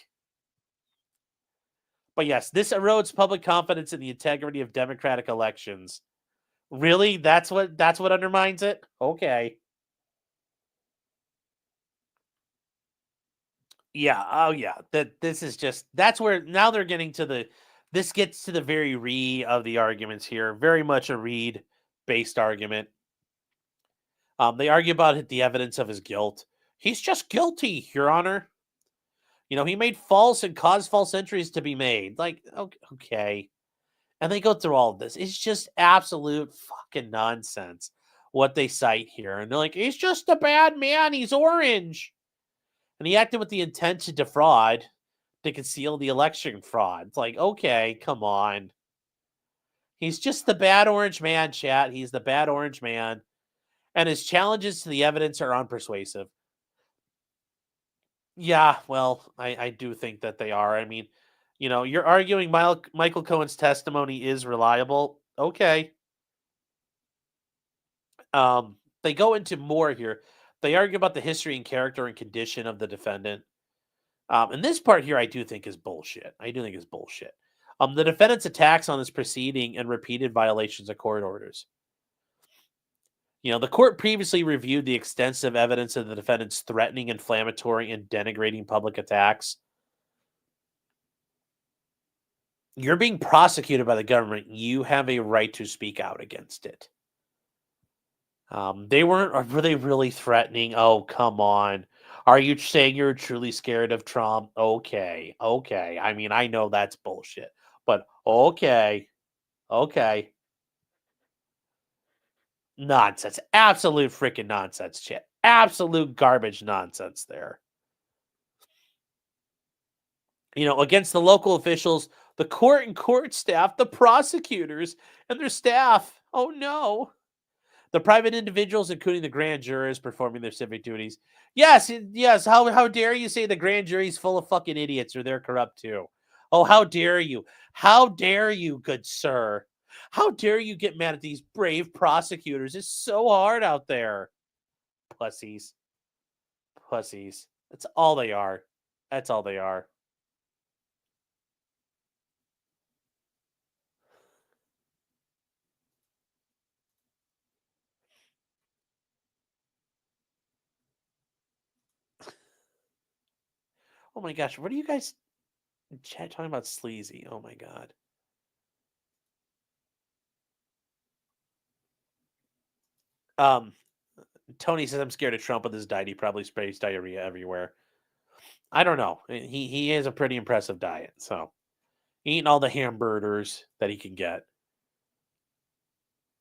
but yes, this erodes public confidence in the integrity of democratic elections. Really? That's what undermines it? Okay. Yeah. Oh, yeah. That's where now they're getting to this gets to the very Reed of the arguments here. Very much a Reed-based argument. They argue about the evidence of his guilt. He's just guilty, Your Honor. He made false and caused false entries to be made. Like, okay. And they go through all of this. It's just absolute fucking nonsense what they cite here. And they're like, he's just a bad man. He's orange. And he acted with the intent to defraud, to conceal the election fraud. It's like, okay, come on. He's just the bad orange man, chat. He's the bad orange man. And his challenges to the evidence are unpersuasive. Yeah, well, I do think that they are. I mean, you're arguing Michael Cohen's testimony is reliable. Okay. They go into more here. They argue about the history and character and condition of the defendant. And this part here I do think is bullshit. The defendant's attacks on this proceeding and repeated violations of court orders. The court previously reviewed the extensive evidence of the defendant's threatening, inflammatory, and denigrating public attacks. You're being prosecuted by the government. You have a right to speak out against it. They weren't, or were they really threatening? Oh, come on. Are you saying you're truly scared of Trump? Okay. I mean, I know that's bullshit, but okay. Nonsense. Absolute freaking nonsense, shit. Absolute garbage nonsense there. Against the local officials, the court and court staff, the prosecutors, and their staff. Oh, no. The private individuals, including the grand jurors, performing their civic duties. Yes. How dare you say the grand jury's full of fucking idiots or they're corrupt too? Oh, how dare you? How dare you, good sir? How dare you get mad at these brave prosecutors? It's so hard out there. Pussies. That's all they are. That's all they are. Oh my gosh, what are you guys in chat talking about sleazy? Oh my god. Tony says I'm scared of Trump with his diet. He probably sprays diarrhea everywhere. I don't know. He has a pretty impressive diet, so eating all the hamburgers that he can get.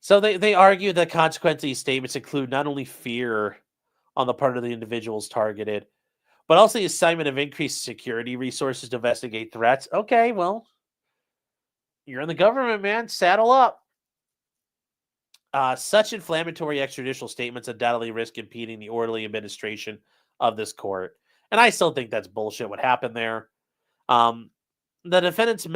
So they argue that consequences of these statements include not only fear on the part of the individuals targeted, but also the assignment of increased security resources to investigate threats. Okay, well, you're in the government, man. Saddle up. Such inflammatory extrajudicial statements undoubtedly risk impeding the orderly administration of this court. And I still think that's bullshit what happened there. The defendant's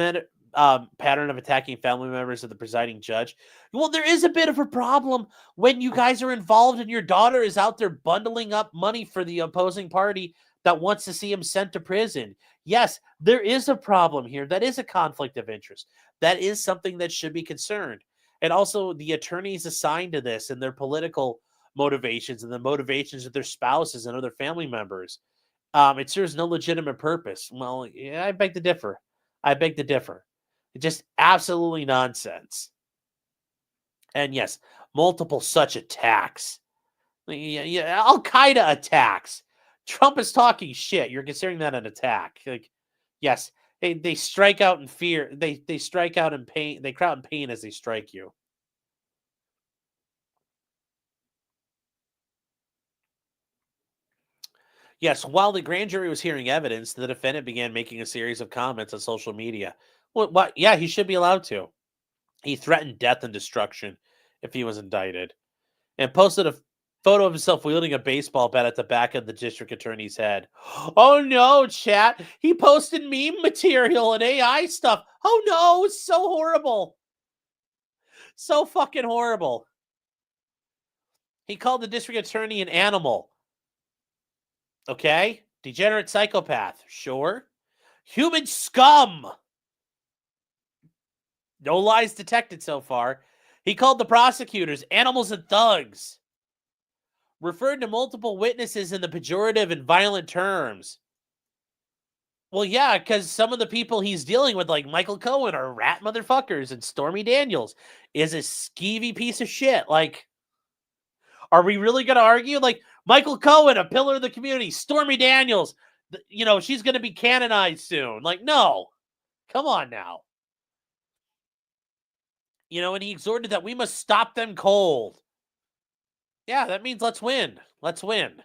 pattern of attacking family members of the presiding judge. Well, there is a bit of a problem when you guys are involved and your daughter is out there bundling up money for the opposing party that wants to see him sent to prison. Yes, there is a problem here. That is a conflict of interest. That is something that should be concerned. And also the attorneys assigned to this and their political motivations and the motivations of their spouses and other family members. It serves no legitimate purpose. Well, yeah, I beg to differ. It's just absolutely nonsense. And yes, multiple such attacks. Yeah, Al-Qaeda attacks. Trump is talking shit. You're considering that an attack. Yes, they strike out in fear. They strike out in pain. They cry out in pain as they strike you. Yes, while the grand jury was hearing evidence, the defendant began making a series of comments on social media. What? Yeah, he should be allowed to. He threatened death and destruction if he was indicted, and posted a photo of himself wielding a baseball bat at the back of the district attorney's head. Oh no, chat! He posted meme material and AI stuff. Oh no, it's so horrible. So fucking horrible. He called the district attorney an animal. Okay? Degenerate psychopath. Sure. Human scum. No lies detected so far. He called the prosecutors animals and thugs. Referred to multiple witnesses in the pejorative and violent terms. Well, yeah, because some of the people he's dealing with, like Michael Cohen, are rat motherfuckers, and Stormy Daniels is a skeevy piece of shit. Like, are we really going to argue? Like, Michael Cohen, a pillar of the community. Stormy Daniels, she's going to be canonized soon. Like, no. Come on now. And he exhorted that we must stop them cold. Yeah, that means let's win. Let's win.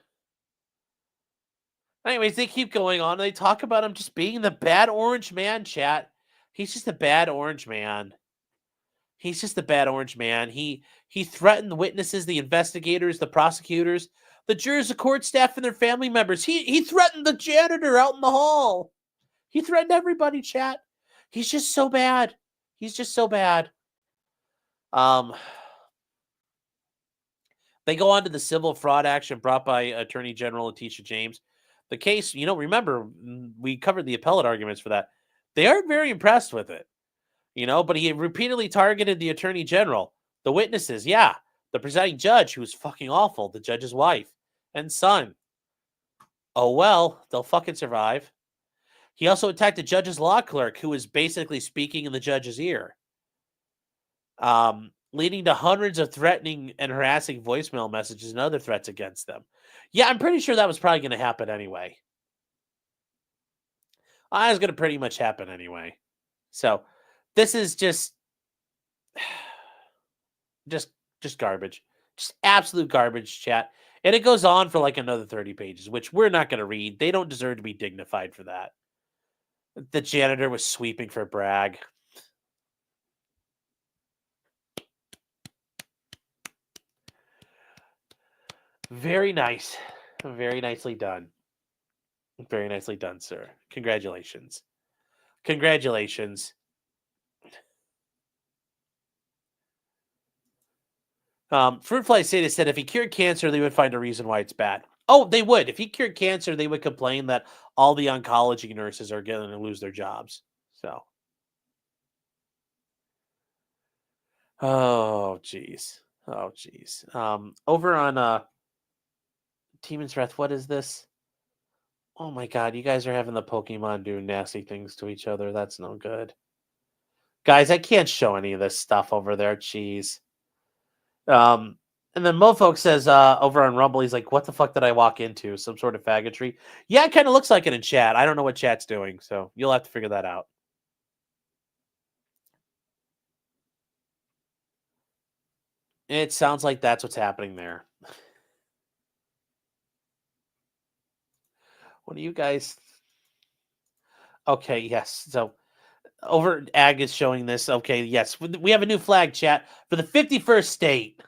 Anyways, they keep going on. They talk about him just being the bad orange man, chat. He's just a bad orange man. He threatened the witnesses, the investigators, the prosecutors, the jurors, the court staff, and their family members. He threatened the janitor out in the hall. He threatened everybody, chat. He's just so bad. They go on to the civil fraud action brought by Attorney General Letitia James. The case, remember, we covered the appellate arguments for that. They aren't very impressed with it, but he repeatedly targeted the Attorney General, the witnesses, the presiding judge, who was fucking awful, the judge's wife, and son. Oh, well, they'll fucking survive. He also attacked the judge's law clerk, who was basically speaking in the judge's ear. leading to hundreds of threatening and harassing voicemail messages and other threats against them. Yeah, I'm pretty sure that was probably going to happen anyway. It was going to pretty much happen anyway. So this is just garbage. Just absolute garbage, chat. And it goes on for like another 30 pages, which we're not going to read. They don't deserve to be dignified for that. The janitor was sweeping for brag. Very nice. Very nicely done. Very nicely done, sir. Congratulations. Congratulations. Fruitfly Sadist said if he cured cancer, they would find a reason why it's bad. Oh, they would. If he cured cancer, they would complain that all the oncology nurses are going to lose their jobs. So. Oh, jeez. Oh, jeez. Over on Demon's Wrath, what is this? Oh my god, you guys are having the Pokemon do nasty things to each other. That's no good. Guys, I can't show any of this stuff over there. Jeez. And then Mofolk says over on Rumble, he's like, what the fuck did I walk into? Some sort of faggotry? Yeah, it kind of looks like it in chat. I don't know what chat's doing, so you'll have to figure that out. It sounds like that's what's happening there. What do you guys... Okay, yes. So over Ag is showing this. Okay, yes. We have a new flag, chat, for the 51st state.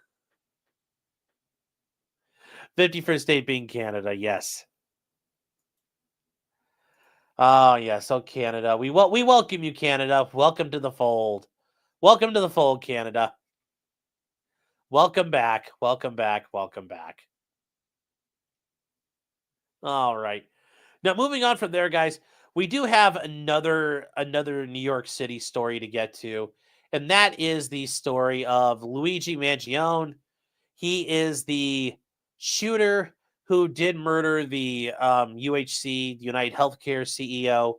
51st state being Canada, yes. Oh, yes. Oh, Canada. We welcome you, Canada. Welcome to the fold. Welcome to the fold, Canada. Welcome back. Welcome back. Welcome back. All right. Now, moving on from there, guys, we do have another New York City story to get to, and that is the story of Luigi Mangione. He is the shooter who did murder the UHC, United Healthcare CEO,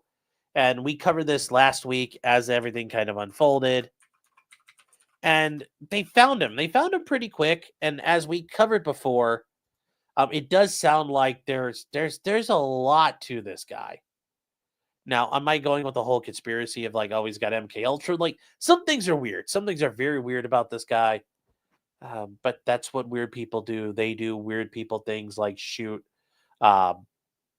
and we covered this last week as everything kind of unfolded. And they found him. They found him pretty quick, and as we covered before, it does sound like there's a lot to this guy. Now, am I going with the whole conspiracy of like, oh, he's got MK Ultra? Like, some things are weird. Some things are very weird about this guy. But that's what weird people do. They do weird people things like shoot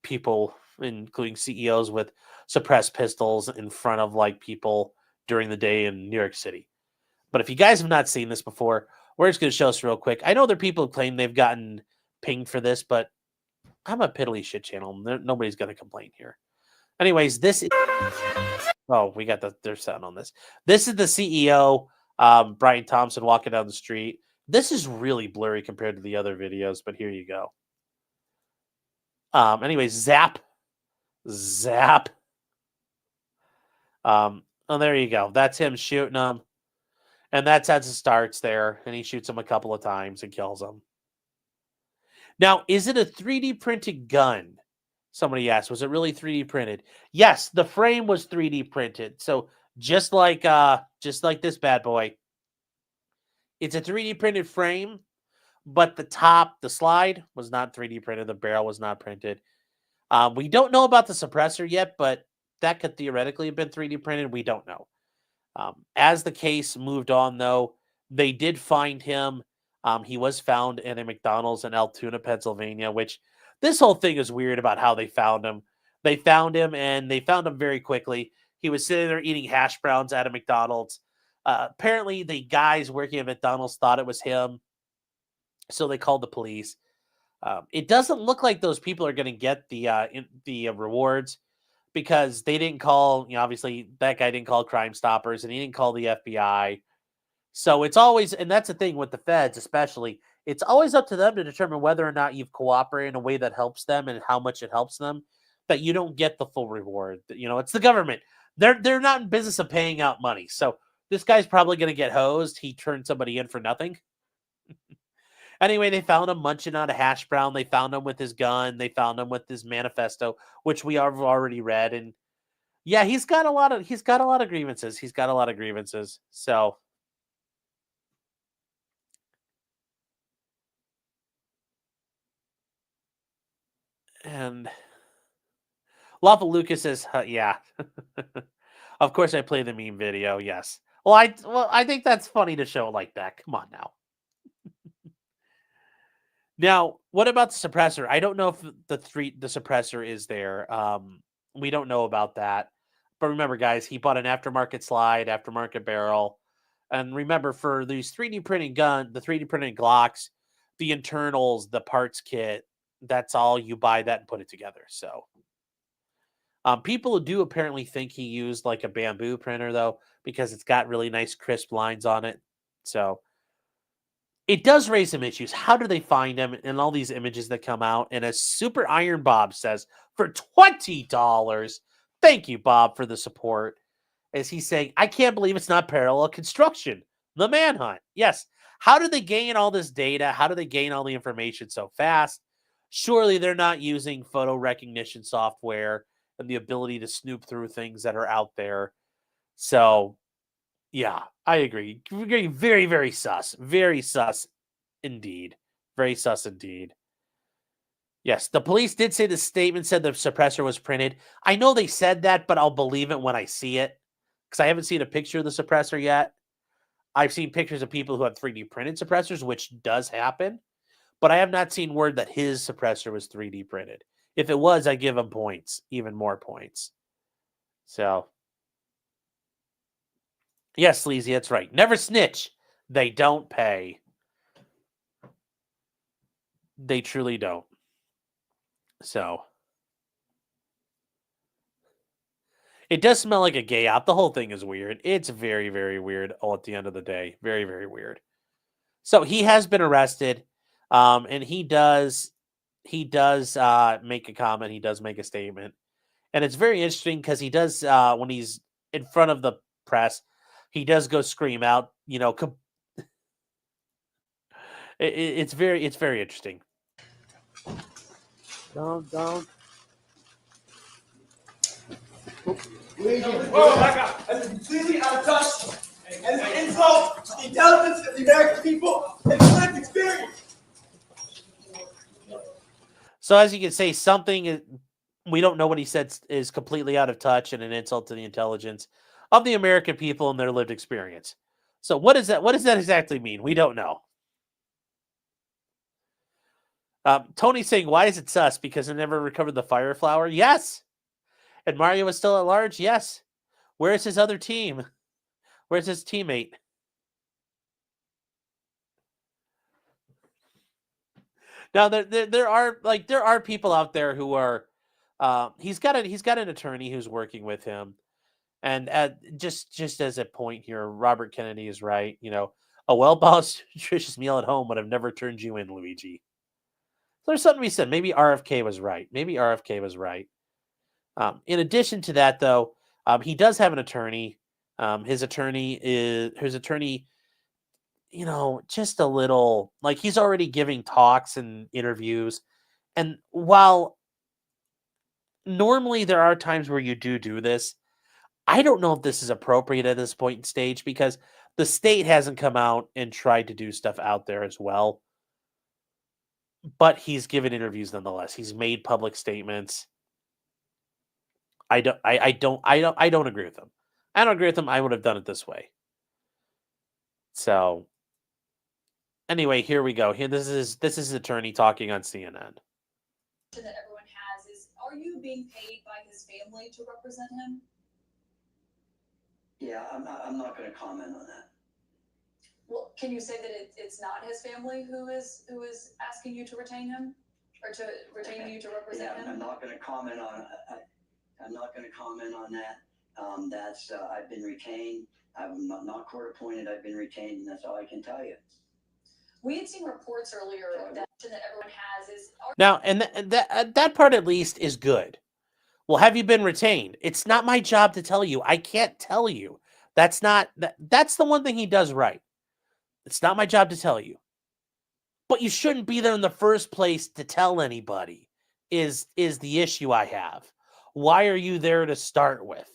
people, including CEOs, with suppressed pistols in front of like people during the day in New York City. But if you guys have not seen this before, we're just going to show us real quick. I know there are people who claim they've gotten pinged for this, but I'm a piddly shit channel. Nobody's going to complain here. Anyways, this is... Oh, we got their sound on this. This is the CEO, Brian Thompson, walking down the street. This is really blurry compared to the other videos, but here you go. Anyways, zap. Oh, there you go. That's him shooting him. And that's as it starts there. And he shoots him a couple of times and kills him. Now, is it a 3D printed gun? Somebody asked, was it really 3D printed? Yes, the frame was 3D printed. So just like this bad boy, it's a 3D printed frame, but the slide was not 3D printed. The barrel was not printed. We don't know about the suppressor yet, but that could theoretically have been 3D printed. We don't know. As the case moved on, though, they did find him. He was found in a McDonald's in Altoona, Pennsylvania, which this whole thing is weird about how they found him. They found him, and they found him very quickly. He was sitting there eating hash browns at a McDonald's. Apparently, the guys working at McDonald's thought it was him, so they called the police. It doesn't look like those people are going to get the rewards because they didn't call. Obviously, that guy didn't call Crime Stoppers, and he didn't call the FBI. So it's always, and that's the thing with the feds, especially, it's always up to them to determine whether or not you've cooperated in a way that helps them and how much it helps them. That you don't get the full reward. It's the government. They're not in business of paying out money. So this guy's probably going to get hosed. He turned somebody in for nothing. Anyway, they found him munching on a hash brown. They found him with his gun. They found him with his manifesto, which we have already read. And yeah, he's got a lot of grievances. So And Lawful Lucas says, yeah. Of course I play the meme video, yes. Well, I think that's funny to show it like that. Come on now. Now, what about the suppressor? I don't know if the suppressor is there. We don't know about that. But remember, guys, he bought an aftermarket slide, aftermarket barrel. And remember, for these 3D printing the 3D printing Glocks, the internals, the parts kit, that's all you buy that and put it together. So people do apparently think he used like a bamboo printer, though, because it's got really nice crisp lines on it. So it does raise some issues. How do they find him in all these images that come out? And as Super Iron Bob says, for $20, thank you, Bob, for the support. As he's saying, I can't believe it's not parallel construction. The manhunt. Yes. How do they gain all this data? How do they gain all the information so fast? Surely they're not using photo recognition software and the ability to snoop through things that are out there. So, yeah, I agree. Very, very sus. Very sus indeed. Very sus indeed. Yes, the police did say the statement said the suppressor was printed. I know they said that, but I'll believe it when I see it. Because I haven't seen a picture of the suppressor yet. I've seen pictures of people who have 3D printed suppressors, which does happen. But I have not seen word that his suppressor was 3D printed. If it was, I give him points. Even more points. So, yes, Sleazy, that's right. Never snitch. They don't pay. They truly don't. So, it does smell like a gay out. The whole thing is weird. It's very, very weird all at the end of the day. Very, very weird. So he has been arrested, and he does make a comment. He does make a statement, and it's very interesting because he does when he's in front of the press, he does go scream out. You know, it's very interesting. Down. Oh my God! I'm completely out of touch, and the insult to the intelligence of the American people and the lived experience. So as you can say, something we don't know what he said is completely out of touch and an insult to the intelligence of the American people and their lived experience. So what does that exactly mean? We don't know. Tony's saying, why is it sus? Because I never recovered the fire flower? Yes. And Mario is still at large? Yes. Where's his other team? Where's his teammate? Now there are people out there who are he's got an attorney who's working with him. And just as a point here, Robert Kennedy is right. You know, a well-balanced, nutritious meal at home would have never turned you in, Luigi. So there's something to be said. Maybe RFK was right. In addition to that, though, he does have an attorney. His attorney, you know, just a little like he's already giving talks and interviews. And while normally there are times where you do this, I don't know if this is appropriate at this point in stage because the state hasn't come out and tried to do stuff out there as well. But he's given interviews nonetheless. He's made public statements. I don't agree with him. I don't agree with him. I would have done it this way. So anyway, here we go. Here this is his attorney talking on CNN. That everyone has is, are you being paid by his family to represent him? Yeah, I'm not going to comment on that. Well, can you say that it's not his family who is asking you to retain him, or to retain you to represent him? I'm not going to comment on. I'm not going to comment on that. I've been retained. I'm not court appointed. I've been retained, and that's all I can tell you. We had seen reports earlier that everyone has is now, and that part at least is good. Well, have you been retained? It's not my job to tell you. I can't tell you. That's the one thing he does right. It's not my job to tell you. But you shouldn't be there in the first place to tell anybody is the issue I have. Why are you there to start with?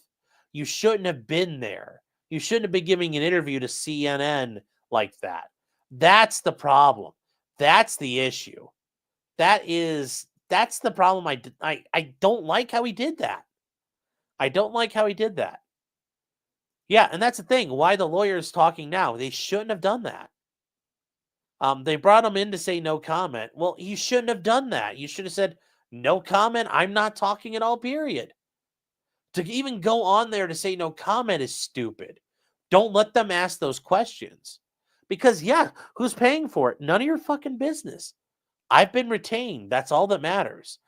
You shouldn't have been there. You shouldn't have been giving an interview to CNN like that. That's the problem. That's the issue. That is that's the problem. I don't like how he did that. I don't like how he did that. Yeah, and that's the thing. Why the lawyer is talking now? They shouldn't have done that. They brought him in to say no comment. Well, you shouldn't have done that. You should have said no comment. I'm not talking at all. Period. To even go on there to say no comment is stupid. Don't let them ask those questions. Because, yeah, who's paying for it? None of your fucking business. I've been retained. That's all that matters.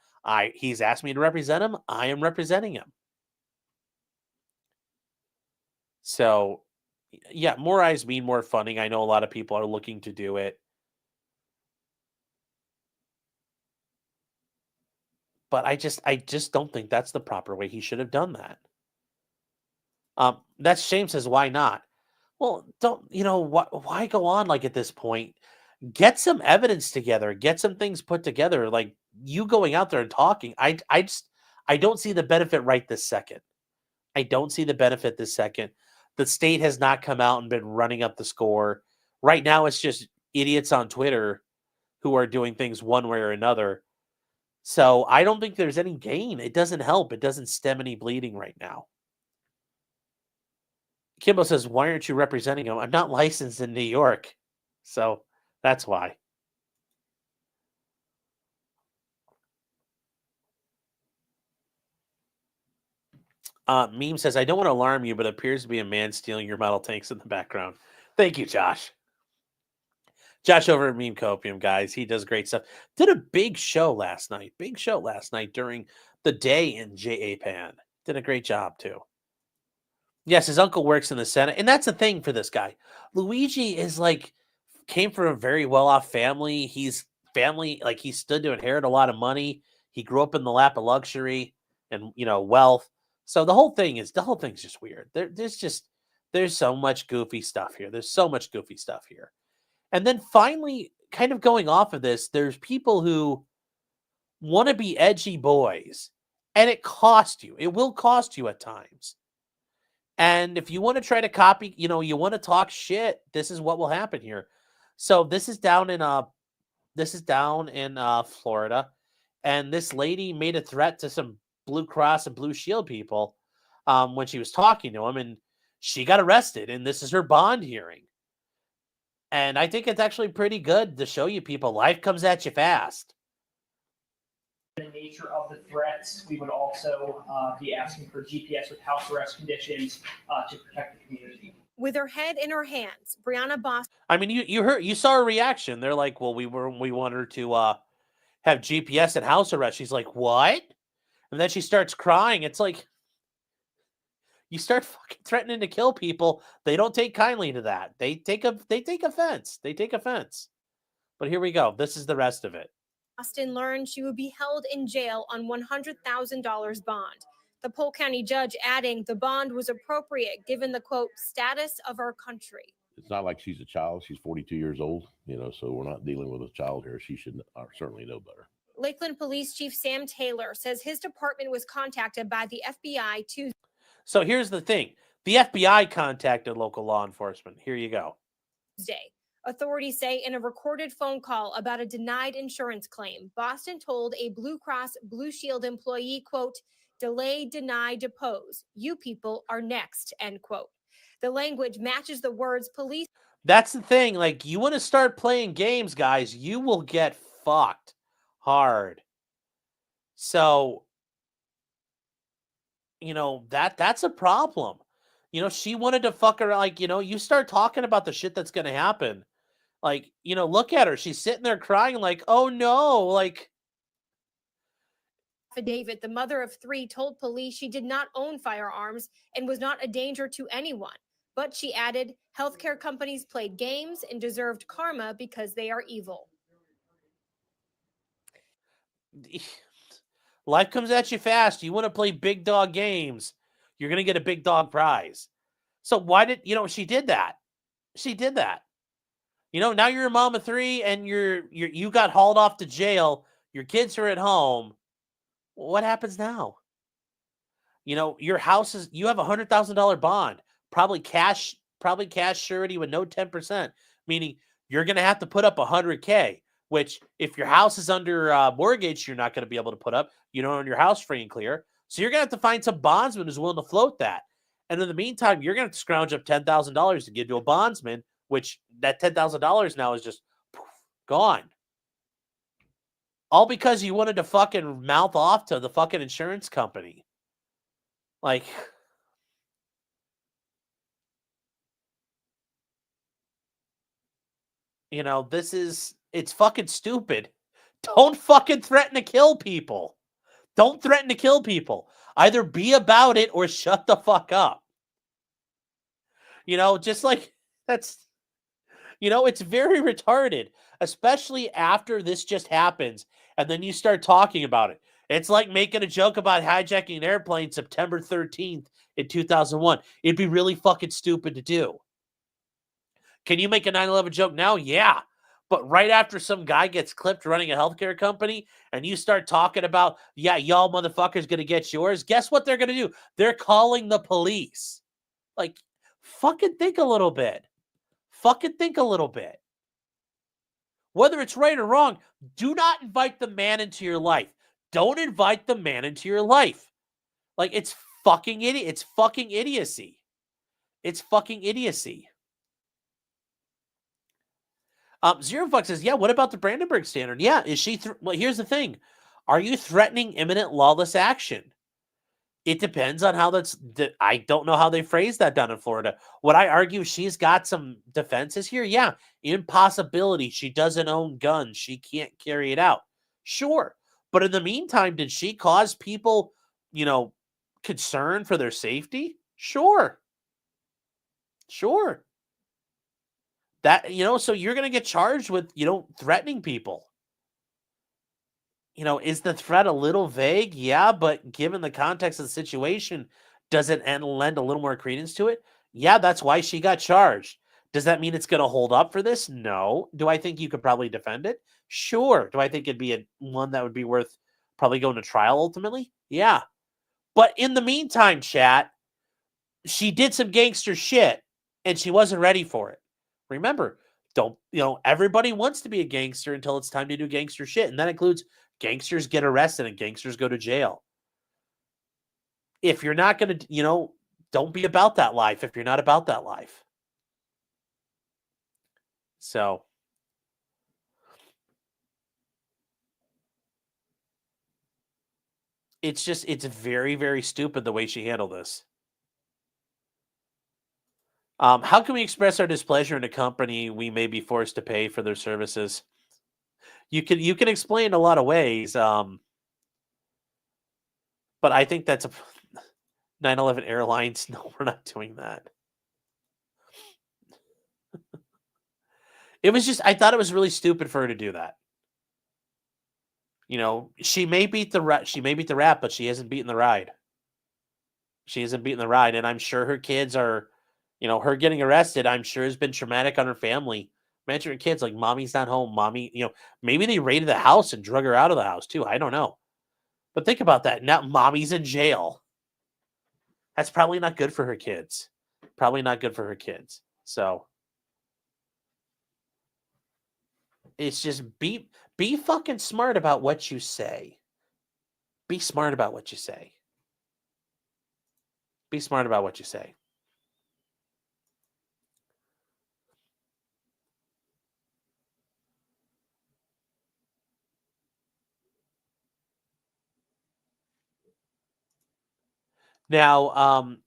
He's asked me to represent him. I am representing him. So, yeah, more eyes mean more funding. I know a lot of people are looking to do it. But I just don't think that's the proper way. He should have done that. That Shame says, why not? Well, why go on like at this point? Get some evidence together. Get some things put together. Like you going out there and talking. I don't see the benefit right this second. I don't see the benefit this second. The state has not come out and been running up the score. Right now, it's just idiots on Twitter who are doing things one way or another. So I don't think there's any gain. It doesn't help. It doesn't stem any bleeding right now. Kimbo says, why aren't you representing him? I'm not licensed in New York. So that's why. Meme says, I don't want to alarm you, but it appears to be a man stealing your metal tanks in the background. Thank you, Josh. Josh over at Meme Copium, guys. He does great stuff. Did a big show last night. During the day in Japan. Did a great job, too. Yes, his uncle works in the Senate. And that's the thing for this guy. Luigi is came from a very well-off family. He stood to inherit a lot of money. He grew up in the lap of luxury and, wealth. So the whole thing's just weird. There's so much goofy stuff here. And then finally, kind of going off of this, there's people who want to be edgy boys, and it costs you. It will cost you at times. And if you want to try to copy, you want to talk shit, this is what will happen here. So this is down in Florida, and this lady made a threat to some Blue Cross and Blue Shield people when she was talking to them, and she got arrested, and this is her bond hearing. And I think it's actually pretty good to show you people life comes at you fast. The nature of the threats, we would also be asking for GPS with house arrest conditions to protect the community. With her head in her hands, Brianna Boston. I mean, you saw her reaction. They're like, well, we want her to have GPS and house arrest. She's like, what? And then she starts crying. It's like, you start fucking threatening to kill people. They don't take kindly to that. They take offense. But here we go. This is the rest of it. Boston learned she would be held in jail on $100,000 bond. The Polk County judge adding the bond was appropriate given the, quote, status of our country. It's not like she's a child. She's 42 years old, so we're not dealing with a child here. She should certainly know better. Lakeland Police Chief Sam Taylor says his department was contacted by the FBI Tuesday. So here's the thing. The FBI contacted local law enforcement. Here you go. Authorities say in a recorded phone call about a denied insurance claim, Boston told a Blue Cross Blue Shield employee, quote, delay, deny, depose. You people are next, end quote. The language matches the words police. That's the thing. You want to start playing games, guys, you will get fucked hard. So, that's a problem. She wanted to fuck her. You start talking about the shit that's going to happen. Look at her. She's sitting there crying oh no. Affidavit, the mother of three told police she did not own firearms and was not a danger to anyone. But she added, healthcare companies played games and deserved karma because they are evil. Life comes at you fast. You want to play big dog games, you're going to get a big dog prize. So why did, she did that. Now you're a mom of three and you got hauled off to jail. Your kids are at home. What happens now? Your house you have $100,000 bond, probably cash surety with no 10%, meaning you're going to have to put up $100K. which if your house is under mortgage, you're not going to be able to put up. You don't own your house free and clear. So you're going to have to find some bondsman who's willing to float that. And in the meantime, you're going to have to scrounge up $10,000 to give to a bondsman, which that $10,000 now is just gone. All because you wanted to fucking mouth off to the fucking insurance company. Like, you know, it's fucking stupid. Don't fucking threaten to kill people. Don't threaten to kill people. Either be about it or shut the fuck up. You know, just like that's, you know, it's very retarded, especially after this just happens and then you start talking about it. It's like making a joke about hijacking an airplane September 13th in 2001. It'd be really fucking stupid to do. Can you make a 9/11 joke now? Yeah. But right after some guy gets clipped running a healthcare company and you start talking about, yeah, y'all motherfuckers going to get yours, guess what they're going to do? They're calling the police. Like, fucking think a little bit. Fucking think a little bit. Whether it's right or wrong, do not invite the man into your life. Don't invite the man into your life. Like, it's fucking idiot. It's fucking idiocy. It's fucking idiocy. Zero Fuck says, yeah, what about the Brandenburg Standard? Yeah, is she... well, here's the thing. Are you threatening imminent lawless action? It depends on how that's... I don't know how they phrase that down in Florida. Would I argue she's got some defenses here? Yeah. Impossibility. She doesn't own guns. She can't carry it out. Sure. But in the meantime, did she cause people, you know, concern for their safety? Sure. Sure. That, you know, so you're going to get charged with, you know, threatening people. You know, is the threat a little vague? Yeah, but given the context of the situation, does it lend a little more credence to it? Yeah, that's why she got charged. Does that mean it's going to hold up for this? No. Do I think you could probably defend it? Sure. Do I think it'd be one that would be worth probably going to trial ultimately? Yeah. But in the meantime, chat, she did some gangster shit and she wasn't ready for it. Remember, everybody wants to be a gangster until it's time to do gangster shit. And that includes gangsters get arrested and gangsters go to jail. If you're not going to, don't be about that life if you're not about that life. So, it's very, very stupid the way she handled this. How can we express our displeasure in a company we may be forced to pay for their services? You can explain a lot of ways, but I think that's a 9/11 Airlines. No, we're not doing that. It was just, I thought it was really stupid for her to do that. She may beat the rap, but she hasn't beaten the ride. She hasn't beaten the ride, and I'm sure her kids are, her getting arrested, I'm sure has been traumatic on her family. Imagine her kids, like, mommy's not home, mommy, maybe they raided the house and drug her out of the house too. I don't know. But think about that. Now mommy's in jail. That's probably not good for her kids. Probably not good for her kids. So it's just be fucking smart about what you say. Be smart about what you say. Be smart about what you say. Now,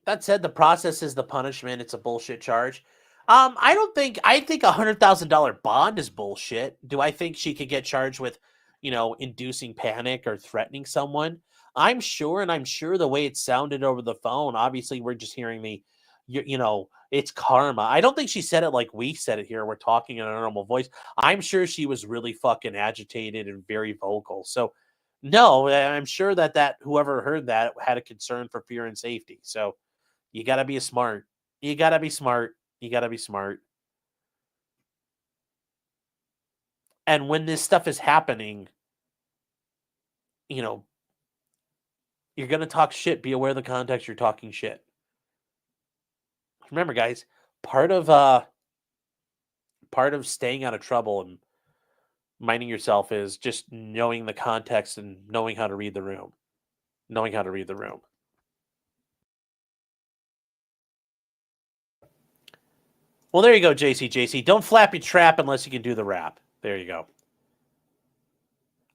that said, the process is the punishment. It's a bullshit charge. I think $100,000 bond is bullshit. Do I think she could get charged with, inducing panic or threatening someone? I'm sure the way it sounded over the phone, obviously we're just hearing it's karma. I don't think she said it like we said it here. We're talking in a normal voice. I'm sure she was really fucking agitated and very vocal. So no, I'm sure that whoever heard that had a concern for fear and safety. So you got to be smart. You got to be smart. You got to be smart. And when this stuff is happening, you're going to talk shit. Be aware of the context you're talking shit. Remember, guys, part of staying out of trouble and Minding yourself is just knowing the context and knowing how to read the room. Knowing how to read the room. Well, there you go, JC. Don't flap your trap unless you can do the rap. There you go.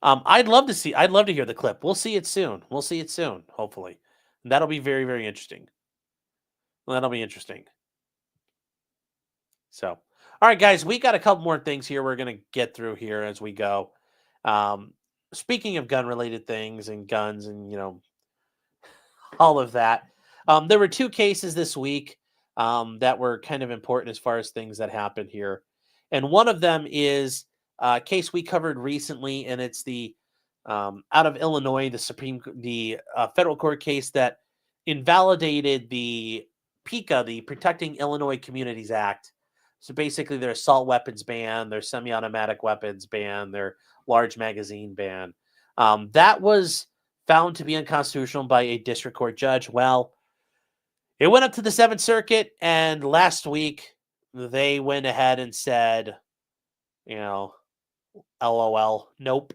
I'd love to hear the clip. We'll see it soon. Hopefully. And that'll be very, very interesting. That'll be interesting. So, all right, guys, we got a couple more things here we're going to get through here as we go. Speaking of gun-related things and guns and, all of that, there were 2 cases this week that were kind of important as far as things that happened here. And one of them is a case we covered recently, and it's the out of Illinois, the federal court case that invalidated the PICA, the Protecting Illinois Communities Act. So basically their assault weapons ban, their semi-automatic weapons ban, their large magazine ban. That was found to be unconstitutional by a district court judge. Well, it went up to the 7th Circuit, and last week they went ahead and said, LOL, nope.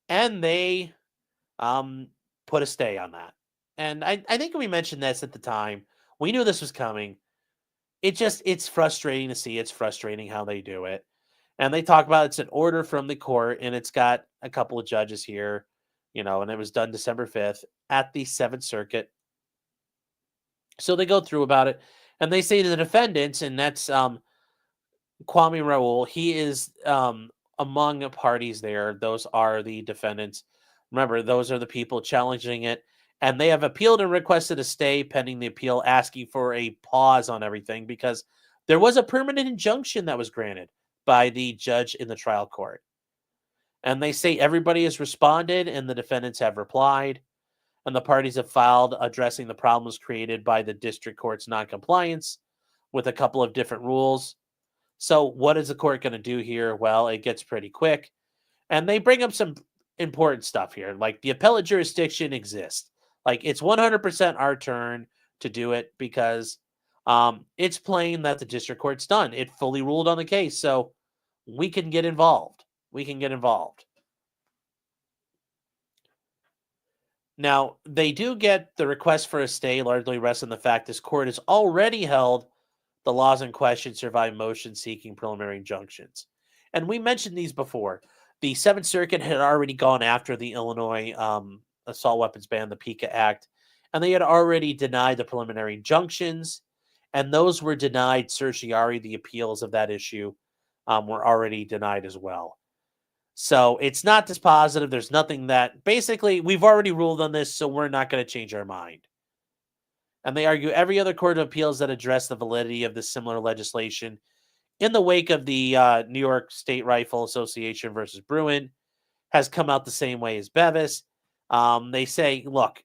And they put a stay on that. And I think we mentioned this at the time. We knew this was coming. It's frustrating to see. It's frustrating how they do it. And they talk about it's an order from the court, and it's got a couple of judges here, and it was done December 5th at the 7th Circuit. So they go through about it, and they say to the defendants, and that's Kwame Raoul. He is among the parties there. Those are the defendants. Remember, those are the people challenging it. And they have appealed and requested a stay pending the appeal, asking for a pause on everything because there was a permanent injunction that was granted by the judge in the trial court. And they say everybody has responded and the defendants have replied. And the parties have filed addressing the problems created by the district court's noncompliance with a couple of different rules. So what is the court going to do here? Well, it gets pretty quick. And they bring up some important stuff here. Like the appellate jurisdiction exists. Like it's 100% our turn to do it because it's plain that the district court's done. It fully ruled on the case. So we can get involved. Now, they do get the request for a stay largely rests on the fact this court has already held the laws in question survive motion seeking preliminary injunctions. And we mentioned these before. The 7th Circuit had already gone after the Illinois assault weapons ban, the PICA Act, and they had already denied the preliminary injunctions, and those were denied certiorari. The appeals of that issue were already denied as well. So it's not dispositive. There's nothing that basically we've already ruled on this, so we're not going to change our mind. And they argue every other court of appeals that address the validity of this similar legislation in the wake of the New York State Rifle Association versus Bruin has come out the same way as Bevis. They say, look,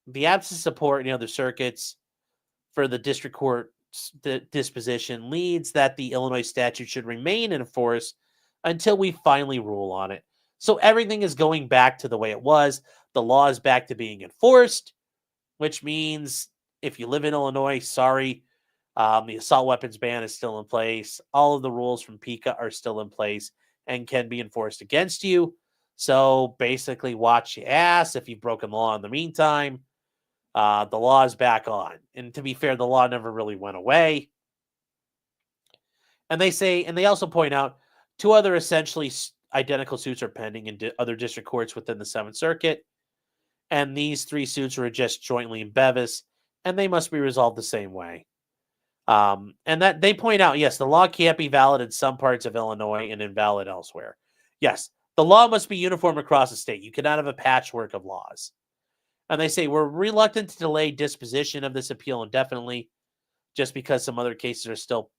the absence of support in the other circuits for the district court disposition leads that the Illinois statute should remain in force until we finally rule on it. So everything is going back to the way it was. The law is back to being enforced, which means if you live in Illinois, sorry, the assault weapons ban is still in place. All of the rules from PICA are still in place and can be enforced against you. So basically watch your ass if you've broken the law in the meantime. The law is back on. And to be fair, the law never really went away. And they say, and they also point out, 2 other essentially identical suits are pending in other district courts within the 7th Circuit. And these 3 suits were just jointly in Bevis, and they must be resolved the same way. And that they point out, yes, the law can't be valid in some parts of Illinois and invalid elsewhere. Yes, the law must be uniform across the state. You cannot have a patchwork of laws. And they say, we're reluctant to delay disposition of this appeal indefinitely just because some other cases are still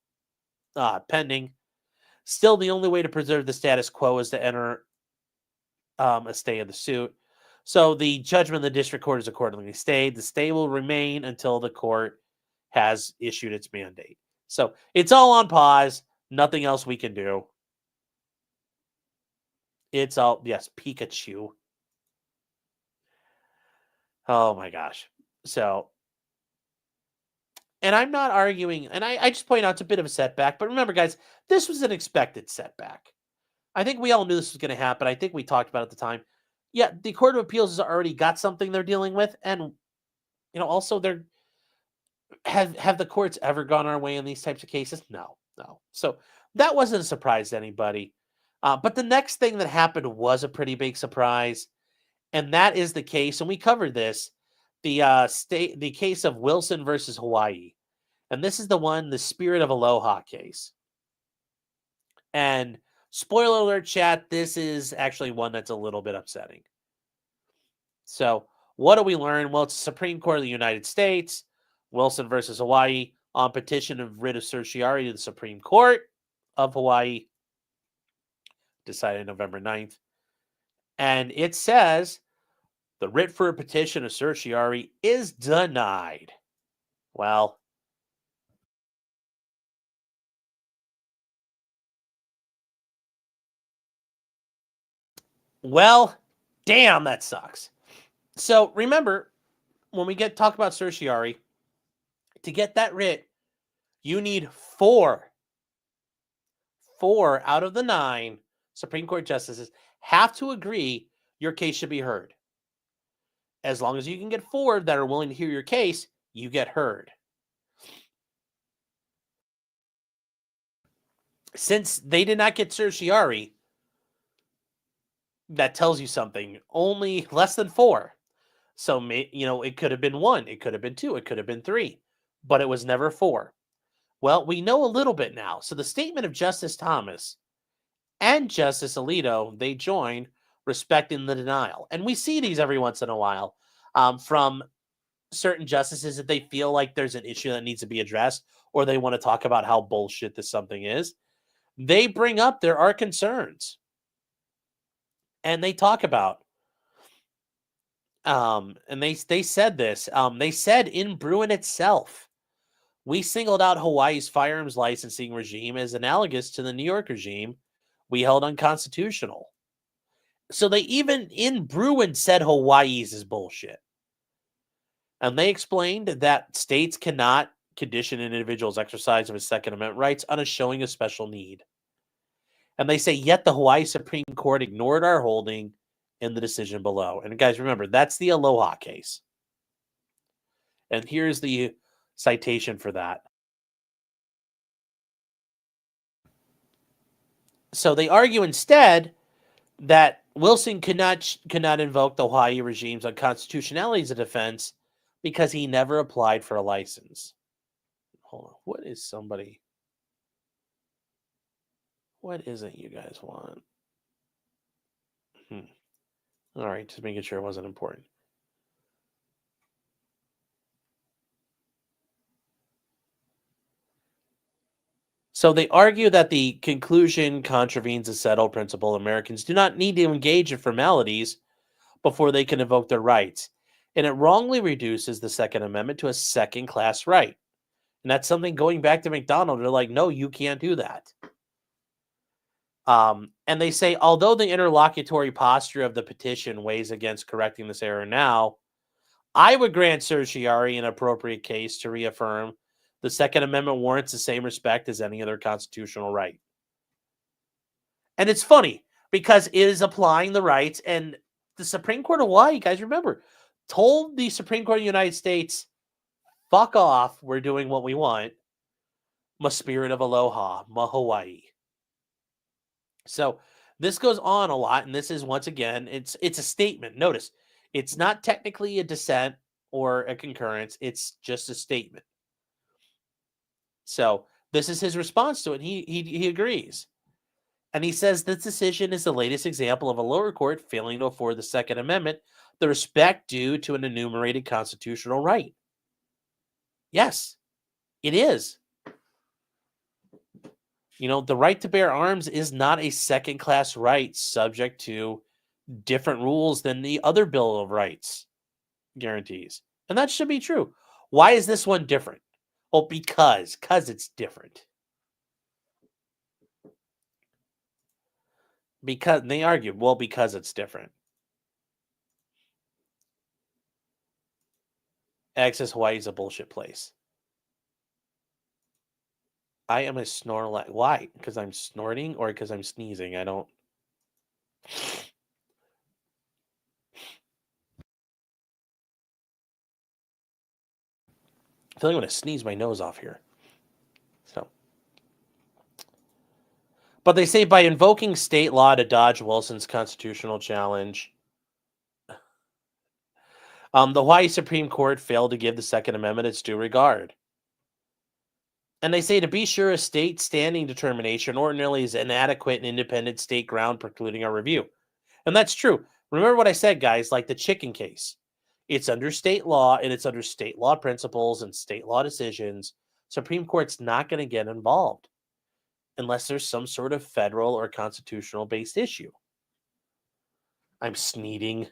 pending. Still, the only way to preserve the status quo is to enter a stay of the suit. So the judgment of the district court is accordingly stayed. The stay will remain until the court has issued its mandate. So it's all on pause. Nothing else we can do. It's all, yes, Pikachu. Oh my gosh. So, and I'm not arguing, and I just point out it's a bit of a setback, but remember, guys, this was an expected setback. I think we all knew this was going to happen. I think we talked about it at the time. Yeah, the Court of Appeals has already got something they're dealing with, and also they're have the courts ever gone our way in these types of cases? No. So that wasn't a surprise to anybody. But the next thing that happened was a pretty big surprise, and that is the case, and we covered this, the case of Wilson versus Hawaii, and this is the Spirit of Aloha case. And spoiler alert, chat, this is actually one that's a little bit upsetting. So what do we learn? Well, it's the Supreme Court of the United States, Wilson versus Hawaii, on petition of writ of certiorari to the Supreme Court of Hawaii, decided November 9th. And it says the writ for a petition of certiorari is denied. Well, damn, that sucks. So remember, when we talk about certiorari, to get that writ, you need 4 out of the 9 Supreme Court justices have to agree your case should be heard. As long as you can get 4 that are willing to hear your case, you get heard. Since they did not get certiorari, that tells you something. Only less than 4. So, it could have been 1, it could have been 2, it could have been 3, but it was never 4. Well, we know a little bit now. So the statement of Justice Thomas and Justice Alito, they join respecting the denial. And we see these every once in a while from certain justices that they feel like there's an issue that needs to be addressed, or they want to talk about how bullshit this something is. They bring up there are concerns. And they talk about, and they said this, they said in Bruin itself, we singled out Hawaii's firearms licensing regime as analogous to the New York regime we held unconstitutional. So they even in Bruin said Hawaii's is bullshit. And they explained that states cannot condition an individual's exercise of his Second Amendment rights on a showing of special need. And they say, yet the Hawaii Supreme Court ignored our holding in the decision below. And guys, remember, that's the Aloha case. And here's the citation for that. So they argue instead that Wilson could not invoke the Hawaii regime's unconstitutionality as a defense because he never applied for a license. Hold on. What is it you guys want? All right, just making sure it wasn't important. So they argue that the conclusion contravenes a settled principle. Americans do not need to engage in formalities before they can invoke their rights. And it wrongly reduces the Second Amendment to a second-class right. And that's something going back to McDonald. They're like, no, you can't do that. And they say, although the interlocutory posture of the petition weighs against correcting this error now, I would grant certiorari an appropriate case to reaffirm the Second Amendment warrants the same respect as any other constitutional right. And it's funny because it is applying the rights, and the Supreme Court of Hawaii, guys, remember, told the Supreme Court of the United States, fuck off, we're doing what we want. Ma Spirit of Aloha, ma Hawaii. So this goes on a lot, and this is, once again, it's a statement. Notice, it's not technically a dissent or a concurrence. It's just a statement. So this is his response to it. He agrees. And he says this decision is the latest example of a lower court failing to afford the Second Amendment the respect due to an enumerated constitutional right. Yes, it is. The right to bear arms is not a second-class right subject to different rules than the other Bill of Rights guarantees. And that should be true. Why is this one different? Well, because it's different. Because they argue, well, because it's different. Access Hawaii is a bullshit place. I am a Snorlax. Why? Because I'm snorting or because I'm sneezing? I don't. I feel like I'm going to sneeze my nose off here. So, but they say by invoking state law to dodge Wilson's constitutional challenge, the Hawaii Supreme Court failed to give the Second Amendment its due regard. And they say to be sure, a state standing determination ordinarily is inadequate and independent state ground precluding our review. And that's true. Remember what I said, guys, like the chicken case. It's under state law, and it's under state law principles and state law decisions. Supreme Court's not going to get involved unless there's some sort of federal or constitutional-based issue. I'm sneezing.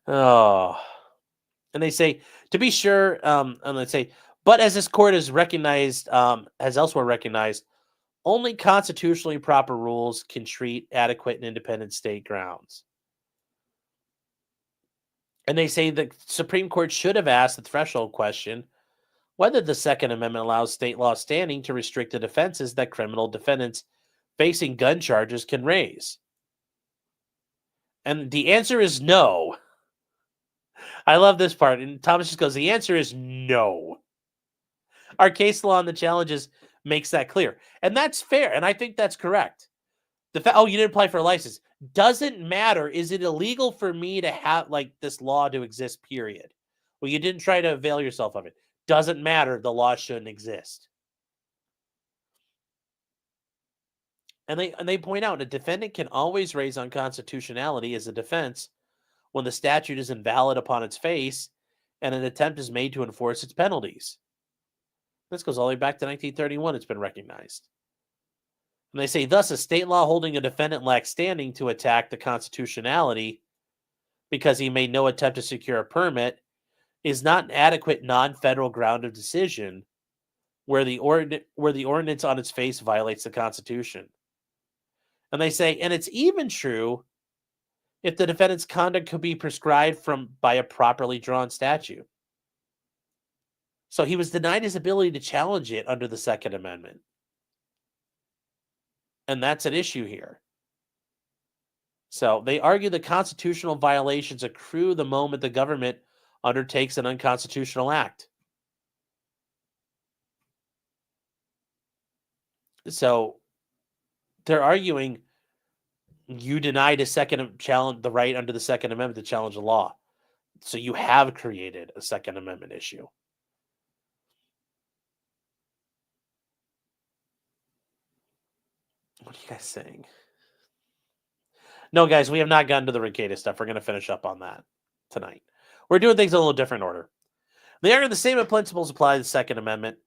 Oh. And they say, to be sure, and they say, but as this court has recognized, has elsewhere recognized, only constitutionally proper rules can treat adequate and independent state grounds. And they say the Supreme Court should have asked the threshold question whether the Second Amendment allows state law standing to restrict the defenses that criminal defendants facing gun charges can raise. And the answer is no. I love this part. And Thomas just goes, the answer is no. Our case law on the challenges makes that clear. And that's fair. And I think that's correct. Oh, you didn't apply for a license. Doesn't matter. Is it illegal for me to have like this law to exist, period? Well, you didn't try to avail yourself of it. Doesn't matter. The law shouldn't exist. And they point out a defendant can always raise unconstitutionality as a defense when the statute is invalid upon its face and an attempt is made to enforce its penalties. This goes all the way back to 1931. It's been recognized. And they say, thus, a state law holding a defendant lacks standing to attack the constitutionality because he made no attempt to secure a permit is not an adequate non-federal ground of decision where the ordinance on its face violates the Constitution. And they say, and it's even true if the defendant's conduct could be prescribed by a properly drawn statute. So he was denied his ability to challenge it under the Second Amendment. And that's an issue here. So they argue the constitutional violations accrue the moment the government undertakes an unconstitutional act. So they're arguing you denied the right under the Second Amendment to challenge the law. So you have created a Second Amendment issue. What are you guys saying? No, guys, we have not gotten to the Rekieta stuff. We're going to finish up on that tonight. We're doing things in a little different order. They argue the same principles apply to the Second Amendment,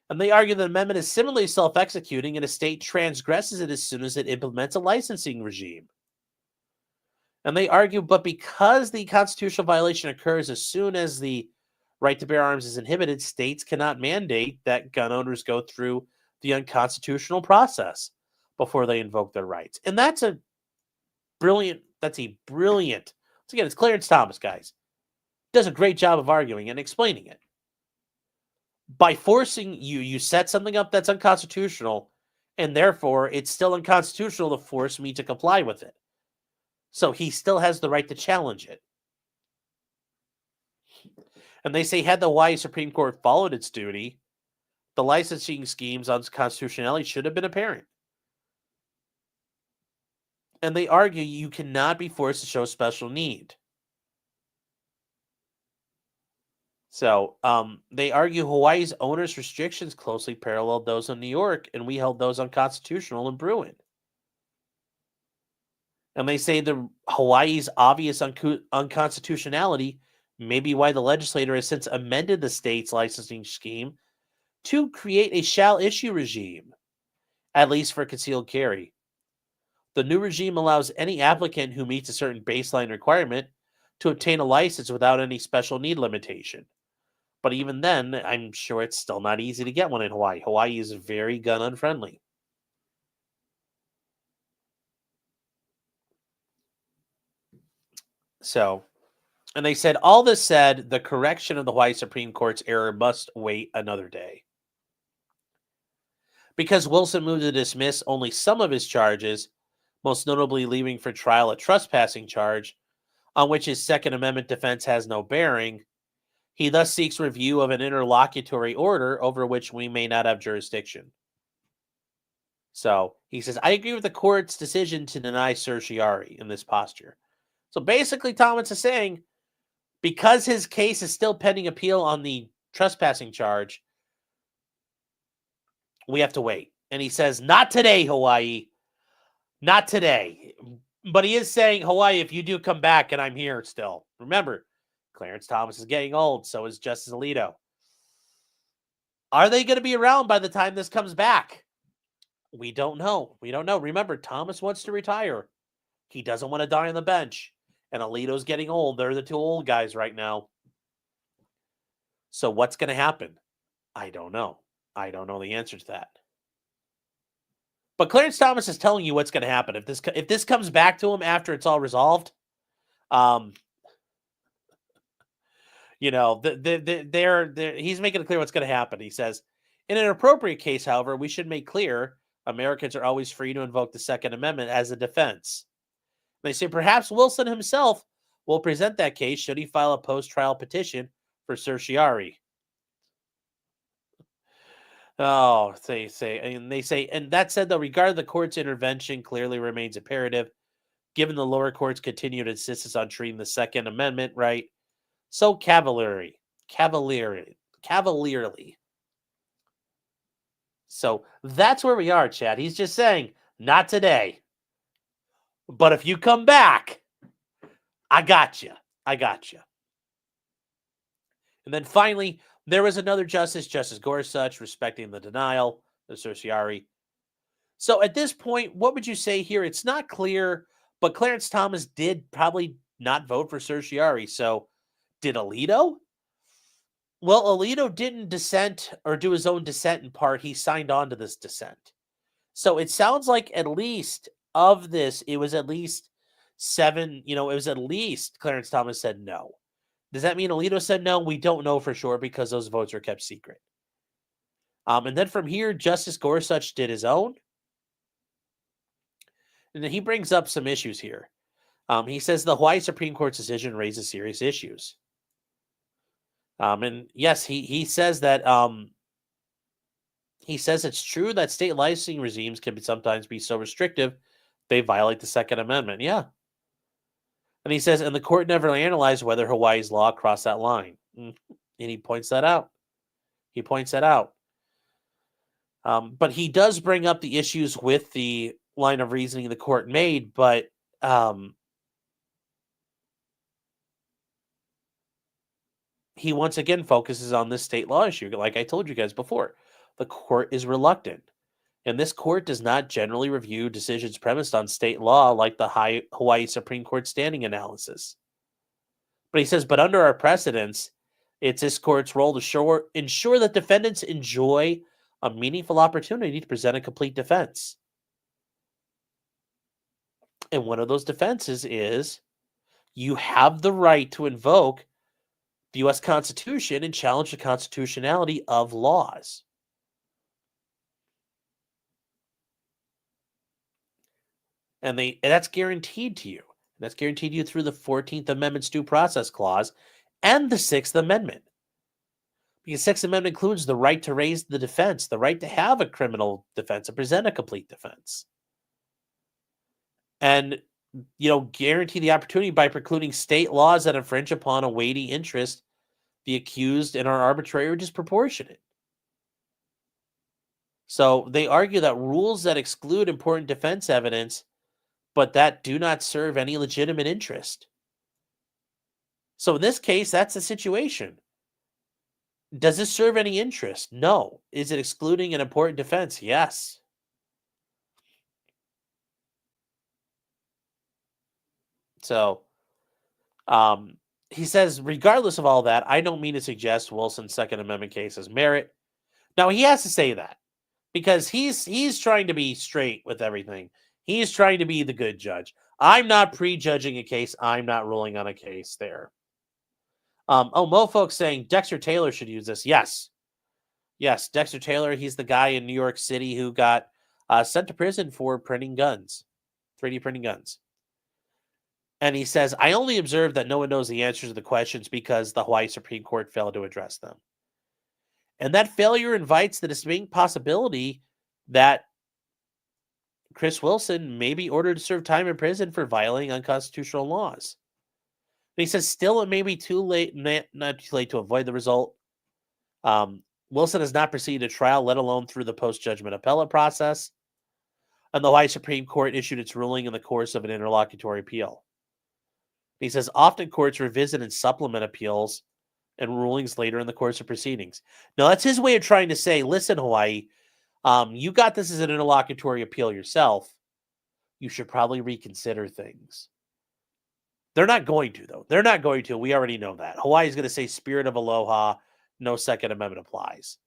and they argue the amendment is similarly self-executing and a state transgresses it as soon as it implements a licensing regime. And they argue, but because the constitutional violation occurs as soon as the right to bear arms is inhibited, states cannot mandate that gun owners go through the unconstitutional process before they invoke their rights. And that's a brilliant, once again, it's Clarence Thomas, guys. Does a great job of arguing and explaining it. By forcing you set something up that's unconstitutional, and therefore it's still unconstitutional to force me to comply with it. So he still has the right to challenge it. And they say, had the Hawaii Supreme Court followed its duty, the licensing schemes on constitutionality should have been apparent. And they argue you cannot be forced to show special need. So they argue Hawaii's owners' restrictions closely paralleled those in New York, and we held those unconstitutional in Bruin. And they say the Hawaii's obvious unconstitutionality may be why the legislator has since amended the state's licensing scheme to create a shall issue regime, at least for concealed carry. The new regime allows any applicant who meets a certain baseline requirement to obtain a license without any special need limitation. But even then, I'm sure it's still not easy to get one in Hawaii. Hawaii is very gun unfriendly. So, and they said, all this said, the correction of the Hawaii Supreme Court's error must wait another day. Because Wilson moved to dismiss only some of his charges, most notably leaving for trial a trespassing charge, on which his Second Amendment defense has no bearing, he thus seeks review of an interlocutory order over which we may not have jurisdiction. So he says, I agree with the court's decision to deny certiorari in this posture. So basically, Thomas is saying, because his case is still pending appeal on the trespassing charge, we have to wait. And he says, not today, Hawaii. Not today. But he is saying, Hawaii, if you do come back and I'm here still. Remember, Clarence Thomas is getting old. So is Justice Alito. Are they going to be around by the time this comes back? We don't know. We don't know. Remember, Thomas wants to retire. He doesn't want to die on the bench. And Alito's getting old. They're the two old guys right now. So what's going to happen? I don't know. I don't know the answer to that. But Clarence Thomas is telling you what's going to happen. If this comes back to him after it's all resolved, he's making it clear what's going to happen. He says, in an appropriate case, however, we should make clear Americans are always free to invoke the Second Amendment as a defense. They say perhaps Wilson himself will present that case should he file a post-trial petition for certiorari. Oh, they say, and that said, though, regard the court's intervention clearly remains imperative, given the lower court's continued insistence on treating the Second Amendment right so cavalierly. So that's where we are, Chad. He's just saying, not today. But if you come back, I got you. I got you. And then finally, there was another justice, Justice Gorsuch, respecting the denial, the certiorari. So at this point, what would you say here? It's not clear, but Clarence Thomas did probably not vote for certiorari. So did Alito? Well, Alito didn't dissent or do his own dissent in part. He signed on to this dissent. So it sounds like at least of this, it was at least 7, it was at least Clarence Thomas said no. Does that mean Alito said no? We don't know for sure because those votes are kept secret. And then from here, Justice Gorsuch did his own. And then he brings up some issues here. He says the Hawaii Supreme Court's decision raises serious issues. And yes, he says that he says it's true that state licensing regimes can sometimes be so restrictive they violate the Second Amendment. Yeah. And he says, and the court never analyzed whether Hawaii's law crossed that line. And he points that out. But he does bring up the issues with the line of reasoning the court made, but he once again focuses on this state law issue. Like I told you guys before, the court is reluctant. And this court does not generally review decisions premised on state law like the Hawaii Supreme Court standing analysis. But he says, but under our precedents, it's this court's role to ensure that defendants enjoy a meaningful opportunity to present a complete defense. And one of those defenses is you have the right to invoke the U.S. Constitution and challenge the constitutionality of laws. And that's guaranteed to you. That's guaranteed to you through the 14th Amendment's due process clause and the 6th Amendment. Because the 6th Amendment includes the right to raise the defense, the right to have a criminal defense and present a complete defense. And, guarantee the opportunity by precluding state laws that infringe upon a weighty interest, the accused, and are arbitrary or disproportionate. So they argue that rules that exclude important defense evidence but that do not serve any legitimate interest. So in this case, that's the situation. Does this serve any interest? No. Is it excluding an important defense? Yes. So he says, regardless of all that, I don't mean to suggest Wilson's Second Amendment case has merit. Now, he has to say that because he's trying to be straight with everything. He's trying to be the good judge. I'm not prejudging a case. I'm not ruling on a case there. Mofolk's saying Dexter Taylor should use this. Yes. Yes, Dexter Taylor, he's the guy in New York City who got sent to prison for printing guns, 3D printing guns. And he says, I only observed that no one knows the answers to the questions because the Hawaii Supreme Court failed to address them. And that failure invites the distinct possibility that Chris Wilson may be ordered to serve time in prison for violating unconstitutional laws. And he says, still, it may be too late, not too late to avoid the result. Wilson has not proceeded to trial, let alone through the post-judgment appellate process. And the Hawaii Supreme Court issued its ruling in the course of an interlocutory appeal. He says, often courts revisit and supplement appeals and rulings later in the course of proceedings. Now, that's his way of trying to say, listen, Hawaii, you got this as an interlocutory appeal yourself. You should probably reconsider things. They're not going to, though. They're not going to. We already know that. Hawaii's going to say spirit of aloha, no Second Amendment applies.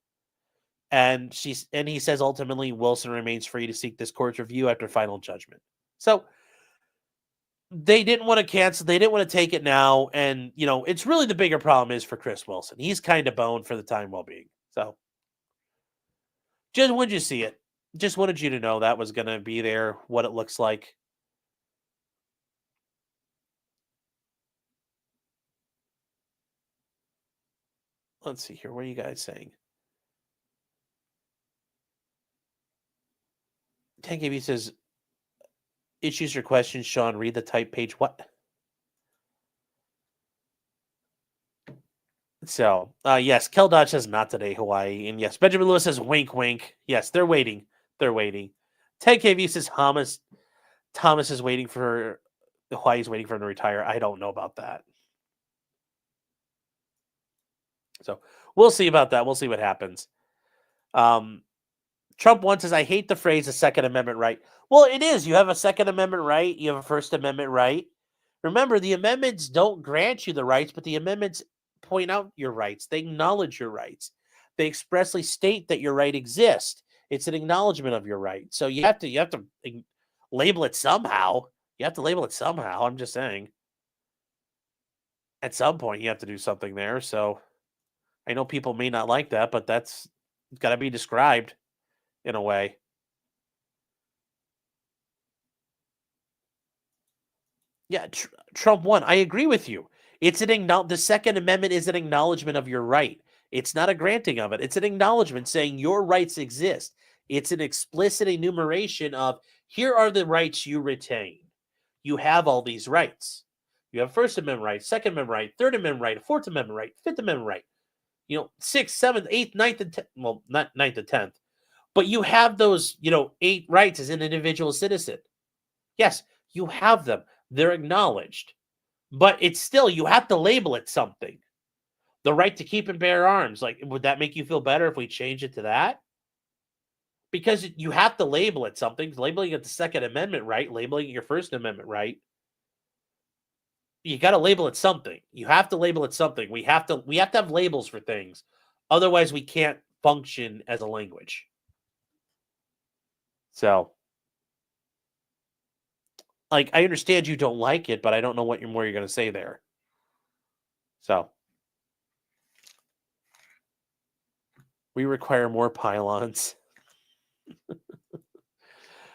And he says, ultimately, Wilson remains free to seek this court's review after final judgment. So they didn't want to cancel. They didn't want to take it now. And, it's really the bigger problem is for Chris Wilson. He's kind of boned for the time well-being. So just wanted you to see it. Just wanted you to know that was going to be there, what it looks like. Let's see here. What are you guys saying? Tank says, issues or questions, Sean, read the type page. What? So, yes, Kel Dodge says not today, Hawaii. And yes, Benjamin Lewis says wink, wink. Yes, they're waiting. They're waiting. Ted KV says Thomas is waiting for, Hawaii's waiting for him to retire. I don't know about that. So we'll see about that. We'll see what happens. Trump once says, I hate the phrase the Second Amendment right. Well, it is. You have a Second Amendment right. You have a First Amendment right. Remember, the amendments don't grant you the rights, but the amendments point out your rights. They acknowledge your rights. They expressly state that your right exists. It's an acknowledgement of your right. So you have to label it somehow. You have to label it somehow. I'm just saying. At some point, you have to do something there. So I know people may not like that, but that's got to be described in a way. Yeah, Trump won. I agree with you. It's the Second Amendment is an acknowledgement of your right. It's not a granting of it. It's an acknowledgement saying your rights exist. It's an explicit enumeration of here are the rights you retain. You have all these rights. You have First Amendment right, Second Amendment right, Third Amendment right, Fourth Amendment right, Fifth Amendment right. 6th, 7th, 8th, 9th, and 10th. Well, not 9th and 10th. But you have those, 8 rights as an individual citizen. Yes, you have them. They're acknowledged. But it's still, you have to label it something. The right to keep and bear arms. Like, would that make you feel better if we change it to that? Because you have to label it something. Labeling it the Second Amendment right, labeling it your First Amendment right. You got to label it something. You have to label it something. We have to have labels for things. Otherwise, we can't function as a language. So, I understand you don't like it, but I don't know what more you're going to say there. So, we require more pylons.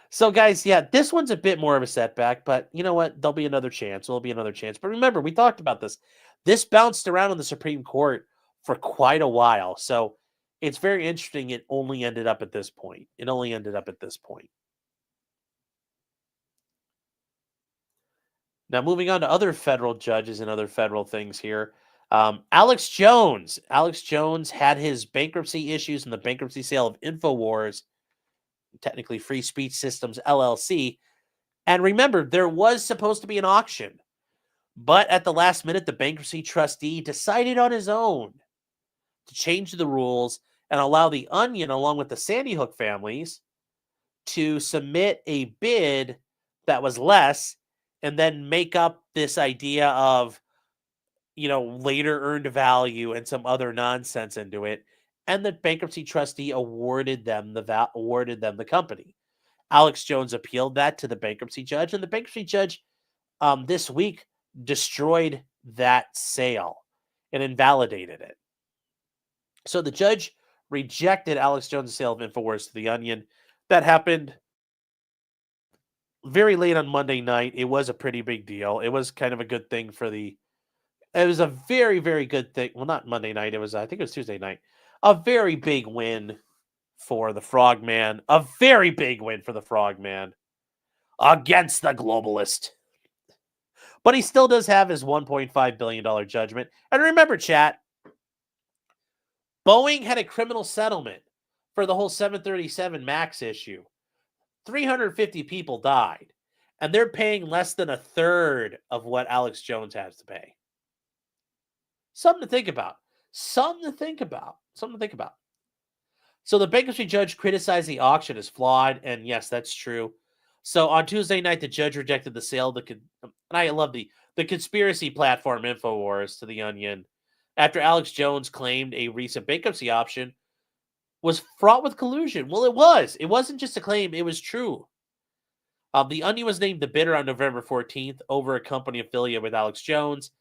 So, guys, yeah, this one's a bit more of a setback, but you know what? There'll be another chance. There'll be another chance. But remember, we talked about this. This bounced around in the Supreme Court for quite a while. So, it's very interesting. It only ended up at this point. Now, moving on to other federal judges and other federal things here. Alex Jones. Alex Jones had his bankruptcy issues in the bankruptcy sale of InfoWars, technically Free Speech Systems, LLC. And remember, there was supposed to be an auction. But at the last minute, the bankruptcy trustee decided on his own to change the rules and allow the Onion, along with the Sandy Hook families, to submit a bid that was less and then make up this idea of, later earned value and some other nonsense into it. And the bankruptcy trustee awarded them the company. Alex Jones appealed that to the bankruptcy judge, and the bankruptcy judge this week destroyed that sale and invalidated it. So the judge rejected Alex Jones' sale of InfoWars to the Onion. That happened very late on Monday night. It was a pretty big deal. It was kind of a good thing for the. It was a very, very good thing. Well, not Monday night. It was, I think it was Tuesday night. A very big win for the Frogman. A very big win for the Frogman against the globalist. But he still does have his $1.5 billion judgment. And remember, chat, Boeing had a criminal settlement for the whole 737 MAX issue. 350 people died. And they're paying less than a third of what Alex Jones has to pay. Something to think about. Something to think about. Something to think about. So the bankruptcy judge criticized the auction as flawed, and yes, that's true. So on Tuesday night, the judge rejected the sale. And I love the conspiracy platform InfoWars to the Onion after Alex Jones claimed a recent bankruptcy option was fraught with collusion. Well, it was. It wasn't just a claim. It was true. The Onion was named the bidder on November 14th over a company affiliate with Alex Jones.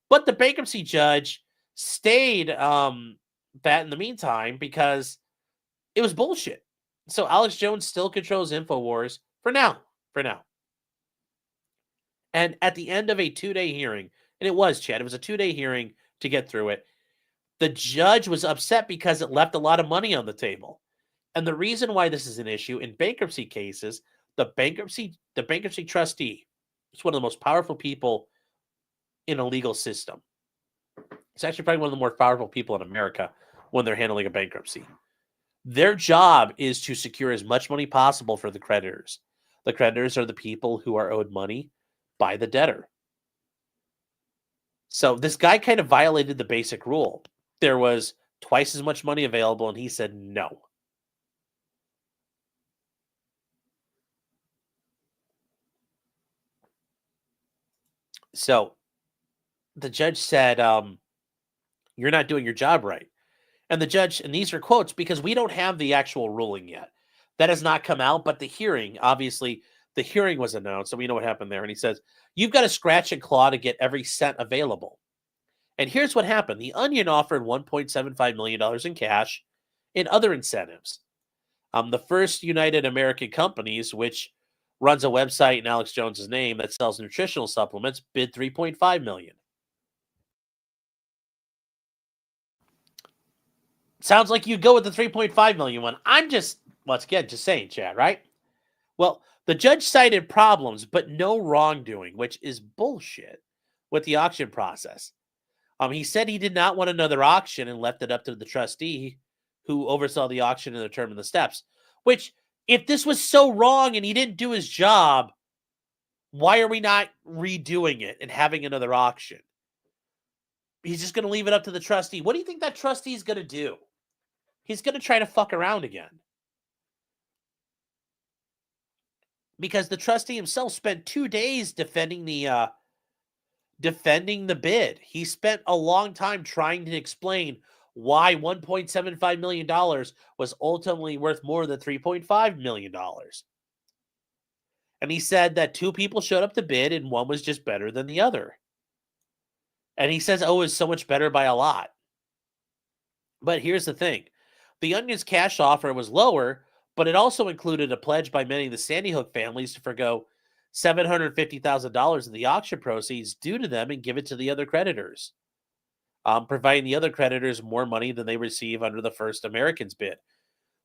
But the bankruptcy judge stayed that in the meantime because it was bullshit. So Alex Jones still controls InfoWars for now. And at the end of a 2-day hearing, and it was, Chad, it was a 2-day hearing to get through it, the judge was upset because it left a lot of money on the table. And the reason why this is an issue in bankruptcy cases, the bankruptcy trustee is one of the most powerful people in a legal system. It's actually probably one of the more powerful people in America when they're handling a bankruptcy. Their job is to secure as much money possible for the creditors. The creditors are the people who are owed money by the debtor. So this guy kind of violated the basic rule. There was twice as much money available, and he said no. So the judge said, you're not doing your job right. And the judge, and these are quotes because we don't have the actual ruling yet. That has not come out, but the hearing, obviously, the hearing was announced, so we know what happened there. And he says, you've got to scratch and claw to get every cent available. And here's what happened. The Onion offered $1.75 million in cash and other incentives. The First United American Companies, which runs a website in Alex Jones's name that sells nutritional supplements, bid $3.5 million. Sounds like you'd go with the $3.5 million one. I'm just, once again, just saying, Chad, right? Well, the judge cited problems, but no wrongdoing, which is bullshit with the auction process. He said he did not want another auction and left it up to the trustee who oversaw the auction and determined the steps. Which, if this was so wrong and he didn't do his job, why are we not redoing it and having another auction? He's just going to leave it up to the trustee. What do you think that trustee is going to do? He's going to try to fuck around again. Because the trustee himself spent 2 days defending the bid. He spent a long time trying to explain why $1.75 million was ultimately worth more than $3.5 million. And he said that 2 people showed up to bid and one was just better than the other. And he says, oh, it's so much better by a lot. But here's the thing. The Onion's cash offer was lower, but it also included a pledge by many of the Sandy Hook families to forgo $750,000 of the auction proceeds due to them and give it to the other creditors, providing the other creditors more money than they receive under the First Americans bid.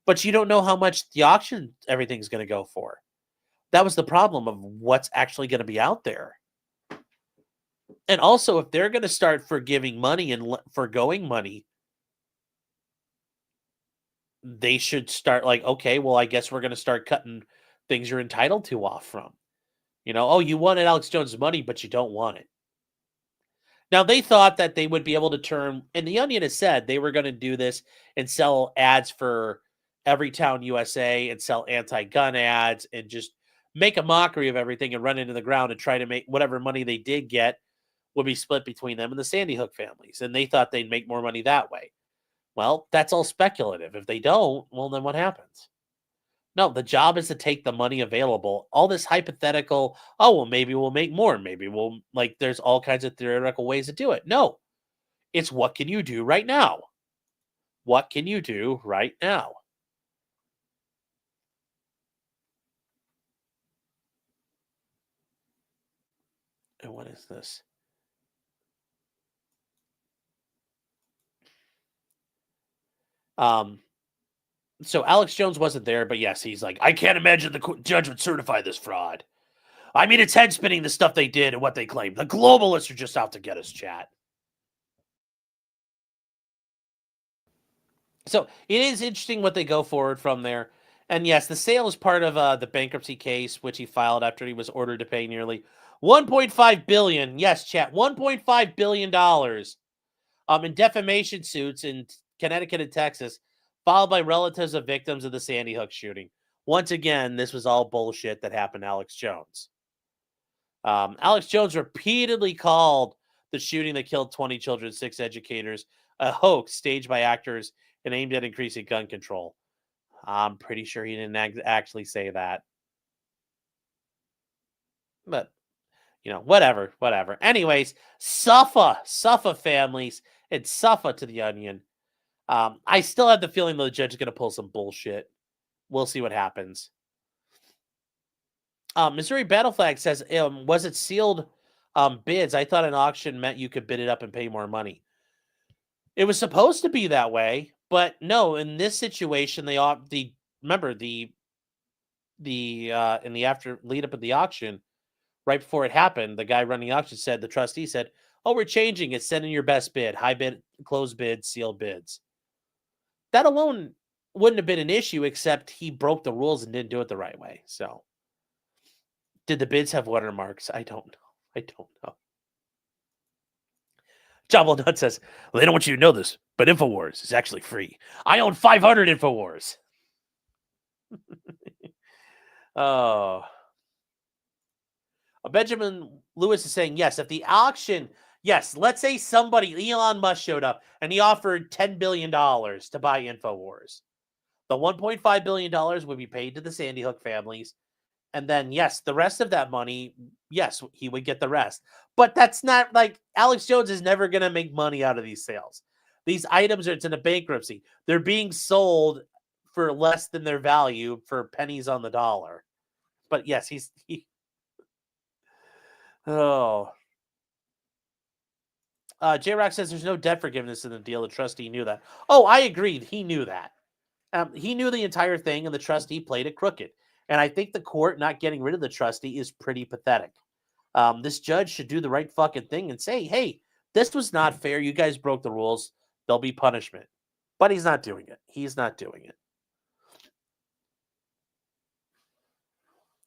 But you don't know how much the auction everything's going to go for. That was the problem of what's actually going to be out there. And also, if they're going to start forgiving money and forgoing money, they should start like, okay, well, I guess we're going to start cutting things you're entitled to off from. You know, oh, you wanted Alex Jones' money, but you don't want it. Now, they thought that they would be able to turn, and the Onion has said they were going to do this and sell ads for Everytown USA and sell anti-gun ads and just make a mockery of everything and run into the ground and try to make whatever money they did get would be split between them and the Sandy Hook families. And they thought they'd make more money that way. Well, that's all speculative. If they don't, well, then what happens? No, the job is to take the money available. All this hypothetical, oh, well, maybe we'll make more. Maybe we'll, like, there's all kinds of theoretical ways to do it. No, it's what can you do right now? What can you do right now? And what is this? So Alex Jones wasn't there, but yes, he's like, I can't imagine the judge would certify this fraud. I mean, it's head spinning the stuff they did and what they claimed. The globalists are just out to get us, chat. So it is interesting what they go forward from there. And yes, the sale is part of the bankruptcy case, which he filed after he was ordered to pay nearly $1.5 billion. Yes, chat, $1.5 billion in defamation suits in Connecticut and Texas, followed by relatives of victims of the Sandy Hook shooting. Once again, this was all bullshit that happened to Alex Jones. Alex Jones repeatedly called the shooting that killed 20 children, 6 educators, a hoax staged by actors and aimed at increasing gun control. I'm pretty sure he didn't actually say that. But, whatever. Anyways, suffer families, and suffer to the onion. I still have the feeling the judge is going to pull some bullshit. We'll see what happens. Missouri Battle Flag says, was it sealed bids? I thought an auction meant you could bid it up and pay more money. It was supposed to be that way, but no, in this situation, in the after lead up of the auction, right before it happened, the guy running the auction said, the trustee said, oh, we're changing it. Send in your best bid, high bid, closed bid, sealed bids. That alone wouldn't have been an issue, except he broke the rules and didn't do it the right way. So did the bids have watermarks? I don't know. Jabble Nut says, well, they don't want you to know this, but InfoWars is actually free. I own 500 InfoWars. Oh. Benjamin Lewis is saying, yes, if the auction, yes, let's say somebody, Elon Musk, showed up and he offered $10 billion to buy InfoWars. The $1.5 billion would be paid to the Sandy Hook families. And then, yes, the rest of that money, yes, he would get the rest. But that's not like Alex Jones is never going to make money out of these sales. These items it's in a bankruptcy. They're being sold for less than their value for pennies on the dollar. But yes, oh. J-Rock says there's no debt forgiveness in the deal. The trustee knew that. Oh, I agreed. He knew that. He knew the entire thing, and the trustee played it crooked. And I think the court not getting rid of the trustee is pretty pathetic. This judge should do the right fucking thing and say, hey, this was not fair. You guys broke the rules. There'll be punishment. But he's not doing it. He's not doing it.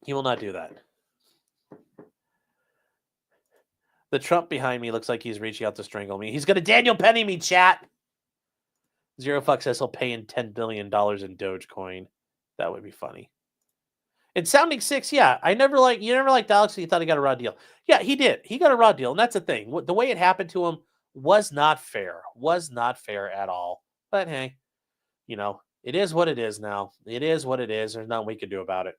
He will not do that. The Trump behind me looks like he's reaching out to strangle me. He's going to Daniel Penny me, chat. Zero Fuck says he'll pay in $10 billion in Dogecoin. That would be funny. And Sounding Six, yeah, you never liked Alex, so you thought he got a raw deal. Yeah, he did. He got a raw deal, and that's the thing. The way it happened to him was not fair. Was not fair at all. But hey, it is what it is now. It is what it is. There's nothing we can do about it.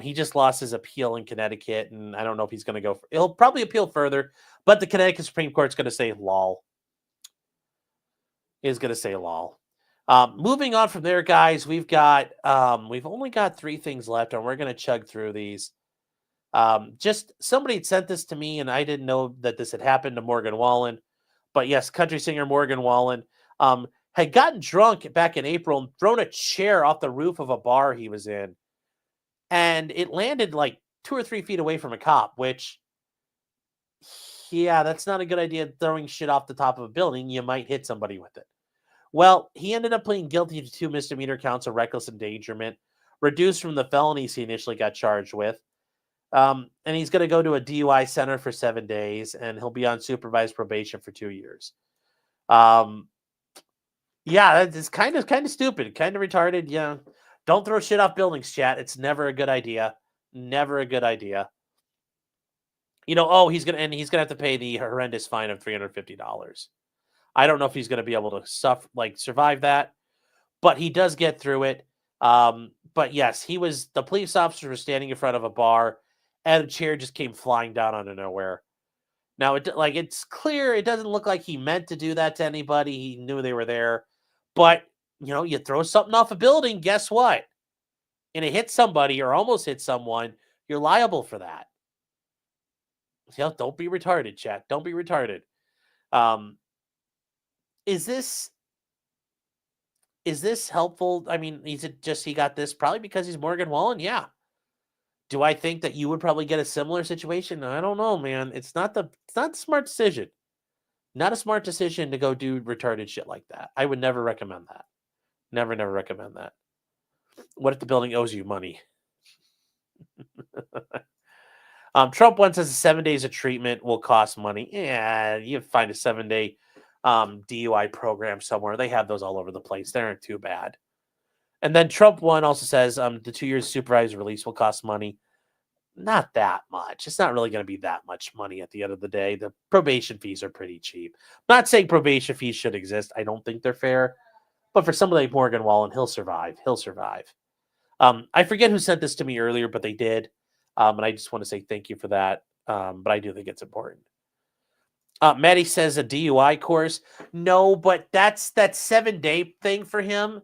He just lost his appeal in Connecticut, and I don't know if he's going to go. He'll probably appeal further, but the Connecticut Supreme Court's going to say lol. Is going to say lol. Moving on from there, guys, we've only got 3 things left, and we're going to chug through these. Just somebody had sent this to me, and I didn't know that this had happened to Morgan Wallen. But yes, country singer Morgan Wallen had gotten drunk back in April and thrown a chair off the roof of a bar he was in. And it landed like 2 or 3 feet away from a cop, which, yeah, that's not a good idea, throwing shit off the top of a building. You might hit somebody with it. Well, he ended up pleading guilty to 2 misdemeanor counts of reckless endangerment, reduced from the felonies he initially got charged with. And he's going to go to a DUI center for 7 days, and he'll be on supervised probation for 2 years. Yeah, it's kind of stupid, kind of retarded. Yeah, don't throw shit off buildings, chat. It's never a good idea. Never a good idea. He's gonna have to pay the horrendous fine of $350. I don't know if he's going to be able to survive that, but he does get through it. But yes, the police officer was standing in front of a bar, and a chair just came flying down out of nowhere. Now, it's clear it doesn't look like he meant to do that to anybody. He knew they were there. But, you throw something off a building, guess what? And it hits somebody or almost hits someone, you're liable for that. Don't be retarded, chat. Don't be retarded. Is this helpful? I mean, is it just he got this probably because he's Morgan Wallen? Yeah. Do I think that you would probably get a similar situation? I don't know, man. It's not a smart decision. Not a smart decision to go do retarded shit like that. I would never recommend that. Never recommend that. What if the building owes you money? Trump once says 7 days of treatment will cost money. Yeah, you find a 7-day DUI program somewhere. They have those all over the place. They aren't too bad. And then Trump one also says the 2 years supervised release will cost money. Not that much. It's not really going to be that much money at the end of the day. The probation fees are pretty cheap. I'm not saying probation fees should exist. I don't think they're fair. But for somebody like Morgan Wallen, he'll survive. He'll survive. I forget who sent this to me earlier, but they did. And I just want to say thank you for that. But I do think it's important. Maddie says a DUI course. No, but that 7-day thing for him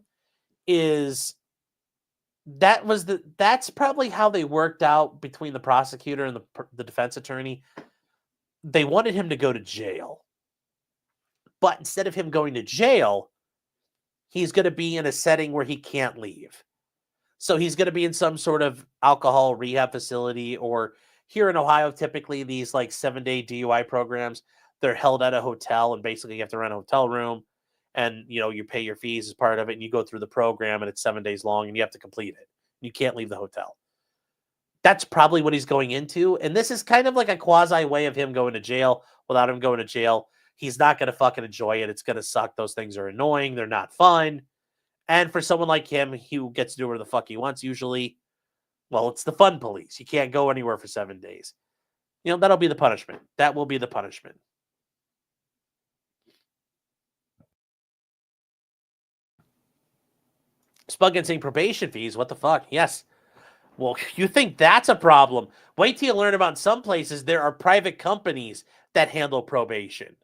that's probably how they worked out between the prosecutor and the defense attorney. They wanted him to go to jail. But instead of him going to jail, he's going to be in a setting where he can't leave. So he's going to be in some sort of alcohol rehab facility, or here in Ohio, typically these 7-day DUI programs, they're held at a hotel, and basically you have to rent a hotel room, and you pay your fees as part of it, and you go through the program, and it's 7 days long, and you have to complete it. You can't leave the hotel. That's probably what he's going into, and this is kind of like a quasi way of him going to jail without him going to jail. He's not going to fucking enjoy it. It's going to suck. Those things are annoying. They're not fun. And for someone like him, who gets to do whatever the fuck he wants, usually, well, it's the fun police. You can't go anywhere for 7 days. That'll be the punishment. That will be the punishment. Spugin saying probation fees. What the fuck? Yes. Well, you think that's a problem? Wait till you learn about in some places there are private companies that handle probation.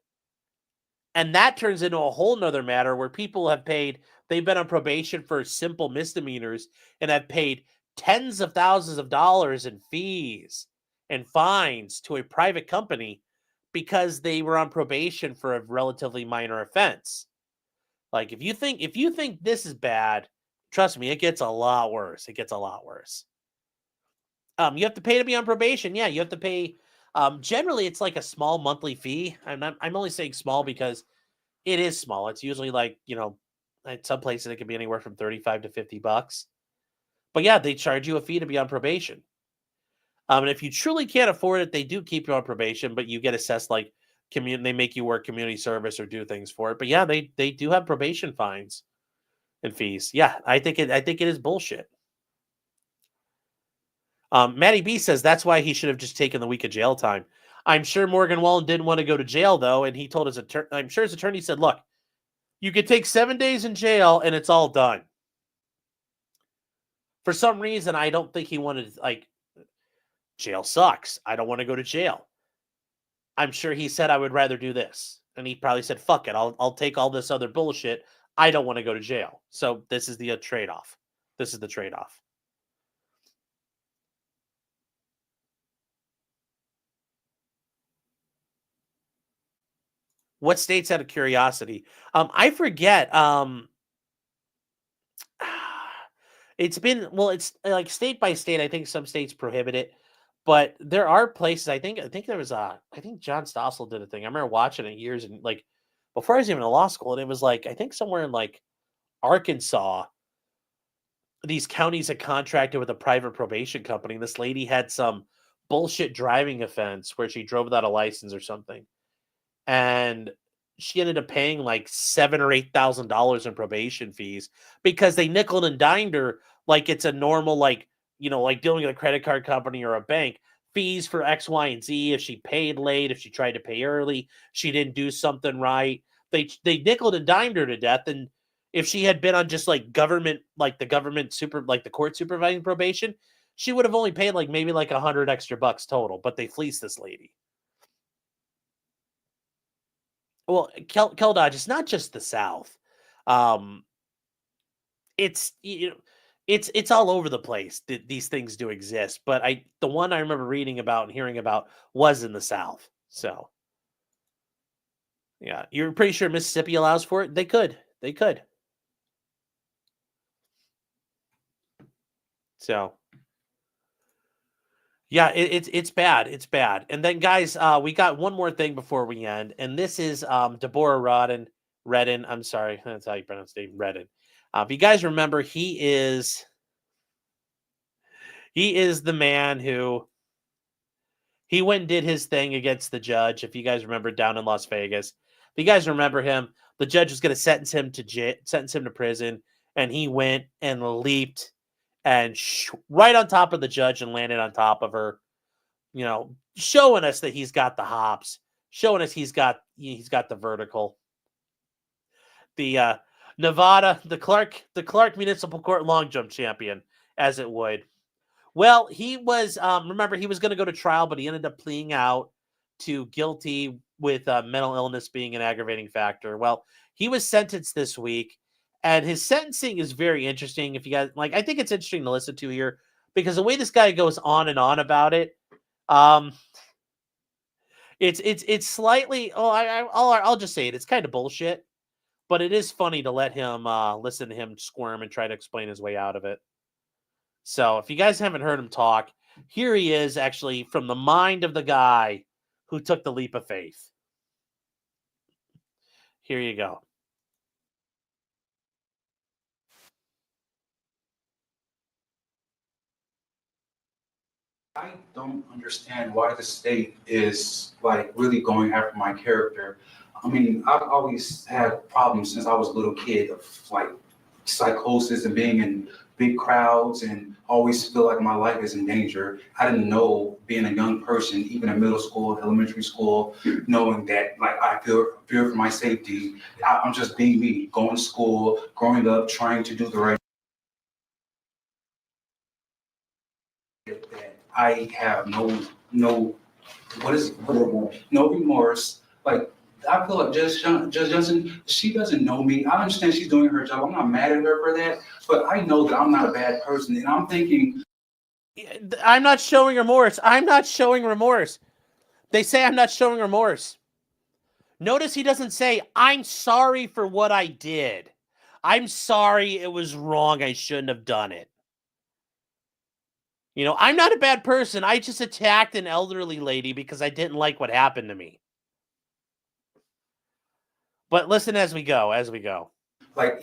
And that turns into a whole nother matter where people have paid, they've been on probation for simple misdemeanors and have paid tens of thousands of dollars in fees and fines to a private company because they were on probation for a relatively minor offense. If you think this is bad, trust me, it gets a lot worse. It gets a lot worse. You have to pay to be on probation. Yeah, you have to pay. Generally, it's like a small monthly fee. I'm only saying small because it is small. It's usually at some places it can be anywhere from $35 to $50. But yeah, they charge you a fee to be on probation. And if you truly can't afford it, they do keep you on probation, but you get assessed they make you work community service or do things for it. But yeah, they do have probation fines and fees. Yeah, I think it is bullshit. Matty B says that's why he should have just taken the week of jail time. I'm sure Morgan Wallen didn't want to go to jail, though, and he told his attorney, I'm sure his attorney said, look, you could take 7 days in jail and it's all done. For some reason, I don't think he wanted, jail sucks. I don't want to go to jail. I'm sure he said, I would rather do this. And he probably said, fuck it, I'll take all this other bullshit. I don't want to go to jail. So this is the trade-off. This is the trade-off. What states, out of curiosity? I forget. It's been, it's state by state. I think some states prohibit it, but there are places. I think there was I think John Stossel did a thing. I remember watching it years and before I was even in law school, and it was I think somewhere in Arkansas, these counties had contracted with a private probation company. This lady had some bullshit driving offense where she drove without a license or something. And she ended up paying $7,000 or $8,000 in probation fees because they nickeled and dimed her like it's a normal, dealing with a credit card company or a bank. Fees for X, Y, and Z. If she paid late, if she tried to pay early, she didn't do something right. They nickeled and dimed her to death. And if she had been on just government, the court supervising probation, she would have only paid maybe $100 extra total. But they fleeced this lady. Well, Kel Dodge, it's not just the South. It's it's all over the place. These things do exist, but the one I remember reading about and hearing about was in the South. So, yeah, you're pretty sure Mississippi allows for it. They could. So, yeah, it's bad. It's bad. And then, guys, we got one more thing before we end, and this is Deborah Redden. I'm sorry, that's how you pronounce the name, Redden. If you guys remember, he is the man who he went and did his thing against the judge. If you guys remember, down in Las Vegas, if you guys remember him, the judge was going to sentence him to prison, and he went and leaped and right on top of the judge and landed on top of her, showing us that he's got the hops, showing us he's got the vertical. The Nevada, the Clark Municipal Court long jump champion, as it would. Well, he was, remember, he was going to go to trial, but he ended up pleading out to guilty with mental illness being an aggravating factor. Well, he was sentenced this week, and his sentencing is very interesting. If you guys I think it's interesting to listen to here because the way this guy goes on and on about it, it's slightly. I'll just say it. It's kind of bullshit, but it is funny to let him listen to him squirm and try to explain his way out of it. So if you guys haven't heard him talk, here he is actually from the mind of the guy who took the leap of faith. Here you go. I don't understand why the state is really going after my character. I mean, I've always had problems since I was a little kid of psychosis and being in big crowds and always feel like my life is in danger. I didn't know being a young person, even in middle school, elementary school, knowing that I fear for my safety. I'm just being me, going to school, growing up, trying to do the right. I have no remorse. I feel like Judge Johnson, she doesn't know me. I understand she's doing her job. I'm not mad at her for that, but I know that I'm not a bad person. And I'm thinking, I'm not showing remorse. I'm not showing remorse. They say I'm not showing remorse. Notice he doesn't say, I'm sorry for what I did. I'm sorry it was wrong. I shouldn't have done it. I'm not a bad person. I just attacked an elderly lady because I didn't like what happened to me. But listen as we go.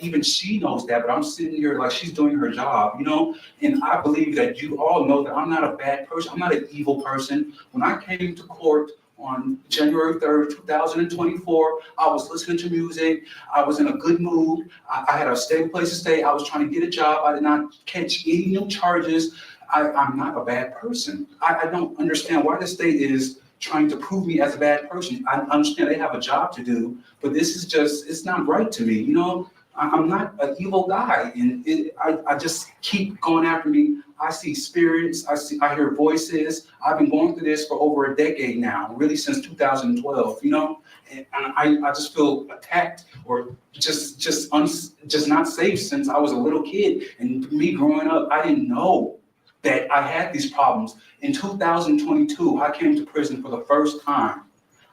Even she knows that, but I'm sitting here she's doing her job, And I believe that you all know that I'm not a bad person. I'm not an evil person. When I came to court on January 3rd, 2024, I was listening to music. I was in a good mood. I had a stable place to stay. I was trying to get a job. I did not catch any new charges. I'm not a bad person. I don't understand why the state is trying to prove me as a bad person. I understand they have a job to do, but this is it's not right to me. I'm not an evil guy, and I just keep going after me. I see spirits. I hear voices. I've been going through this for over a decade now, really since 2012. And I just feel attacked or just not safe since I was a little kid. And me growing up, I didn't know that I had these problems. In 2022, I came to prison for the first time.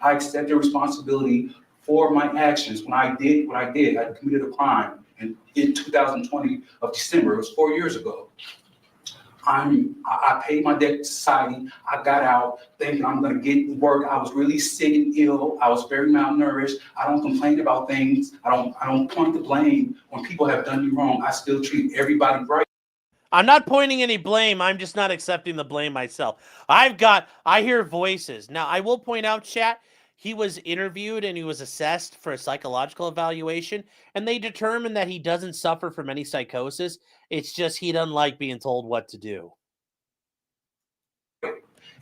I accepted responsibility for my actions. When I did what I did, I committed a crime in 2020 of December. It was 4 years ago. I paid my debt to society. I got out thinking I'm going to get work. I was really sick and ill. I was very malnourished. I don't complain about things. I don't point the blame when people have done me wrong. I still treat everybody right. I'm not pointing any blame. I'm just not accepting the blame myself. I hear voices. Now, I will point out, chat, he was interviewed and he was assessed for a psychological evaluation, and they determined that he doesn't suffer from any psychosis. It's just he doesn't like being told what to do.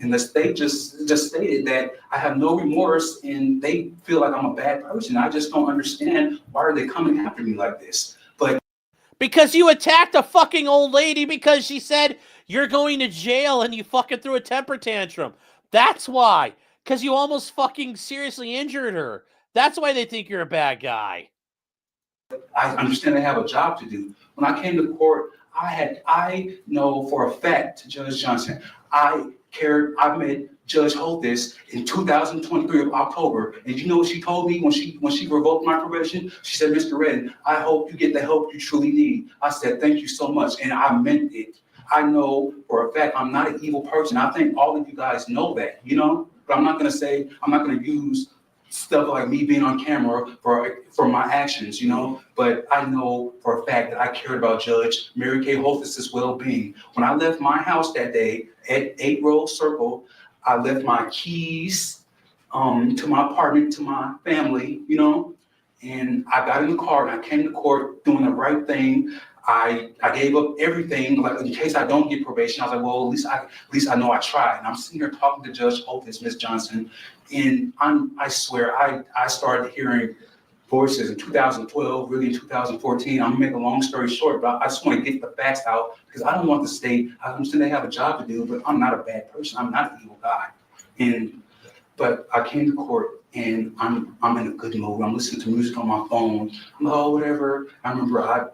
And the state just stated that I have no remorse and they feel like I'm a bad person. I just don't understand why are they coming after me like this. But because you attacked a fucking old lady because she said you're going to jail and you fucking threw a temper tantrum. That's why. Because you almost fucking seriously injured her. That's why they think you're a bad guy. I understand they have a job to do. When I came to court, I know for a fact, Judge Johnson, I met Judge Holtis in 2023 of October. And you know what she told me when she revoked my probation? She said, Mr. Redden, I hope you get the help you truly need. I said, thank you so much. And I meant it. I know for a fact I'm not an evil person. I think all of you guys know that, you know? But I'm not gonna use stuff like me being on camera for my actions, you know, but I know for a fact that I cared about Judge Mary Kay Holtis's well-being. When I left my house that day at 8 Rose Circle, I left my keys to my apartment, to my family, you know, and I got in the car and I came to court doing the right thing. I gave up everything, like in case I don't get probation. I was like, well, at least I know I tried. And I'm sitting here talking to Judge Holtis, Ms. Johnson, and I swear I started hearing voices in 2012, really in 2014. I'm gonna make a long story short, but I just want to get the facts out because I don't want the state. I understand they have a job to do, but I'm not a bad person. I'm not an evil guy. But I came to court and I'm in a good mood. I'm listening to music on my phone. I'm like, oh, whatever. I remember I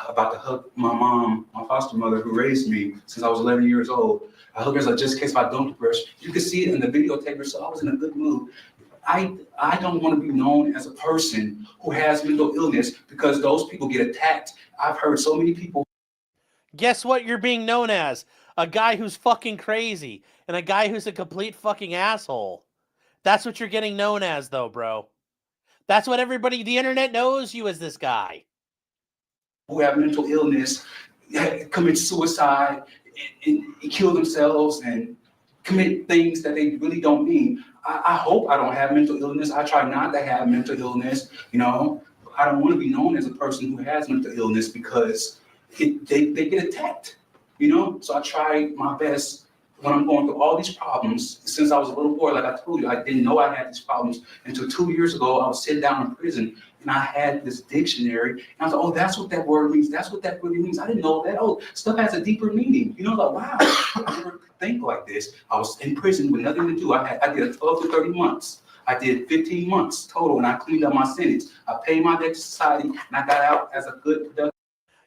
about to hug my mom, my foster mother who raised me since I was 11 years old. I hugged her like, just in case if I don't depress. You can see it in the videotape, so I was in a good mood. I don't want to be known as a person who has mental illness because those people get attacked. I've heard so many people. Guess what you're being known as? A guy who's fucking crazy and a guy who's a complete fucking asshole. That's what you're getting known as, though, bro. That's what everybody, the internet knows you as, this guy. Who have mental illness, commit suicide, and kill themselves and commit things that they really don't mean. I hope I don't have mental illness. I try not to have mental illness, you know. I don't want to be known as a person who has mental illness because they get attacked, you know. So I try my best when I'm going through all these problems. Since I was a little boy, like I told you, I didn't know I had these problems until 2 years ago. I was sitting down in prison and I had this dictionary and I was like, oh, that's what that word means. That's what that really means. I didn't know that. Oh, stuff has a deeper meaning. You know, like, wow, I never think like this. I was in prison with nothing to do. I did 12 to 30 months. I did 15 months total and I cleaned up my sentence. I paid my debt to society and I got out as a good productive.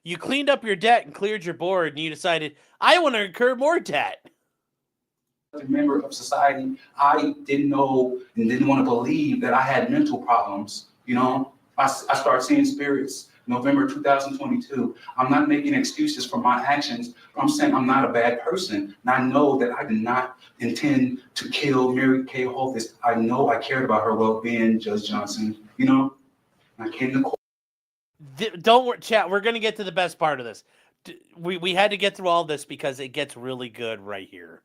You cleaned up your debt and cleared your board and you decided, I want to incur more debt. Member of society. I didn't know and didn't want to believe that I had mental problems. You know, I started seeing spirits November 2022. I'm not making excuses for my actions, but I'm saying I'm not a bad person. And I know that I did not intend to kill Mary Kay Holtis. I know I cared about her well-being, Judge Johnson. You know, I came to court. Don't worry, chat. We're going to get to the best part of this. We had to get through all this because it gets really good right here.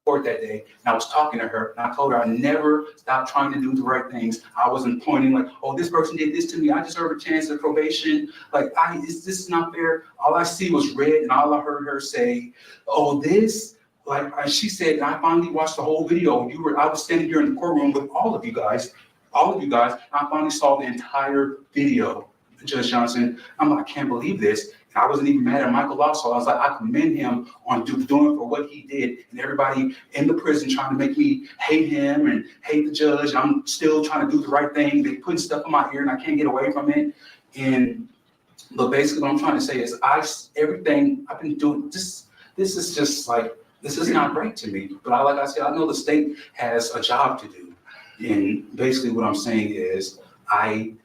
That day, and I was talking to her, and I told her I never stopped trying to do the right things. I wasn't pointing like, oh, this person did this to me. I deserve a chance at probation. Like, this is not fair. All I see was red, and all I heard her say, oh, this. Like she said, and I finally watched the whole video. I was standing here in the courtroom with all of you guys. And I finally saw the entire video, Judge Johnson. I'm like, I can't believe this. I wasn't even mad at Michael Lasso. I was like, I commend him on doing for what he did. And everybody in the prison trying to make me hate him and hate the judge. I'm still trying to do the right thing. They putting stuff in my ear and I can't get away from it. But basically what I'm trying to say is everything I've been doing, this is just like, this is not right to me. But like I said, I know the state has a job to do. And basically what I'm saying is I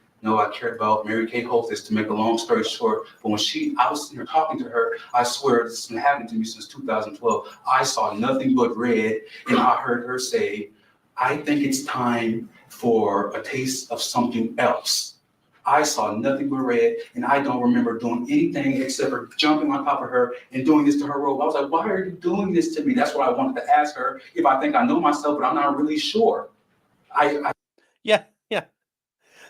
cared about Mary Kay Holtis, to make a long story short. But when I was sitting here talking to her, I swear this has been happening to me since 2012. I saw nothing but red, and I heard her say, I think it's time for a taste of something else. I saw nothing but red, and I don't remember doing anything except for jumping on top of her and doing this to her robe. I was like, why are you doing this to me? That's what I wanted to ask her, if I think I know myself, but I'm not really sure. Yeah.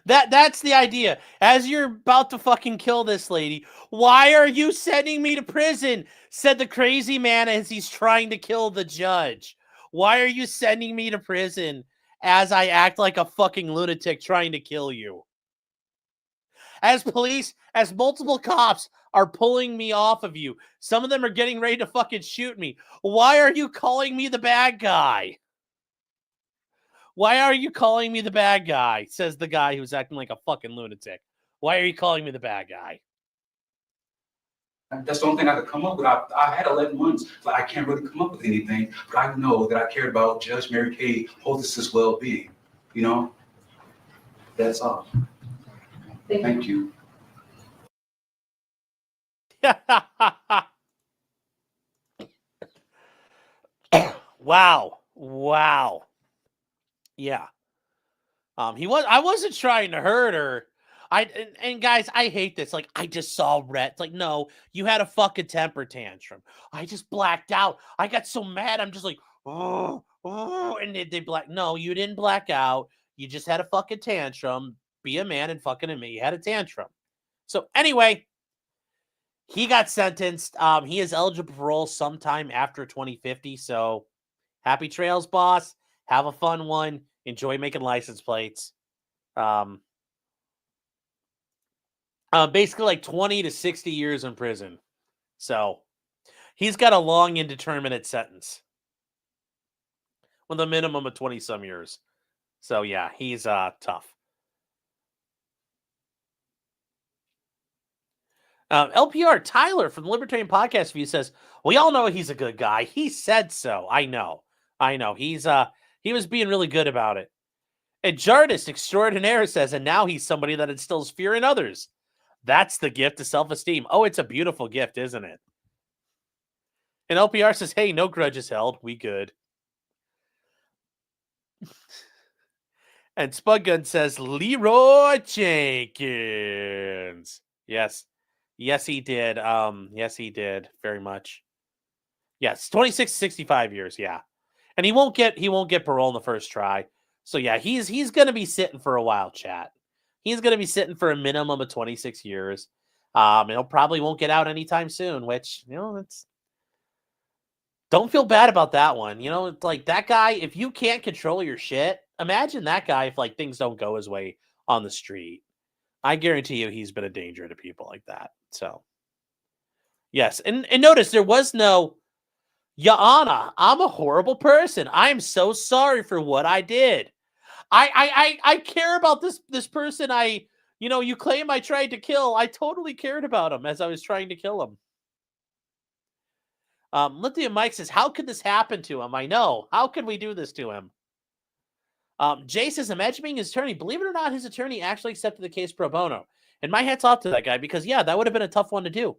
That's the idea. As you're about to fucking kill this lady, why are you sending me to prison? Said the crazy man as he's trying to kill the judge. Why are you sending me to prison as I act like a fucking lunatic trying to kill you? As multiple cops are pulling me off of you. Some of them are getting ready to fucking shoot me. Why are you calling me the bad guy? Why are you calling me the bad guy? Says the guy who's acting like a fucking lunatic. Why are you calling me the bad guy? That's the only thing I could come up with. I had 11 months, but I can't really come up with anything. But I know that I cared about Judge Mary Kay Holtis's well-being. You know, that's all. Thank you. Wow. Yeah. I wasn't trying to hurt her. And guys, I hate this. Like, I just saw red. It's like, no, you had a fucking temper tantrum. I just blacked out. I got so mad. I'm just like, oh, and they black. No, you didn't black out. You just had a fucking tantrum. Be a man and fucking admit you had a tantrum. So anyway, he got sentenced. He is eligible for parole sometime after 2050. So happy trails, boss. Have a fun one. Enjoy making license plates. Basically like 20 to 60 years in prison. So he's got a long indeterminate sentence with a minimum of 20 some years. So yeah, he's tough. LPR Tyler from the Libertarian Podcast View says, we all know he's a good guy. He said so. I know. He was being really good about it. And Jardist Extraordinaire says, and now he's somebody that instills fear in others. That's the gift of self-esteem. Oh, it's a beautiful gift, isn't it? And LPR says, hey, no grudges held. We good. And Spudgun says, Leroy Jenkins. Yes. Yes, he did. Yes, he did. Very much. Yes, 26 to 65 years, yeah. And he won't get parole in the first try. So yeah, he's gonna be sitting for a while, chat. He's gonna be sitting for a minimum of 26 years. And he'll probably won't get out anytime soon, which, it's don't feel bad about that one. It's like that guy, if you can't control your shit, imagine that guy if like things don't go his way on the street. I guarantee you he's been a danger to people like that. So yes, and notice there was no Yana, I'm a horrible person. I'm so sorry for what I did. I care about this person you claim I tried to kill. I totally cared about him as I was trying to kill him. Lithium Mike says, how could this happen to him? I know. How could we do this to him? Jay says, imagine being his attorney. Believe it or not, his attorney actually accepted the case pro bono. And my hat's off to that guy because, yeah, that would have been a tough one to do.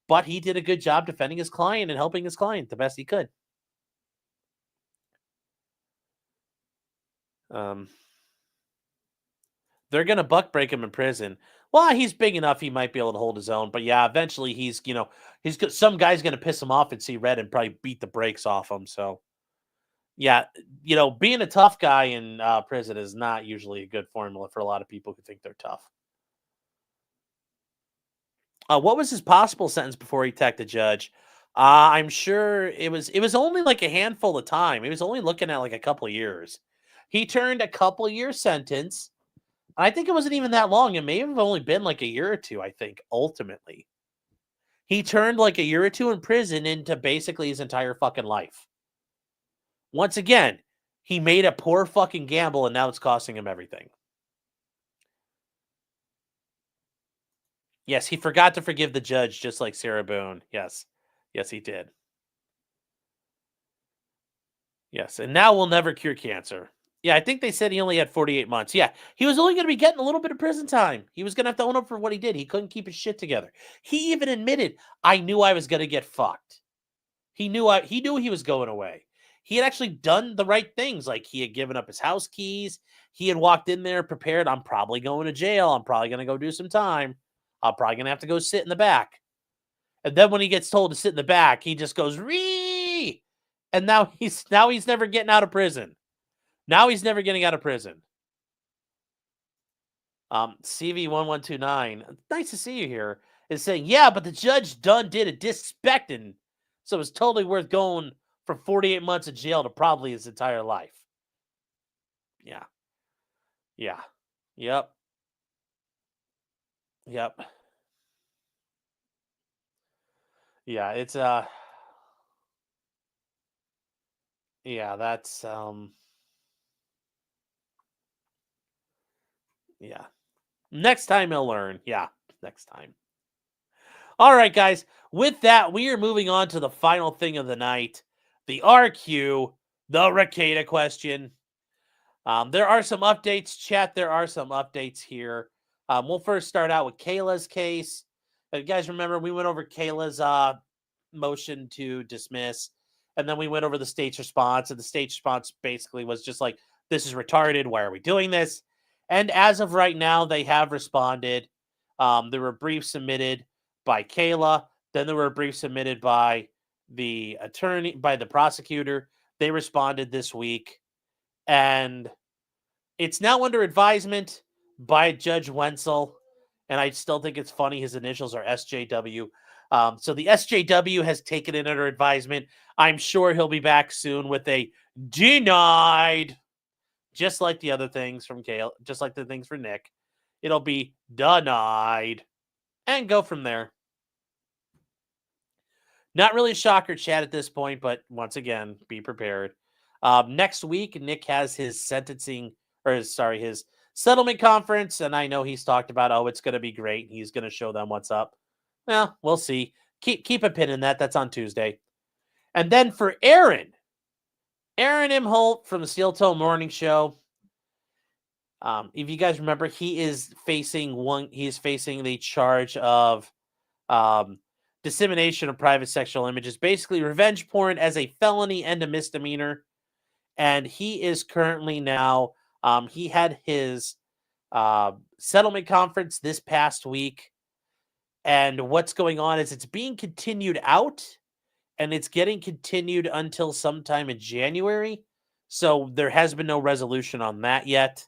But he did a good job defending his client and helping his client the best he could. They're going to buck break him in prison. Well, he's big enough he might be able to hold his own. But yeah, eventually some guy's going to piss him off and see red and probably beat the brakes off him. So yeah, being a tough guy in prison is not usually a good formula for a lot of people who think they're tough. What was his possible sentence before he attacked the judge? I'm sure it was only like a handful of time. He was only looking at like a couple of years. He turned a couple of year sentence. I think it wasn't even that long. It may have only been like a year or two, I think, ultimately. He turned like a year or two in prison into basically his entire fucking life. Once again, he made a poor fucking gamble and now it's costing him everything. Yes, he forgot to forgive the judge just like Sarah Boone. Yes. Yes, he did. Yes, and now we'll never cure cancer. Yeah, I think they said he only had 48 months. Yeah, he was only going to be getting a little bit of prison time. He was going to have to own up for what he did. He couldn't keep his shit together. He even admitted, I knew I was going to get fucked. He knew he was going away. He had actually done the right things. Like he had given up his house keys. He had walked in there prepared. I'm probably going to jail. I'm probably going to go do some time. I'm probably going to have to go sit in the back. And then when he gets told to sit in the back, he just goes, ree! And now he's never getting out of prison. Now he's never getting out of prison. CV1129, nice to see you here, is saying, yeah, but the judge done did a disrespecting, so it's totally worth going from 48 months in jail to probably his entire life. Yeah. Yeah. Yep. Yep. Yeah, it's yeah, that's Yeah. Next time he'll learn. Yeah, next time. All right, guys. With that, we are moving on to the final thing of the night. The RQ, the Rekieta question. There are some updates, chat. There are some updates here. We'll first start out with Kayla's case. You guys remember we went over Kayla's motion to dismiss, and then we went over the state's response, and the state's response basically was just like, this is retarded. Why are we doing this? And as of right now, they have responded. There were briefs submitted by Kayla. Then there were briefs submitted by the attorney, by the prosecutor. They responded this week. And it's now under advisement by Judge Wenzel. And I still think it's funny. His initials are SJW. So the SJW has taken it under advisement. I'm sure he'll be back soon with a denied, just like the other things from Kale, just like the things for Nick. It'll be denied and go from there. Not really a shocker, chat, at this point, but once again, be prepared. Next week, Nick has his his settlement conference, and I know he's talked about, oh, it's going to be great. He's going to show them what's up. Well, we'll see. Keep a pin in that. That's on Tuesday. And then for Aaron M. Holt from the Steel Toe Morning Show. If you guys remember, he is facing the charge of dissemination of private sexual images, basically revenge porn as a felony and a misdemeanor. And he is currently now, he had his settlement conference this past week. And what's going on is it's being continued out, and it's getting continued until sometime in January. So there has been no resolution on that yet.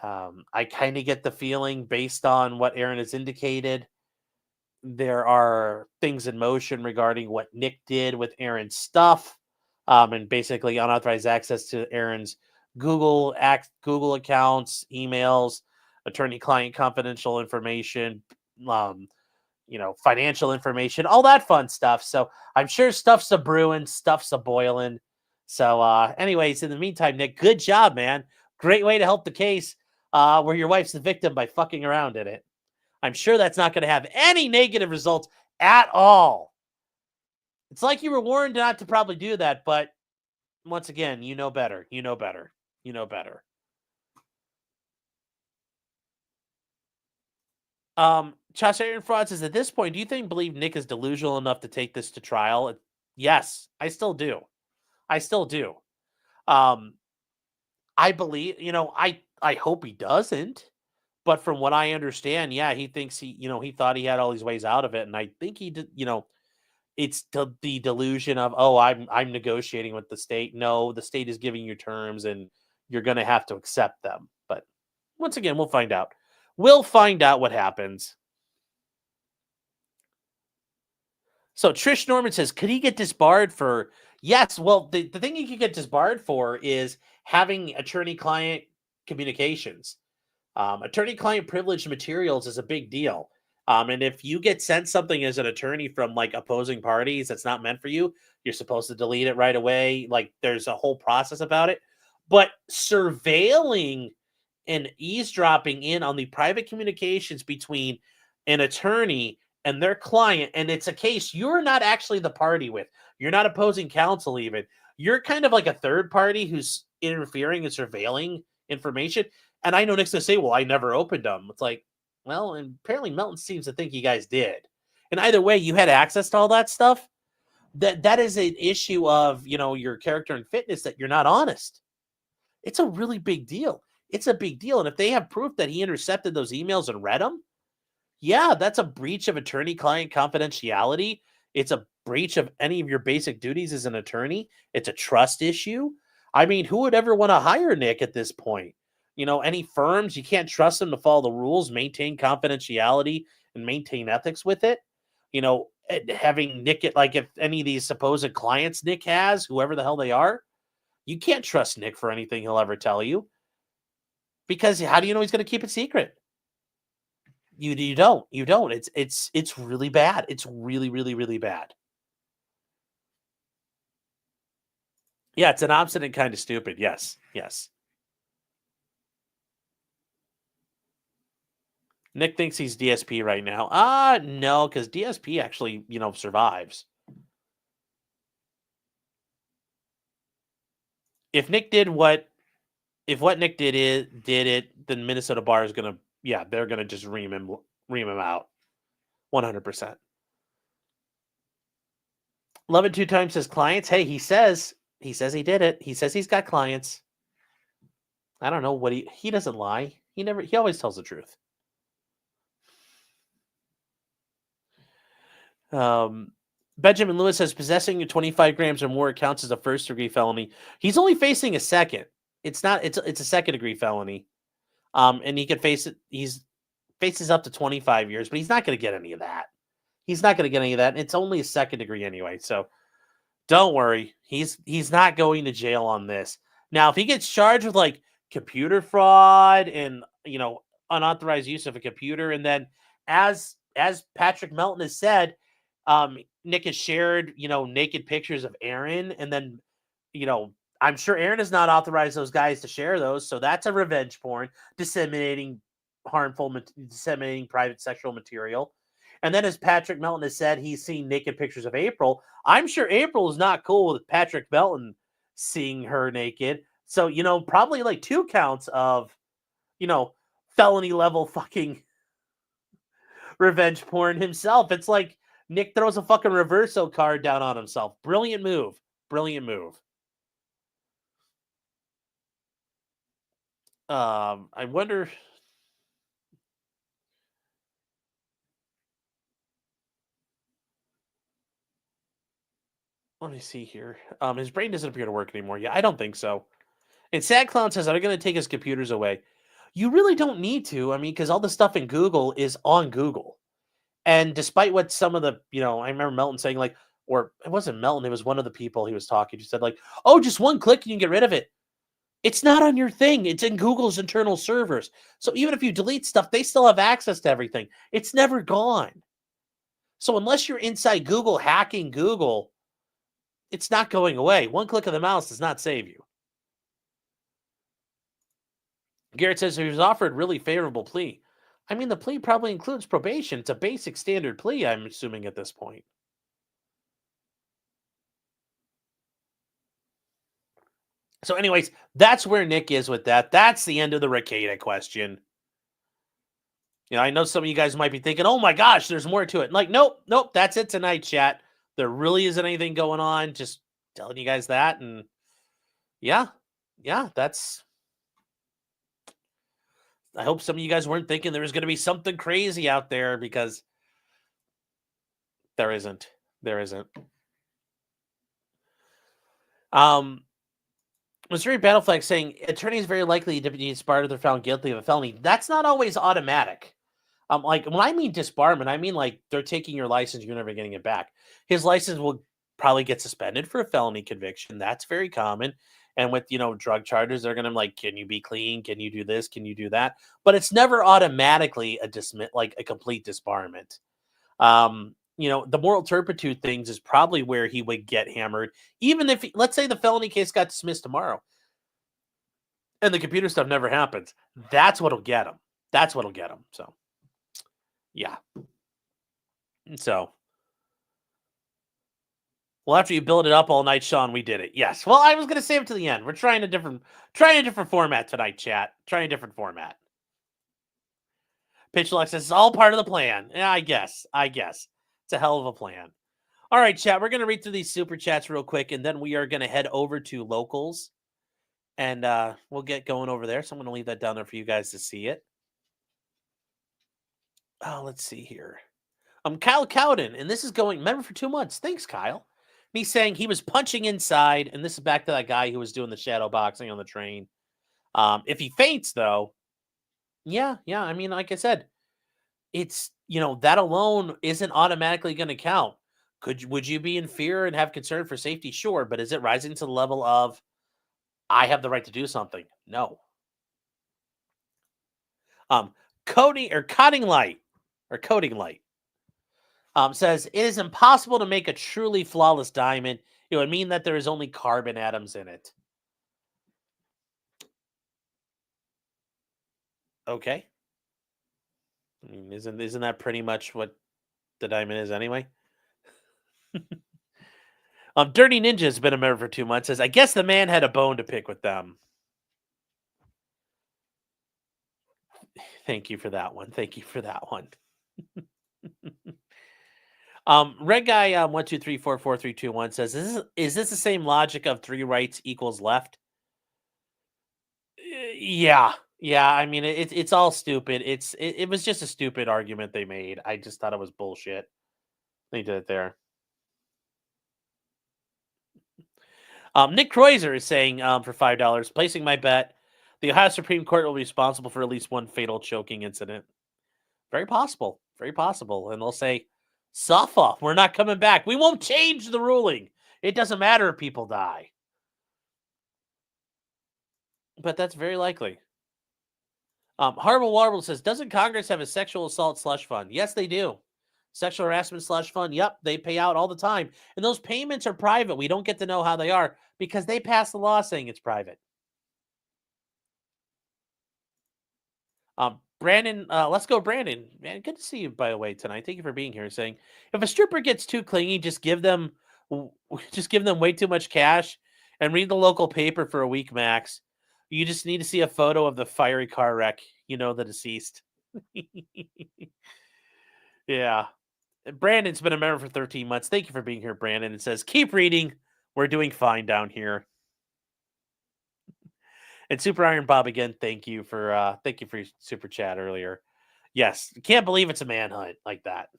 I kind of get the feeling, based on what Aaron has indicated, there are things in motion regarding what Nick did with Aaron's stuff, and basically unauthorized access to Aaron's Google accounts, emails, attorney-client confidential information, financial information, all that fun stuff. So I'm sure stuff's a brewing, stuff's a boiling. So anyways, in the meantime, Nick, good job, man. Great way to help the case where your wife's the victim by fucking around in it. I'm sure that's not going to have any negative results at all. It's like you were warned not to probably do that, but once again, you know better. You know better. You know better. Josh Aaron Fraud says, at this point, do you believe Nick is delusional enough to take this to trial? Yes, I still do. I still do. I believe, I hope he doesn't. But from what I understand, yeah, he thinks he thought he had all these ways out of it. And I think he did, it's the delusion of, oh, I'm negotiating with the state. No, the state is giving you terms and you're going to have to accept them. But once again, we'll find out. We'll find out what happens. So Trish Norman says, could he get disbarred for? Yes. Well, the thing you can get disbarred for is having attorney-client communications. Attorney-client privileged materials is a big deal. And if you get sent something as an attorney from like opposing parties that's not meant for you, you're supposed to delete it right away. Like there's a whole process about it. But surveilling and eavesdropping in on the private communications between an attorney and their client, and it's a case you're not actually the party with. You're not opposing counsel even. You're kind of like a third party who's interfering and surveilling information. And I know Nick's going to say, well, I never opened them. It's like, well, and apparently Melton seems to think you guys did. And either way, you had access to all that stuff. That is an issue of, your character and fitness, that you're not honest. It's a really big deal. It's a big deal. And if they have proof that he intercepted those emails and read them, yeah, that's a breach of attorney-client confidentiality. It's a breach of any of your basic duties as an attorney. It's a trust issue. I mean, who would ever want to hire Nick at this point? Any firms, you can't trust them to follow the rules, maintain confidentiality, and maintain ethics with it. Having Nick, if any of these supposed clients Nick has, whoever the hell they are, you can't trust Nick for anything he'll ever tell you. Because how do you know he's going to keep it secret? You don't. It's really bad. It's really, really, really bad. Yeah, it's an obstinate kind of stupid. Yes. Nick thinks he's DSP right now. No, because DSP actually, survives. If Nick did what Nick did it, then Minnesota Bar is gonna, they're gonna just ream him out, 100%. Love it 2 times says clients. Hey, he says he did it. He says he's got clients. I don't know what he doesn't lie. He always tells the truth. Benjamin Lewis says possessing 25 grams or more counts as a first-degree felony. He's only facing a second. It's a second-degree felony. And he could face it. Faces up to 25 years, but he's not going to get any of that. And it's only a second degree anyway. So don't worry. He's not going to jail on this. Now, if he gets charged with like computer fraud and unauthorized use of a computer, and then as Patrick Melton has said, Nick has shared naked pictures of Aaron, and then I'm sure Aaron has not authorized those guys to share those, so that's a revenge porn, disseminating private sexual material. And then, as Patrick Melton has said, he's seen naked pictures of April. I'm sure April is not cool with Patrick Melton seeing her naked. So, probably like 2 counts of, felony level fucking revenge porn himself. It's like Nick throws a fucking reverso card down on himself. Brilliant move. I wonder. Let me see here. His brain doesn't appear to work anymore. Yeah, I don't think so. And Sad Clown says, are they going to take his computers away? You really don't need to. I mean, because all the stuff in Google is on Google. And despite what some of the, I remember Melton saying like, or it wasn't Melton, it was one of the people he was talking to said like, oh, just one click and you can get rid of it. It's not on your thing. It's in Google's internal servers. So even if you delete stuff, they still have access to everything. It's never gone. So unless you're inside Google hacking Google, it's not going away. One click of the mouse does not save you. Garrett says he was offered really favorable plea. I mean, the plea probably includes probation. It's a basic standard plea, I'm assuming at this point. So anyways, that's where Nick is with that. That's the end of the Rekieta question. I know some of you guys might be thinking, oh my gosh, there's more to it. Like, nope, that's it tonight, chat. There really isn't anything going on. Just telling you guys that. And yeah, that's... I hope some of you guys weren't thinking there was going to be something crazy out there, because there isn't. Missouri Battleflag saying attorney is very likely to be disbarred if they're found guilty of a felony. That's not always automatic. Like when I mean disbarment, I mean like they're taking your license, you're never getting it back. His license will probably get suspended for a felony conviction. That's very common. And with, drug charges, they're going to like, can you be clean? Can you do this? Can you do that? But it's never automatically a complete disbarment. The moral turpitude things is probably where he would get hammered. Even if, let's say the felony case got dismissed tomorrow and the computer stuff never happens. That's what'll get him. So, yeah. So, well, after you build it up all night, Sean, we did it. Yes. Well, I was going to save it to the end. We're trying a different format tonight, chat. Trying a different format. Pitchlock says it's all part of the plan. Yeah, I guess. It's a hell of a plan. All right, chat. We're going to read through these super chats real quick, and then we are going to head over to locals, and we'll get going over there. So I'm going to leave that down there for you guys to see it. Oh, let's see here. Kyle Cowden, and this is going member for 2 months. Thanks, Kyle. Me saying he was punching inside, and this is back to that guy who was doing the shadow boxing on the train. If he faints, though, yeah. I mean, like I said, it's, that alone isn't automatically going to count. Would you be in fear and have concern for safety? Sure, but is it rising to the level of I have the right to do something? No. Coding Light says it is impossible to make a truly flawless diamond. It would mean that there is only carbon atoms in it. Okay. I mean, isn't that pretty much what the diamond is anyway? Dirty Ninja has been a member for 2 months. Says, I guess the man had a bone to pick with them. Thank you for that one. Thank you for that one. Red guy 1234431 says, is this the same logic of 3 rights equals left? Yeah. I mean, it's all stupid. It was just a stupid argument they made. I just thought it was bullshit. They did it there. Nick Kreuzer is saying for $5, placing my bet, the Ohio Supreme Court will be responsible for at least one fatal choking incident. Very possible. Very possible. And they'll say, suffer. We're not coming back. We won't change the ruling. It doesn't matter if people die. But that's very likely. Harble Warble says, doesn't Congress have a sexual assault slush fund? Yes, they do. Sexual harassment slush fund. Yep, they pay out all the time. And those payments are private. We don't get to know how they are because they passed the law saying it's private. Brandon, let's go, Brandon. Man, good to see you, by the way, tonight. Thank you for being here. Saying, if a stripper gets too clingy, just give them way too much cash and read the local paper for a week max. You just need to see a photo of the fiery car wreck. You know, the deceased. Yeah. Brandon's been a member for 13 months. Thank you for being here, Brandon. It says, keep reading. We're doing fine down here. And Super Iron Bob, again, thank you for your super chat earlier. Yes, can't believe it's a manhunt like that.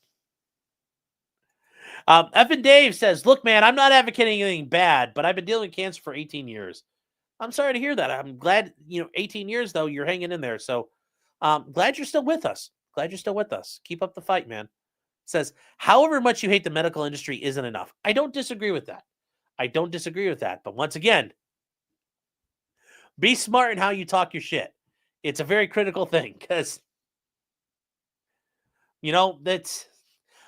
Evan Dave says, look, man, I'm not advocating anything bad, but I've been dealing with cancer for 18 years. I'm sorry to hear that. I'm glad, 18 years, though, you're hanging in there. So glad you're still with us. Keep up the fight, man. It says, however much you hate the medical industry isn't enough. I don't disagree with that. But once again, be smart in how you talk your shit. It's a very critical thing because, that's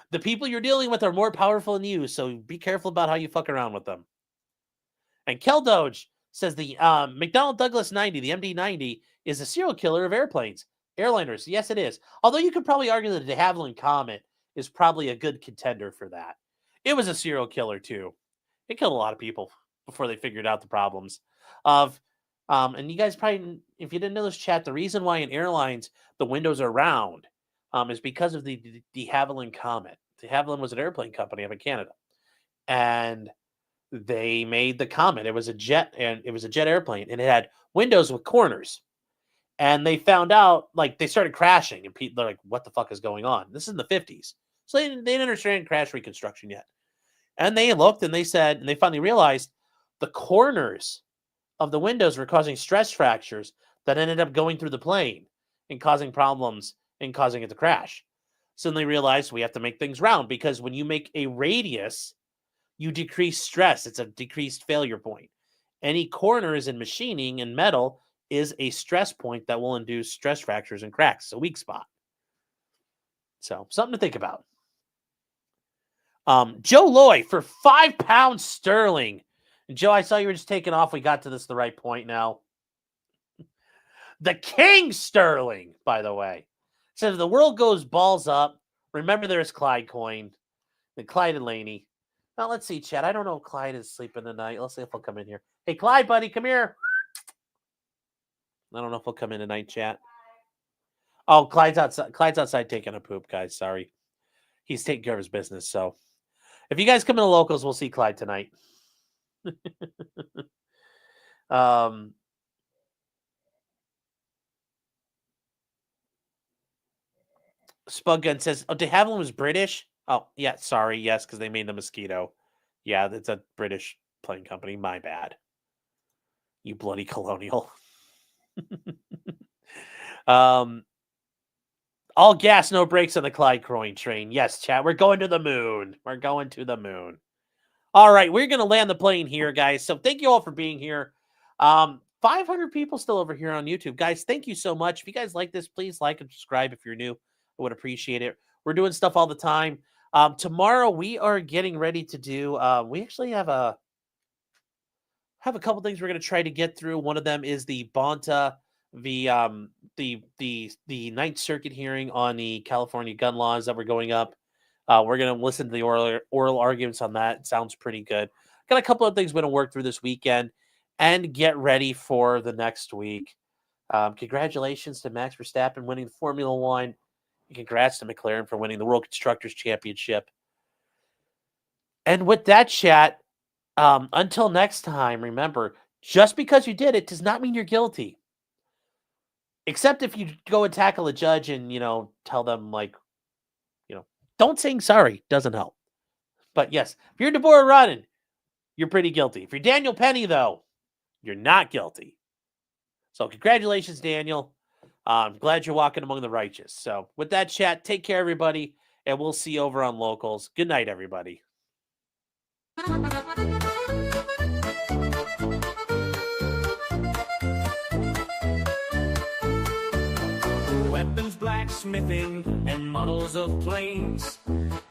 the people you're dealing with are more powerful than you. So be careful about how you fuck around with them. And Kel Doge says the McDonnell Douglas 90, the MD-90, is a serial killer of airliners. Yes, it is. Although you could probably argue that the de Havilland Comet is probably a good contender for that. It was a serial killer too. It killed a lot of people before they figured out the problems of. And you guys probably, if you didn't know this, chat, the reason why in airlines the windows are round is because of the de Havilland Comet. De Havilland was an airplane company up in Canada, and they made the Comet. It was a jet airplane, and it had windows with corners. And they found out, they started crashing, and people are like, "What the fuck is going on?" This is in the 50s, so they didn't understand crash reconstruction yet. And they looked, and they said, and they finally realized the corners of the windows were causing stress fractures that ended up going through the plane and causing problems and causing it to crash. So then they realized we have to make things round because when you make a radius, you decrease stress. It's a decreased failure point. Any corners in machining and metal is a stress point that will induce stress fractures and cracks. It's a weak spot. So something to think about. Joe Loy for £5 sterling. Joe, I saw you were just taking off. We got to this the right point now. The King Sterling, by the way, says if the world goes balls up, remember there's Clyde coin. The Clyde and Laney. Now, let's see, Chad. I don't know if Clyde is sleeping tonight. Let's see if he'll come in here. Hey, Clyde, buddy, come here. I don't know if he'll come in tonight, chat. Oh, Clyde's outside taking a poop, guys. Sorry. He's taking care of his business. So if you guys come in the locals, we'll see Clyde tonight. Spug Gun says, de Havilland was British. Oh, yeah, sorry. Yes, because they made the Mosquito. Yeah, it's a British plane company. My bad. You bloody colonial. All gas, no brakes on the Clyde Croyne train. Yes, chat. We're going to the moon. All right, we're going to land the plane here, guys. So thank you all for being here. 500 people still over here on YouTube. Guys, thank you so much. If you guys like this, please like and subscribe if you're new. I would appreciate it. We're doing stuff all the time. Tomorrow, we are getting ready to do, we actually have a couple things we're going to try to get through. One of them is the Bonta v. the Ninth Circuit hearing on the California gun laws that were going up. We're going to listen to the oral arguments on that. It sounds pretty good. Got a couple of things we're going to work through this weekend and get ready for the next week. Congratulations to Max Verstappen winning the Formula One. And congrats to McLaren for winning the World Constructors Championship. And with that, chat, until next time, remember, just because you did it does not mean you're guilty. Except if you go and tackle a judge and, tell them, don't saying sorry doesn't help. But yes, if you're Deborah Redden, you're pretty guilty. If you're Daniel Penny, though, you're not guilty. So congratulations, Daniel. I'm glad you're walking among the righteous. So with that, chat, take care, everybody, and we'll see you over on Locals. Good night, everybody. Weapons, blacksmithing, and models of planes,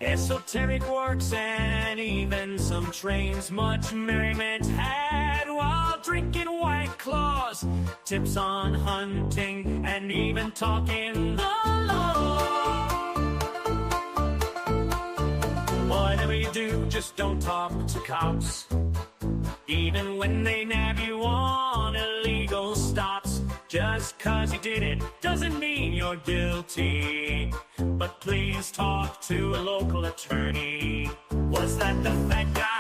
esoteric works, and even some trains. Much merriment had while drinking White Claws, tips on hunting, and even talking the law. Whatever you do, just don't talk to cops, even when they nab you on illegal stops. Just 'cause you did it doesn't mean you're guilty, but please talk to a local attorney. Was that the fat guy?